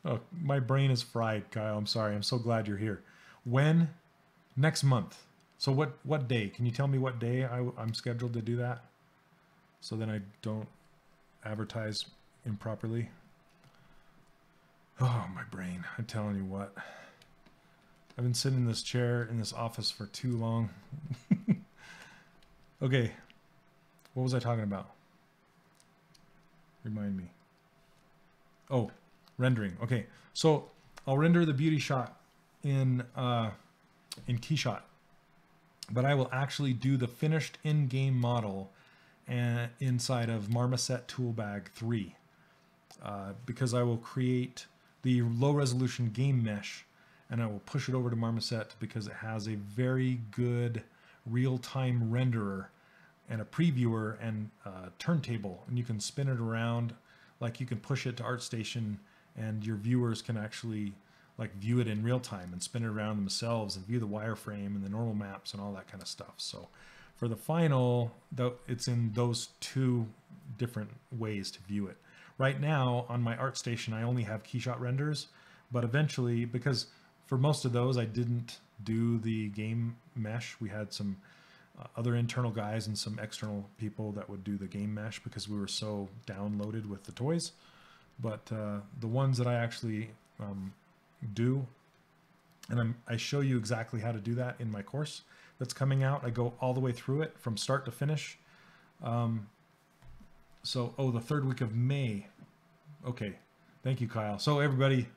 Oh, my brain is fried, Kyle. I'm sorry. I'm so glad you're here. When? Next month. So what day? Can you tell me what day I'm scheduled to do that? So then I don't advertise improperly. Oh, my brain. I'm telling you what. I've been sitting in this chair in this office for too long. Okay. What was I talking about? Remind me. Oh, rendering. Okay. So I'll render the beauty shot in Keyshot, but I will actually do the finished in-game model inside of Marmoset Toolbag 3 because I will create the low-resolution game mesh and I will push it over to Marmoset because it has a very good real-time renderer and a previewer and a turntable, and you can spin it around, like you can push it to ArtStation and your viewers can actually like view it in real time and spin it around themselves and view the wireframe and the normal maps and all that kind of stuff. So for the final, though, it's in those two different ways to view it. Right now on my ArtStation, I only have Keyshot renders, but eventually, because for most of those, I didn't do the game mesh. We had some other internal guys and some external people that would do the game mesh because we were so downloaded with the toys. But the ones that I actually do, and I show you exactly how to do that in my course that's coming out. I go all the way through it from start to finish. So, oh, the third week of May. Okay, thank you, Kyle. So everybody,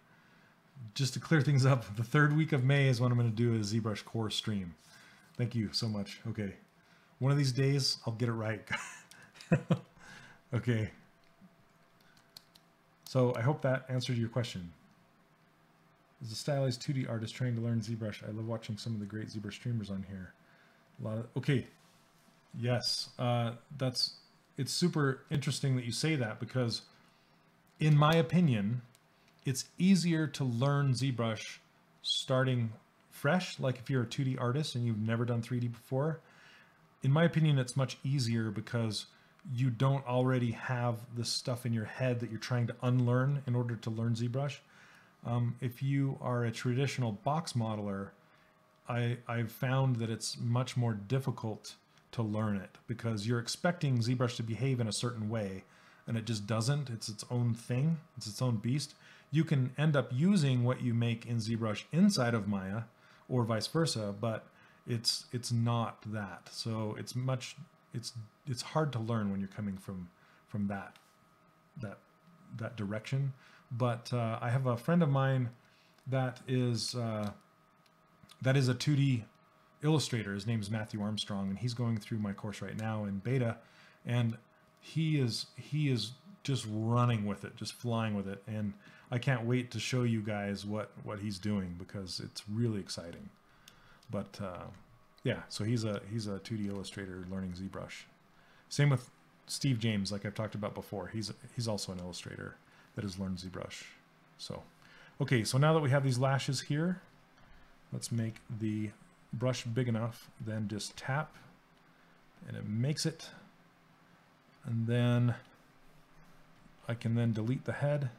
just to clear things up, the third week of May is when I'm going to do a ZBrush Core stream. Thank you so much. Okay, one of these days I'll get it right. Okay. So I hope that answered your question. As a stylized 2D artist trying to learn ZBrush, I love watching some of the great ZBrush streamers on here. Okay, yes, it's super interesting that you say that because, in my opinion, it's easier to learn ZBrush starting fresh. Like if you're a 2D artist and you've never done 3D before, in my opinion, it's much easier because you don't already have this stuff in your head that you're trying to unlearn in order to learn ZBrush. If you are a traditional box modeler, I've found that it's much more difficult to learn it because you're expecting ZBrush to behave in a certain way and it just doesn't. It's its own thing. It's its own beast. You can end up using what you make in ZBrush inside of Maya or vice versa, but it's not that. So it's hard to learn when you're coming from that direction. But I have a friend of mine that is a 2D illustrator. His name is Matthew Armstrong, and he's going through my course right now in beta, and he is just running with it, just flying with it, and I can't wait to show you guys what he's doing because it's really exciting. But yeah, so he's a 2D illustrator learning ZBrush. Same with Steve James, like I've talked about before. He's also an illustrator that has learned ZBrush. So, okay, so now that we have these lashes here, let's make the brush big enough, then just tap, and it makes it. And then I can then delete the head,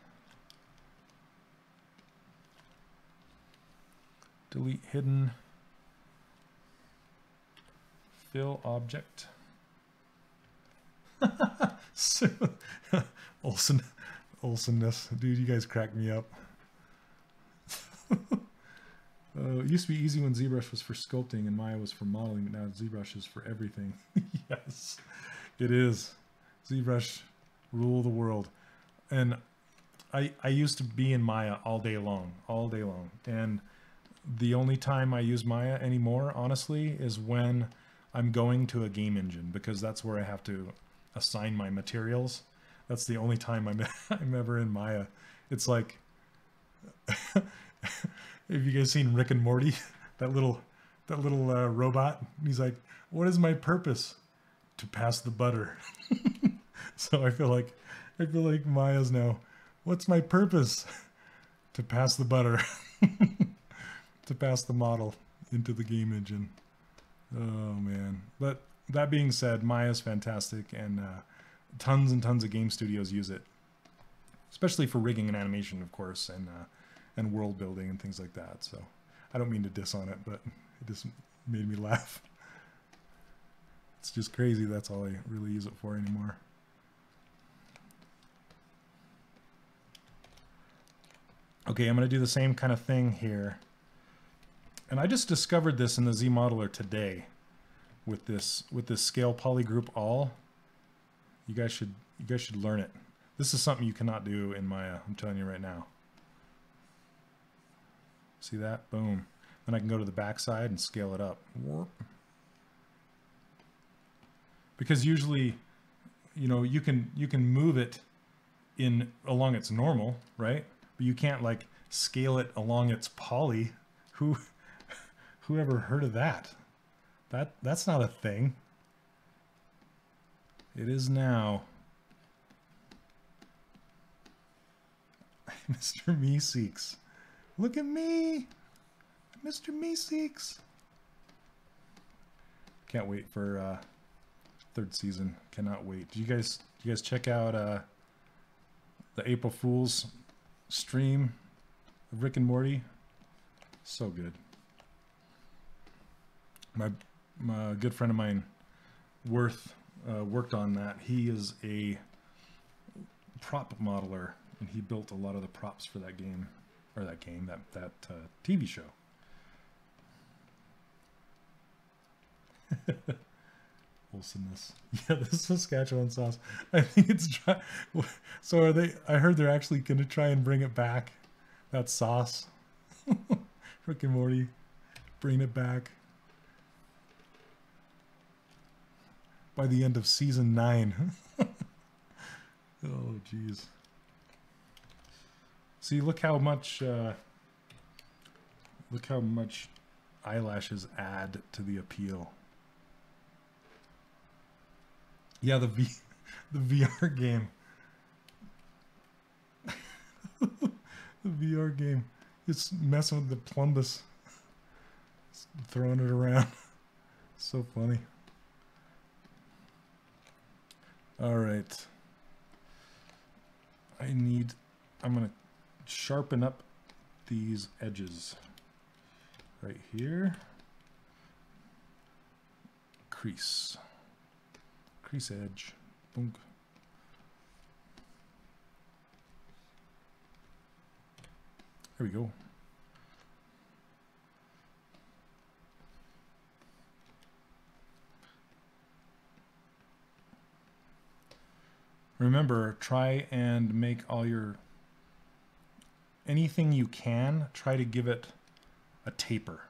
delete hidden, fill object. Olsonness. Dude, you guys crack me up. It used to be easy when ZBrush was for sculpting and Maya was for modeling, but now ZBrush is for everything. Yes, it is. ZBrush rule the world. And I used to be in Maya all day long. And the only time I use Maya anymore, honestly, is when I'm going to a game engine, because that's where I have to assign my materials. That's the only time I'm ever in Maya. It's like, have you guys seen Rick and Morty? That little robot. He's like, "What is my purpose? To pass the butter." So I feel like Maya's now. What's my purpose? To pass the butter. To pass the model into the game engine. Oh man! But that being said, Maya's fantastic, and tons and tons of game studios use it, especially for rigging and animation, of course, and world building and things like that. So I don't mean to diss on it, but it just made me laugh. It's just crazy. That's all I really use it for anymore. Okay, I'm going to do the same kind of thing here. And I just discovered this in the Z Modeler today with this scale poly group all. You guys should learn it. This is something you cannot do in Maya, I'm telling you right now. See that? Boom. Then I can go to the back side and scale it up. Because usually, you know, you can move it along its normal, right? But you can't like scale it along its poly. Who ever heard of that? That's not a thing. It is now. Mr. Meeseeks. Look at me. Mr. Meeseeks. Can't wait for third season. Cannot wait. Do you guys check out the April Fool's stream of Rick and Morty? So good. My good friend of mine, Worth, worked on that. He is a prop modeler, and he built a lot of the props for that game, or that TV show. Olsonness. Yeah, the Saskatchewan sauce. I think it's dry. So are they? I heard they're actually going to try and bring it back. That sauce. Rick and Morty, bring it back. By the end of season 9. Oh, geez. See, look how much eyelashes add to the appeal. Yeah, the VR game. The VR game. It's messing with the plumbus. It's throwing it around. So funny. All right. I'm going to sharpen up these edges right here. Crease edge. Boom. There we go. Remember, try and make anything you can, try to give it a taper.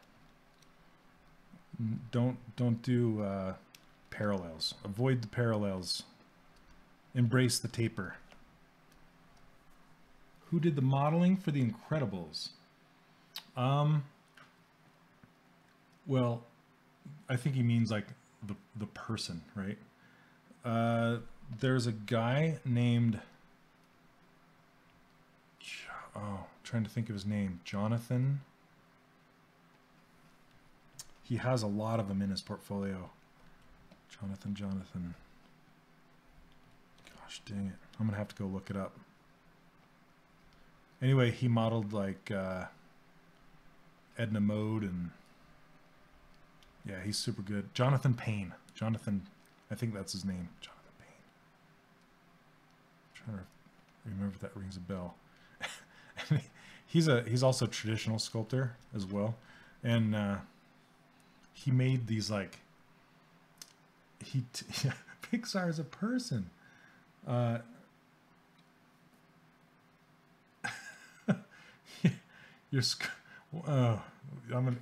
Don't do parallels. Avoid the parallels. Embrace the taper. Who did the modeling for The Incredibles? Well, I think he means like the person, right? There's a guy named, trying to think of his name, Jonathan. He has a lot of them in his portfolio. Jonathan. Gosh dang it. I'm going to have to go look it up. Anyway, he modeled like Edna Mode, and yeah, he's super good. Jonathan Payne. I think that's his name. Jonathan Payne. I'm trying to remember if that rings a bell. He's also a traditional sculptor as well, and he made these like Pixar is a person. I'm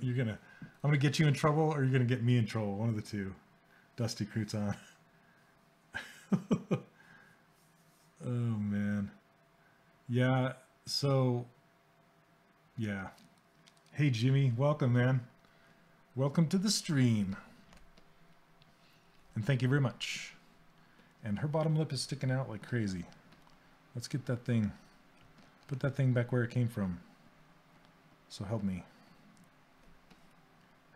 gonna get you in trouble, or you're gonna get me in trouble. One of the two. Dusty Crouton. Oh man. Yeah. So. Yeah. Hey Jimmy, welcome, man. Welcome to the stream. And thank you very much. And her bottom lip is sticking out like crazy. Let's get that thing. Put that thing back where it came from. So help me.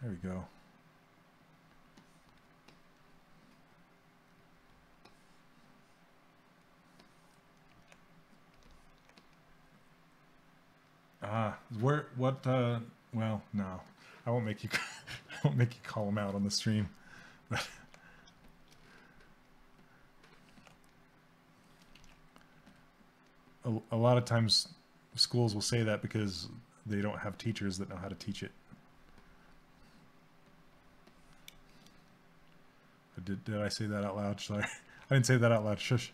There we go. Well, no. I won't make you I won't make you call them out on the stream. But a lot of times schools will say that because they don't have teachers that know how to teach it. Did I say that out loud? Sorry. I didn't say that out loud. Shush.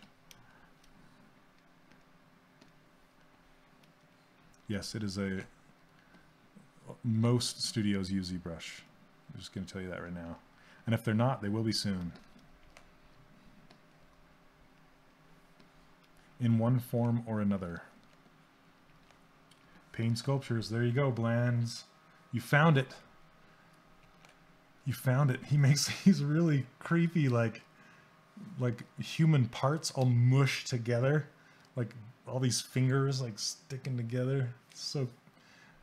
Yes, it is a... Most studios use Zbrush. I'm just going to tell you that right now. And if they're not, they will be soon. In one form or another. Paint sculptures. There you go, Blands. You found it. You found it. He makes these really creepy, like human parts all mushed together. Like all these fingers like sticking together. So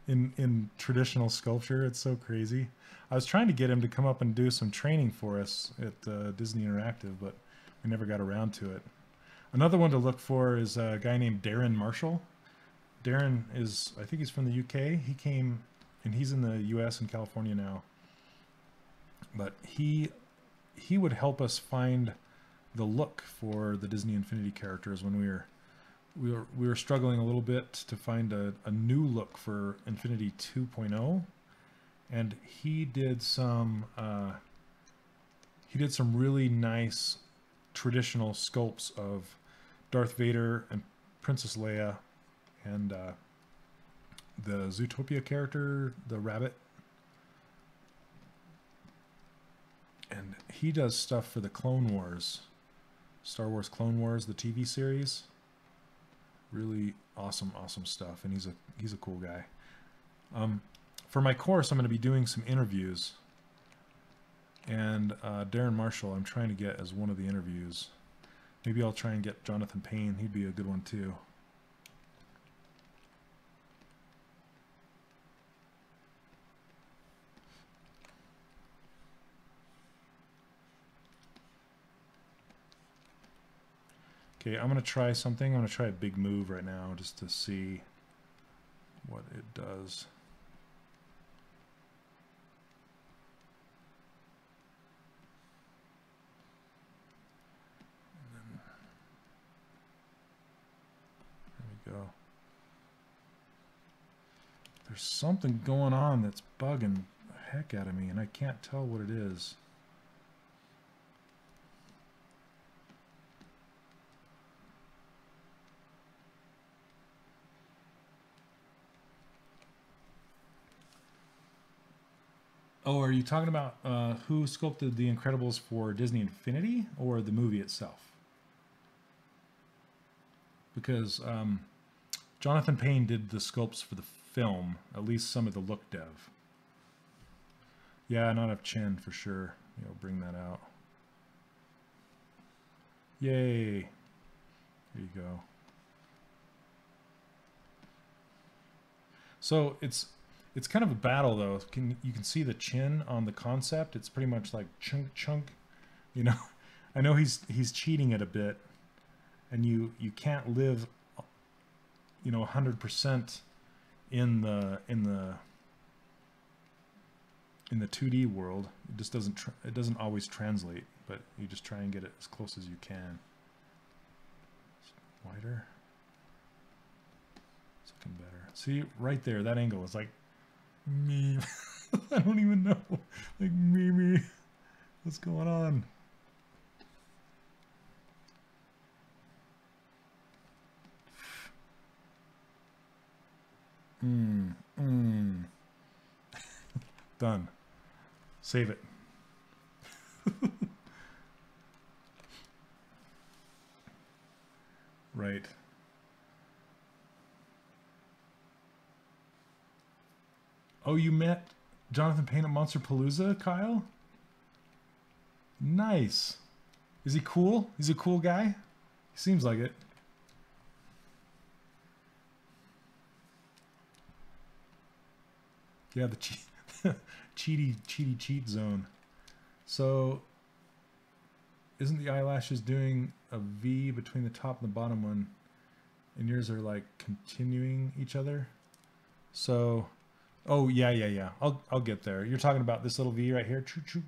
in traditional sculpture, it's so crazy. I was trying to get him to come up and do some training for us at Disney Interactive, but we never got around to it. Another one to look for is a guy named Darren Marshall. Darren is, I think he's from the UK. He came, and he's in the US and California now. But he would help us find the look for the Disney Infinity characters when we were struggling a little bit to find a new look for Infinity 2.0, and he did some really nice traditional sculpts of Darth Vader and Princess Leia and the Zootopia character, the rabbit. And he does stuff for the Clone Wars, Star Wars Clone Wars, the TV series. Really awesome stuff, and he's a cool guy. For my course, I'm going to be doing some interviews, and Darren Marshall I'm trying to get as one of the interviews. Maybe I'll try and get Jonathan Payne. He'd be a good one too. Okay, I'm going to try something. I'm going to try a big move right now just to see what it does. And then, there we go. There's something going on that's bugging the heck out of me, and I can't tell what it is. Oh, are you talking about who sculpted The Incredibles for Disney Infinity or the movie itself? Because Jonathan Payne did the sculpts for the film, at least some of the look dev. Yeah, not enough chin for sure. Bring that out. Yay. There you go. So it's kind of a battle, though. You can see the chin on the concept. It's pretty much like chunk. I know he's cheating it a bit, and you can't live 100% in the 2D world. It just doesn't always translate, but you just try and get it as close as you can. Wider. It's looking better. See right there, that angle is like me. I don't even know. Like me. What's going on? Done. Save it. Right. Oh, you met Jonathan Payne at Monster Palooza, Kyle? Nice. Is he cool? He's a cool guy? He seems like it. Yeah, the cheat zone. So, isn't the eyelashes doing a V between the top and the bottom one? And yours are like continuing each other? So, oh yeah. I'll get there. You're talking about this little V right here. Choo choo.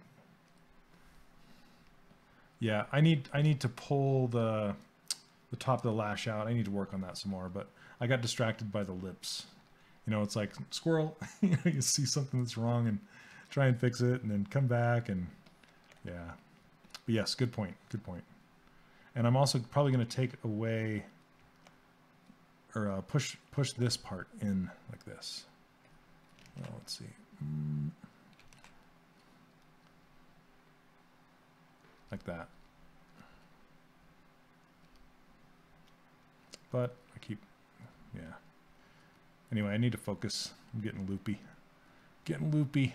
Yeah, I need to pull the top of the lash out. I need to work on that some more, but I got distracted by the lips. You know, it's like squirrel. You see something that's wrong and try and fix it, and then come back, and yeah. But yes, good point. Good point. And I'm also probably going to take away or push this part in like this. Well, let's see. Like that. But I keep, yeah. Anyway, I need to focus. I'm getting loopy. Getting loopy.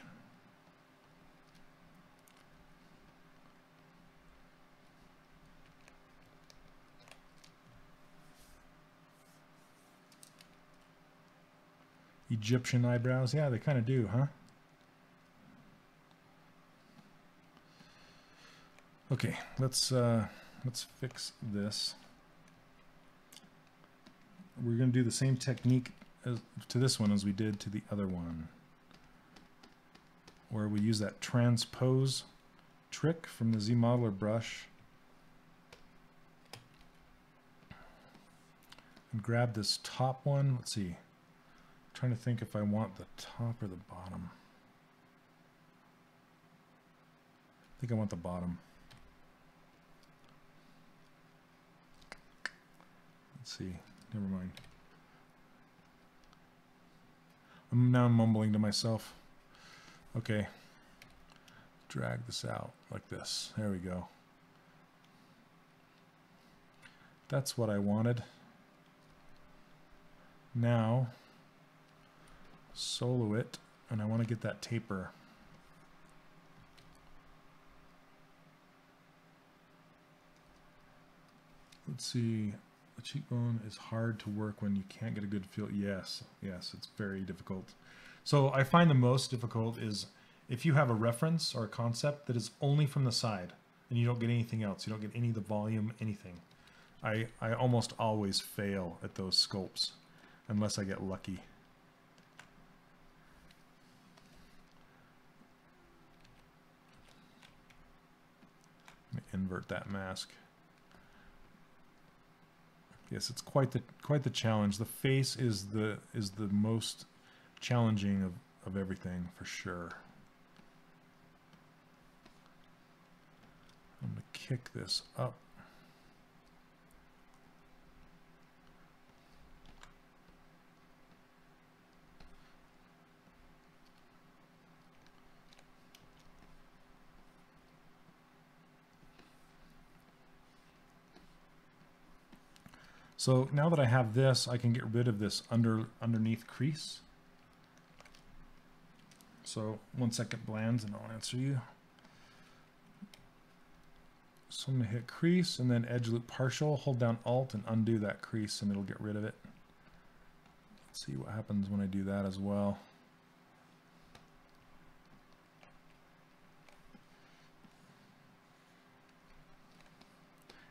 Egyptian eyebrows. Yeah, they kind of do, huh? Okay, let's fix this. We're going to do the same technique to this one as we did to the other one, where we use that transpose trick from the Zmodeler brush and grab this top one. Let's see. I'm trying to think if I want the top or the bottom. I think I want the bottom. Let's see. Never mind. I'm now mumbling to myself. Okay. Drag this out like this. There we go. That's what I wanted. Now, solo it, and I want to get that taper. Let's see. The cheekbone is hard to work when you can't get a good feel. Yes, it's very difficult. So I find the most difficult is if you have a reference or a concept that is only from the side and you don't get anything else. You don't get any of the volume, anything. I almost always fail at those sculpts unless I get lucky. Let me invert that mask. Yes, it's quite the challenge. The face is the most challenging of everything for sure. I'm going to kick this up. So now that I have this, I can get rid of this underneath crease. So 1 second, blends, and I'll answer you. So I'm going to hit crease and then edge loop partial, hold down Alt and undo that crease and it'll get rid of it. Let's see what happens when I do that as well.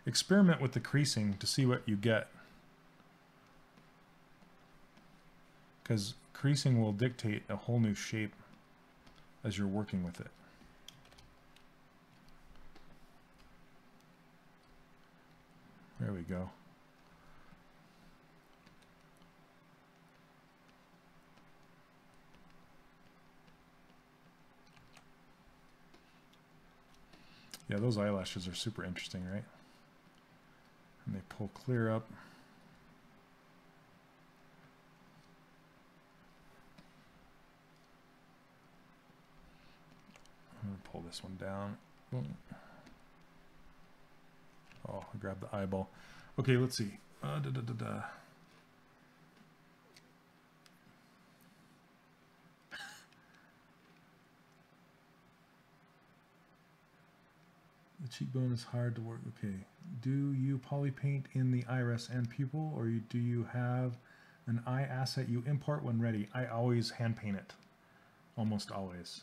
Experiment with the creasing to see what you get, because creasing will dictate a whole new shape as you're working with it. There we go. Yeah, those eyelashes are super interesting, right? And they pull clear up. pull this one down. Oh, I grabbed the eyeball. Okay, let's see. The cheekbone is hard to work. Okay. Do you polypaint in the iris and pupil, or do you have an eye asset you import when ready? I always hand paint it. Almost always.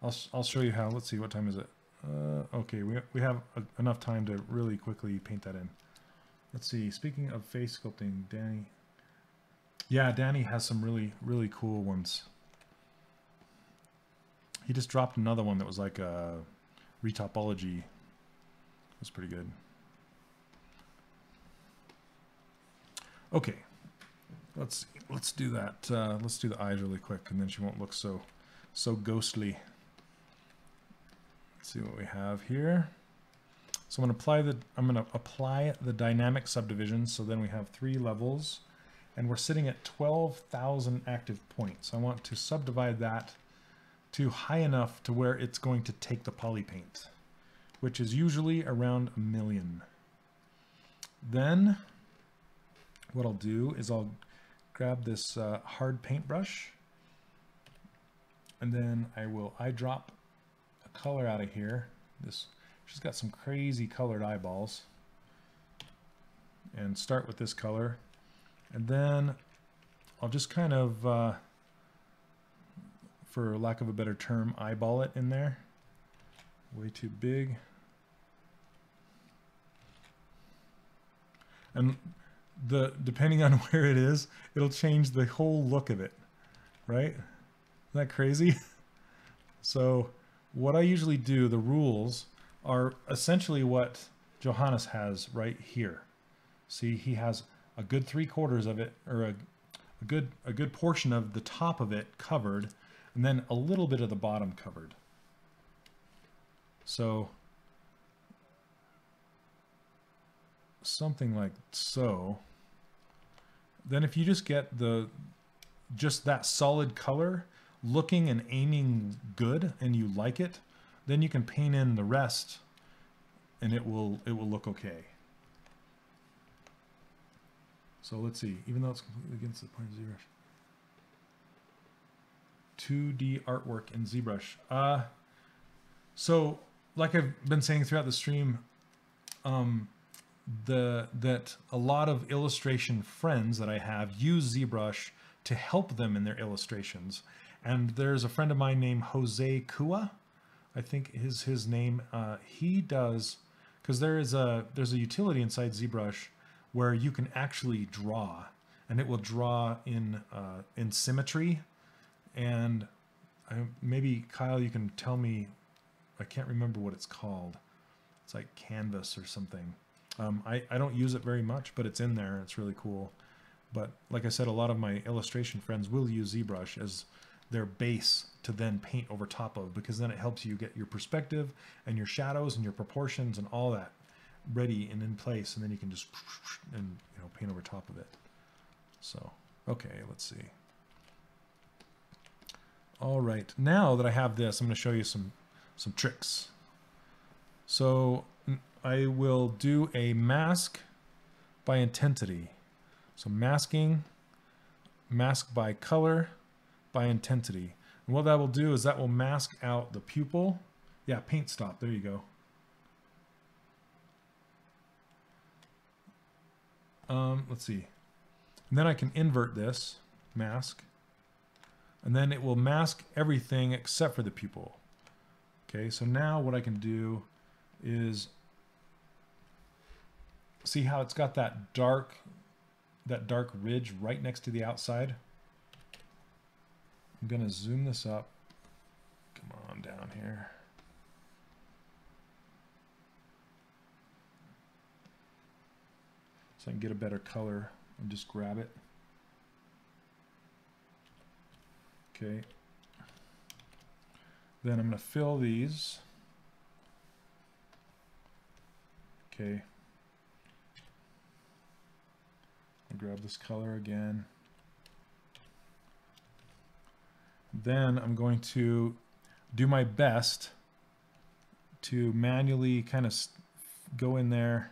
I'll show you how. Let's see, what time is it? Okay, we have enough time to really quickly paint that in. Let's see. Speaking of face sculpting, Danny. Yeah, Danny has some really cool ones. He just dropped another one that was like a retopology. It was pretty good. Okay, let's do that. Let's do the eyes really quick, and then she won't look so ghostly. Let's see what we have here. So I'm going to apply the dynamic subdivision. So then we have 3 levels, and we're sitting at 12,000 active points. I want to subdivide that to high enough to where it's going to take the poly paint, which is usually around 1 million. Then what I'll do is I'll grab this hard paintbrush, and then I will eyedrop a color out of here. She's got some crazy colored eyeballs, and start with this color, and then I'll just kind of, for lack of a better term, eyeball it in there. Way too big. And depending on where it is, it'll change the whole look of it, right? Isn't that crazy? So what I usually do, the rules are essentially what Johannes has right here. See, he has a good 3/4 of it, or a good portion of the top of it covered, and then a little bit of the bottom covered. So something like so. Then if you just get just that solid color looking and aiming good, and you like it, then you can paint in the rest, and it will look okay. So let's see, even though it's completely against the point of ZBrush. 2D artwork in ZBrush. So like I've been saying throughout the stream, that a lot of illustration friends that I have use ZBrush to help them in their illustrations. And there's a friend of mine named Jose Kua, I think is his name. He does, because there's a utility inside ZBrush where you can actually draw, and it will draw in symmetry. And maybe Kyle, you can tell me, I can't remember what it's called. It's like Canvas or something. I don't use it very much, but it's in there. It's really cool. But like I said, a lot of my illustration friends will use ZBrush as their base to then paint over top of, because then it helps you get your perspective and your shadows and your proportions and all that ready and in place, and then you can just and paint over top of it. So okay, let's see. All right, now that I have this, I'm going to show you some tricks. So I will do a mask by intensity. So masking, mask by color, by intensity. And what that will do is that will mask out the pupil. Yeah, paint stop, there you go. Let's see. And then I can invert this, mask, and then it will mask everything except for the pupil. Okay, so now what I can do is, see how it's got that dark ridge right next to the outside? I'm gonna zoom this up. Come on down here. So I can get a better color and just grab it. Okay. Then I'm gonna fill these. Okay. I'll grab this color again. Then I'm going to do my best to manually kind of go in there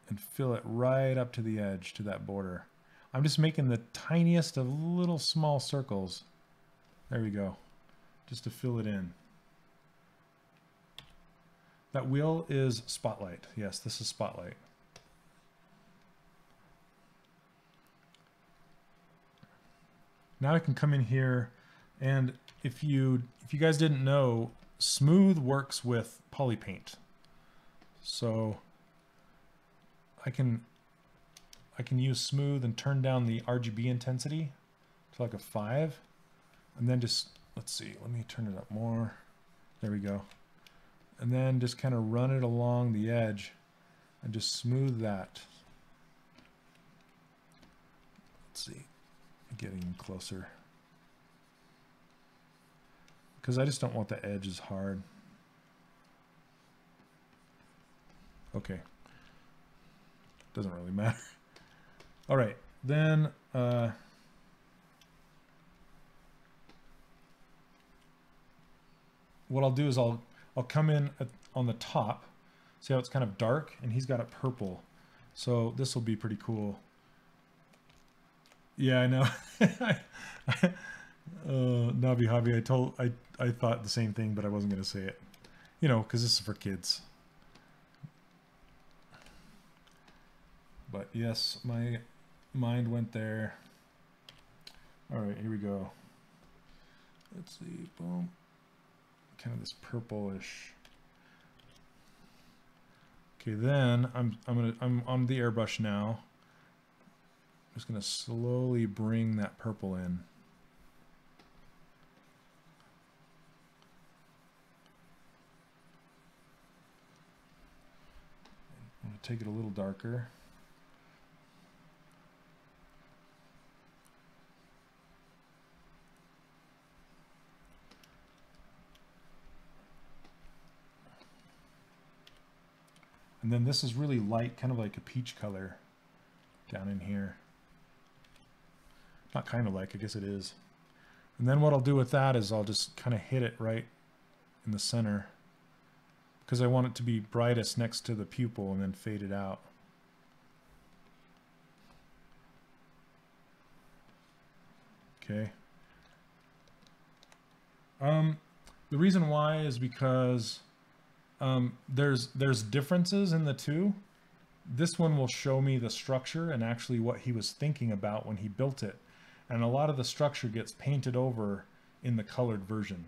and fill it right up to the edge, to that border. I'm just making the tiniest of little small circles. There we go. Just to fill it in. That wheel is Spotlight. Yes, this is Spotlight. Now I can come in here, and if you guys didn't know, Smooth works with Polypaint. So I can use Smooth and turn down the RGB intensity to like a 5, and then just, let's see, let me turn it up more. There we go. And then just kind of run it along the edge and just smooth that. Let's see, getting closer. Because I just don't want the edges hard. Okay. Doesn't really matter. All right, then what I'll do is I'll come in on the top. See how it's kind of dark, and he's got it purple. So this will be pretty cool. Yeah, I know. Nabi Hobby, I thought the same thing, but I wasn't going to say it. You know, because this is for kids. But yes, my mind went there. All right, here we go. Let's see, boom. Kind of this purplish. Okay, then I'm on the airbrush now. I'm just gonna slowly bring that purple in. I'm gonna take it a little darker. And then this is really light, kind of like a peach color down in here. Not kind of like, I guess it is. And then what I'll do with that is I'll just kind of hit it right in the center, because I want it to be brightest next to the pupil and then fade it out. Okay. The reason why is because there's differences in the two. This one will show me the structure and actually what he was thinking about when he built it. And a lot of the structure gets painted over in the colored version.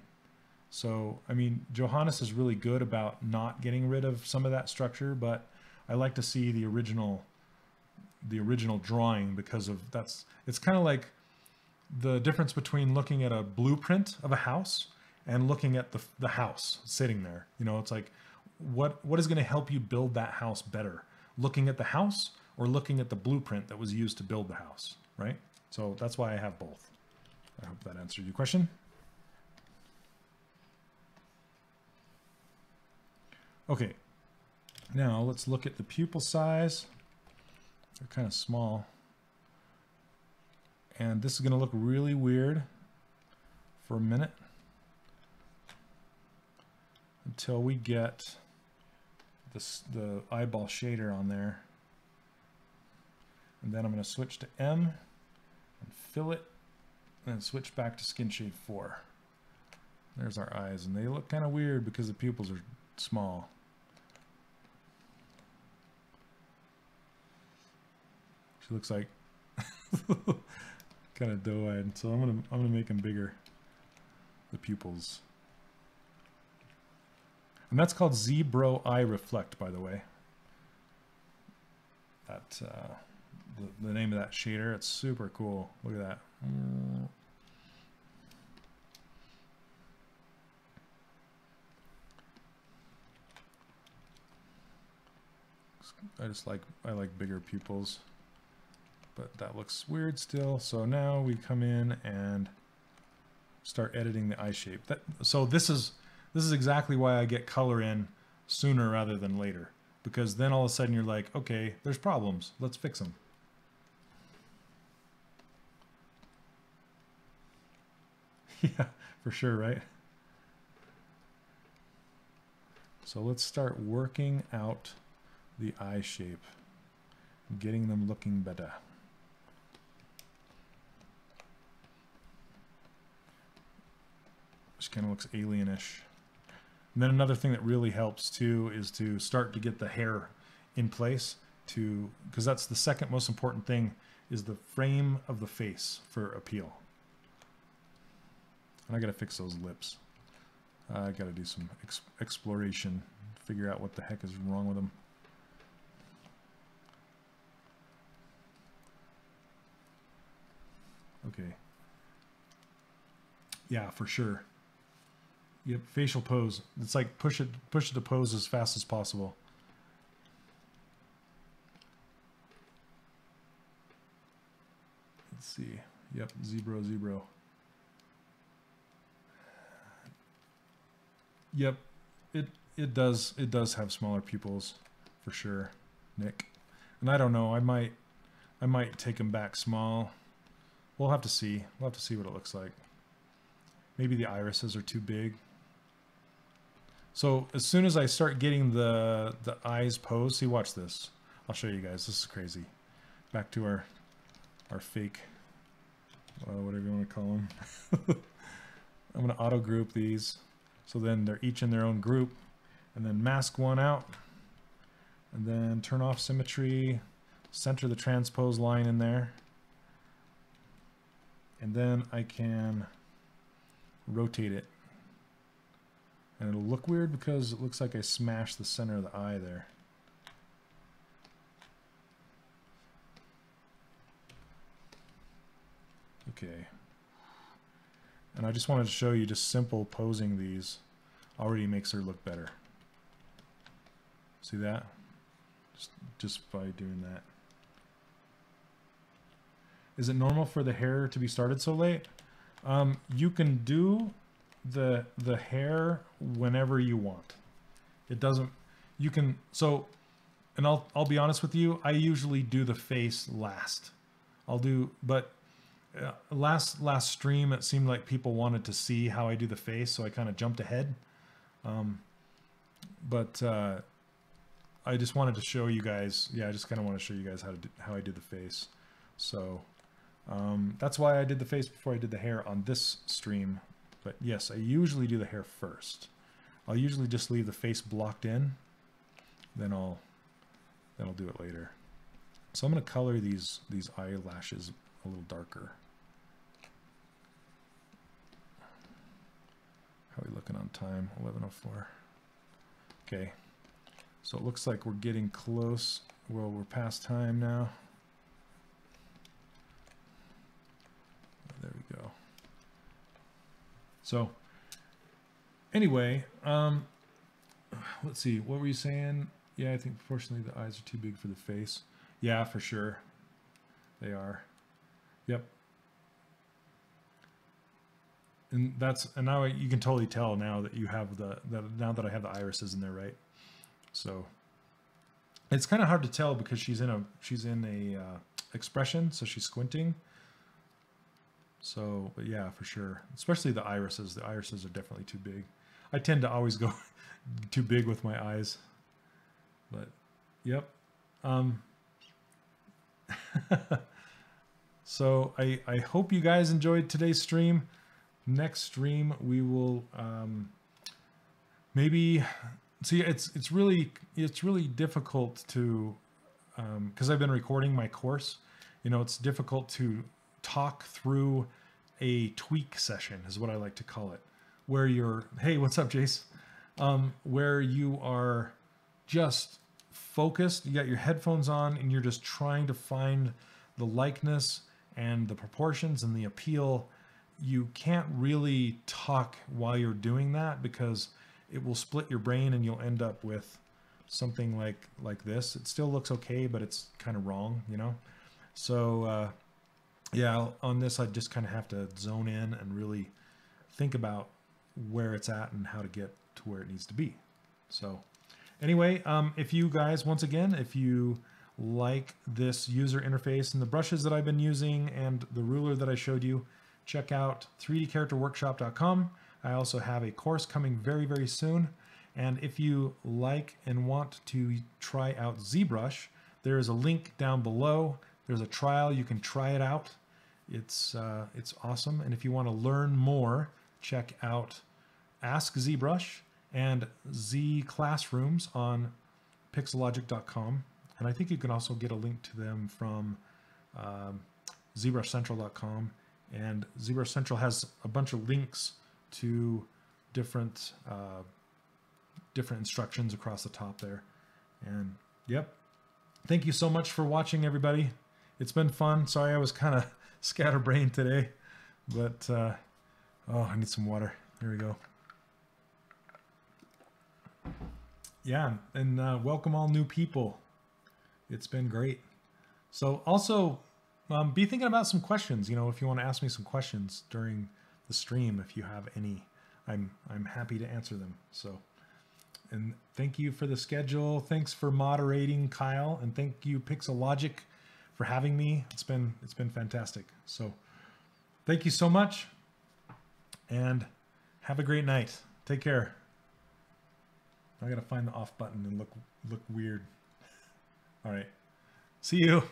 So, I mean, Johannes is really good about not getting rid of some of that structure, but I like to see the original drawing, because of it's kind of like the difference between looking at a blueprint of a house and looking at the house sitting there. You know, it's like, what is going to help you build that house better? Looking at the house or looking at the blueprint that was used to build the house, right? So that's why I have both. I hope that answered your question. Okay, now let's look at the pupil size. They're kind of small. And this is going to look really weird for a minute until we get the eyeball shader on there. And then I'm going to switch to M and fill it, and then switch back to skin shade 4. There's our eyes, and they look kind of weird because the pupils are small. She looks like kind of doe-eyed, so I'm gonna make them bigger, the pupils. And that's called Zbrush Eye Reflect, by the way. That the name of that shader. It's super cool. Look at that. I like bigger pupils, but that looks weird still. So now we come in and start editing the eye shape. So this is exactly why I get color in sooner rather than later, because then all of a sudden you're like, okay, there's problems. Let's fix them. Yeah, for sure, right? So let's start working out the eye shape, getting them looking better. Which kind of looks alienish. And then another thing that really helps too is to start to get the hair in place, because that's the second most important thing, is the frame of the face for appeal. And I gotta fix those lips. I gotta do some exploration, figure out what the heck is wrong with them. Okay. Yeah, for sure. Yep, facial pose. It's like push it to pose as fast as possible. Let's see. Yep, Zbrush. Yep, it does have smaller pupils for sure, Nick. And I don't know, I might take them back small. We'll have to see. We'll have to see what it looks like. Maybe the irises are too big. So as soon as I start getting the eyes posed, see, watch this. I'll show you guys. This is crazy. Back to our fake, whatever you want to call them. I'm going to auto group these. So then they're each in their own group, and then mask one out, and then turn off symmetry, center the transpose line in there, and then I can rotate it. And it'll look weird because it looks like I smashed the center of the eye there. Okay. And I just wanted to show you, just simple posing these already makes her look better. See that? Just by doing that. Is it normal for the hair to be started so late? You can do the hair whenever you want. It doesn't, you can, so, and I'll be honest with you, I usually do the face last. But last stream it seemed like people wanted to see how I do the face, so I kind of jumped ahead. I just wanted to show you guys, I just kind of want to show you guys how I do the face. So that's why I did the face before I did the hair on this stream. But yes, I usually do the hair first. I'll usually just leave the face blocked in, then I'll do it later. So I'm going to color these eyelashes a little darker. How are we looking on time? 11:04. Okay, so it looks like we're getting close. Well, we're past time now. There we go. So anyway, let's see, what were you saying? Yeah, I think proportionally the eyes are too big for the face. Yeah, for sure. They are. Yep. And now you can totally tell now that you have now that I have the irises in there, right? So it's kind of hard to tell because she's in a expression, so she's squinting. So, but yeah, for sure. Especially the irises. The irises are definitely too big. I tend to always go too big with my eyes. But, yep. So I hope you guys enjoyed today's stream. Next stream we will maybe see. It's really difficult to because I've been recording my course. You know, it's difficult to talk through a tweak session is what I like to call it, where you're, hey, what's up, Jace? Where you are just focused, you got your headphones on and you're just trying to find the likeness and the proportions and the appeal. You can't really talk while you're doing that because it will split your brain and you'll end up with something like this. It still looks okay, but it's kind of wrong, you know? So, yeah, on this, I just kind of have to zone in and really think about where it's at and how to get to where it needs to be. So anyway, if you guys, once again, if you like this user interface and the brushes that I've been using and the ruler that I showed you, check out 3dcharacterworkshop.com. I also have a course coming very, very soon. And if you like and want to try out Zbrush, there is a link down below. There's a trial. You can try it out. It's awesome. And if you want to learn more, check out Ask Zbrush and Z Classrooms on pixelogic.com. And I think you can also get a link to them from ZBrushCentral.com. And ZBrush Central has a bunch of links to different instructions across the top there. And yep, thank you so much for watching, everybody. It's been fun. Sorry I was kind of scatterbrained today, but oh, I need some water. There we go. Yeah, and welcome all new people. It's been great. So also be thinking about some questions. You know, if you want to ask me some questions during the stream, if you have any, I'm happy to answer them. So, and thank you for the schedule. Thanks for moderating, Kyle, and thank you, Pixelogic, for having me. It's been fantastic. So, thank you so much, and have a great night. Take care. I gotta find the off button and look weird. All right. See you.